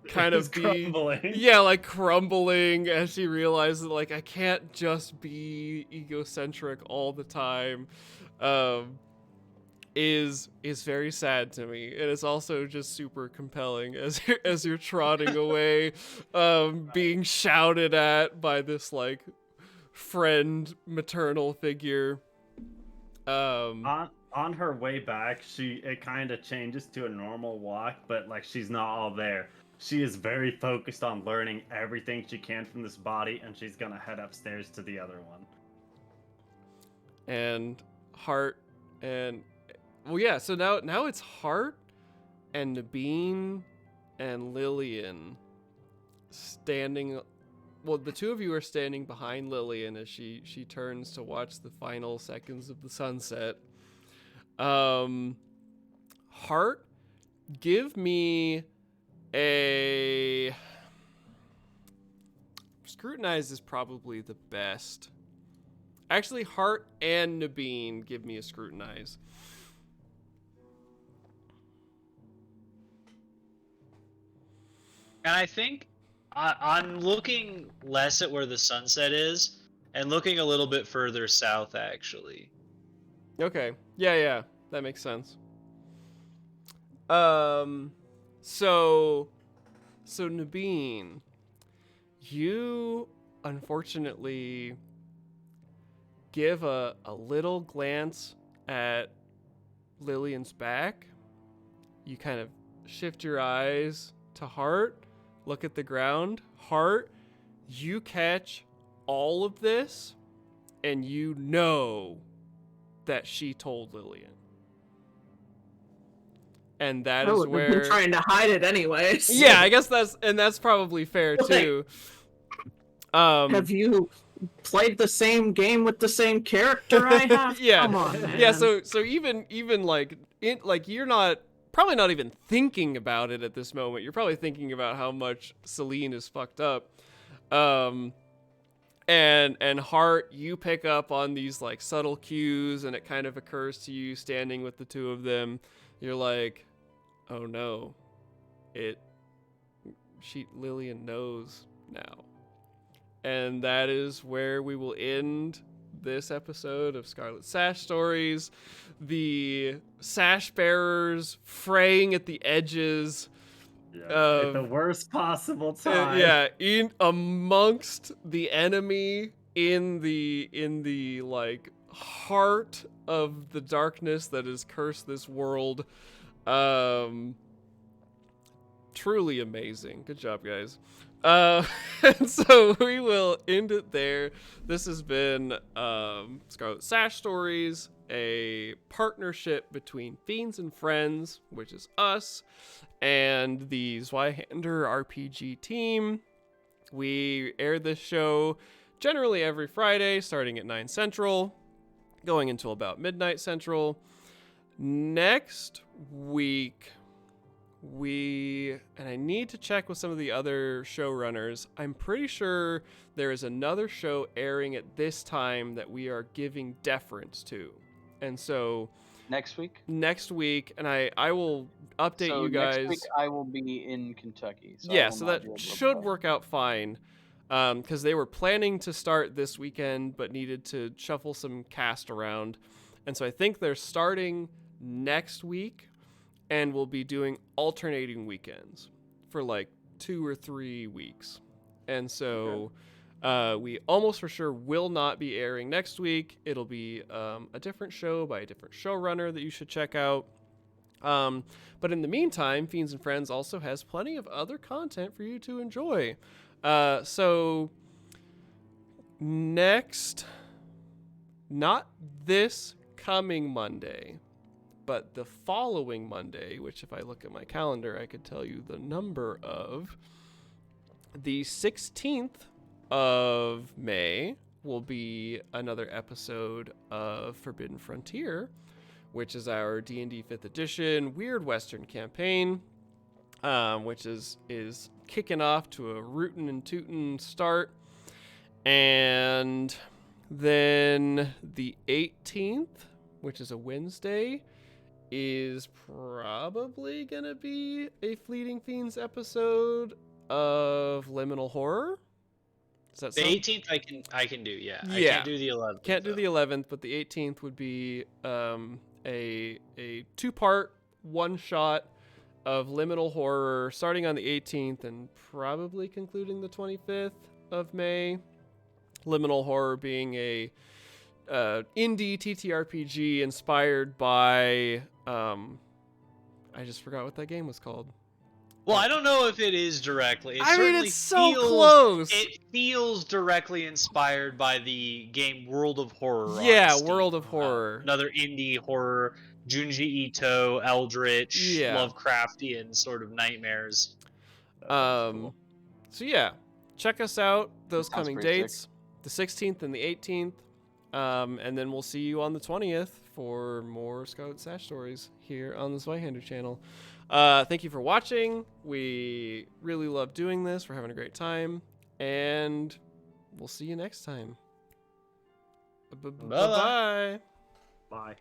kind It's of be crumbling. yeah, like crumbling as she realizes like I can't just be egocentric all the time. is very sad to me, and it's also just super compelling as you're trotting away, being shouted at by this like friend maternal figure. On her way back, it kind of changes to a normal walk, but like she's not all there. She is very focused on learning everything she can from this body, and she's gonna head upstairs to the other one. And Hart and well, yeah. So now it's Hart and Nabeen and Lillian standing. Well, the two of you are standing behind Lillian as she turns to watch the final seconds of the sunset. Hart, give me a scrutinize is probably the best. Actually, Hart and Nabeen, give me a scrutinize. And I think I'm looking less at where the sunset is and looking a little bit further south, actually. Okay. Yeah, that makes sense. So Nabeen, you unfortunately give a little glance at Lillian's back. You kind of shift your eyes to Hart, look at the ground. Hart, you catch all of this, and you know that she told Lillian. And that is where been trying to hide it anyways. Yeah, I guess that's probably fair too. Have you played the same game with the same character I have? Yeah. Come on, man. Yeah, so even like you're probably not even thinking about it at this moment. You're probably thinking about how much Celine is fucked up. And Hart, you pick up on these like subtle cues, and it kind of occurs to you standing with the two of them. You're like, oh no, Lillian knows now. And that is where we will end this episode of Scarlet Sash Stories. The Sash bearers fraying at the edges. At the worst possible time. Yeah, in amongst the enemy in the like heart of the darkness that has cursed this world. Truly amazing. Good job, guys. And so we will end it there. This has been Scarlet Sash Stories, a partnership between Fiends and Friends, which is us, and the ZweihanderRPG team. We air this show generally every Friday, starting at 9 Central, going until about midnight Central. Next week, and I need to check with some of the other showrunners. I'm pretty sure there is another show airing at this time that we are giving deference to. And so Next week, and I will update you guys. Next week I will be in Kentucky. So yeah, so that should work out fine. Because they were planning to start this weekend, but needed to shuffle some cast around. And so I think they're starting next week, and we'll be doing alternating weekends for like 2 or 3 weeks. And so we almost for sure will not be airing next week. It'll be a different show by a different showrunner that you should check out. But in the meantime, Fiends and Friends also has plenty of other content for you to enjoy. So next, not this coming Monday, but the following Monday, which if I look at my calendar, I could tell you the number of, the 16th of May will be another episode of Forbidden Frontier, which is our D&D 5th edition Weird Western campaign, which is kicking off to a rootin' and tootin' start. And then the 18th, which is a Wednesday, is probably gonna be a Fleeting Fiends episode of Liminal Horror. Does that The sound... 18th I can do, yeah. I Yeah. can't do the 11th. Can't do though. the 11th, but the 18th would be a 2-part one-shot of liminal horror starting on the 18th and probably concluding the 25th of May. Liminal horror being a indie TTRPG inspired by I just forgot what that game was called. Well, I don't know if it is directly. I mean, it's so close. It feels directly inspired by the game World of Horror. Yeah, on Steam. World of Horror. Another indie horror, Junji Ito, Eldritch, Yeah. Lovecraftian sort of nightmares. So yeah, check us out. Those Sounds coming pretty dates, the 16th and the 18th. And then we'll see you on the 20th for more Scarlet Sash stories here on the Zweihander channel. Thank you for watching. We really love doing this. We're having a great time. And we'll see you next time. Bye-bye. Bye.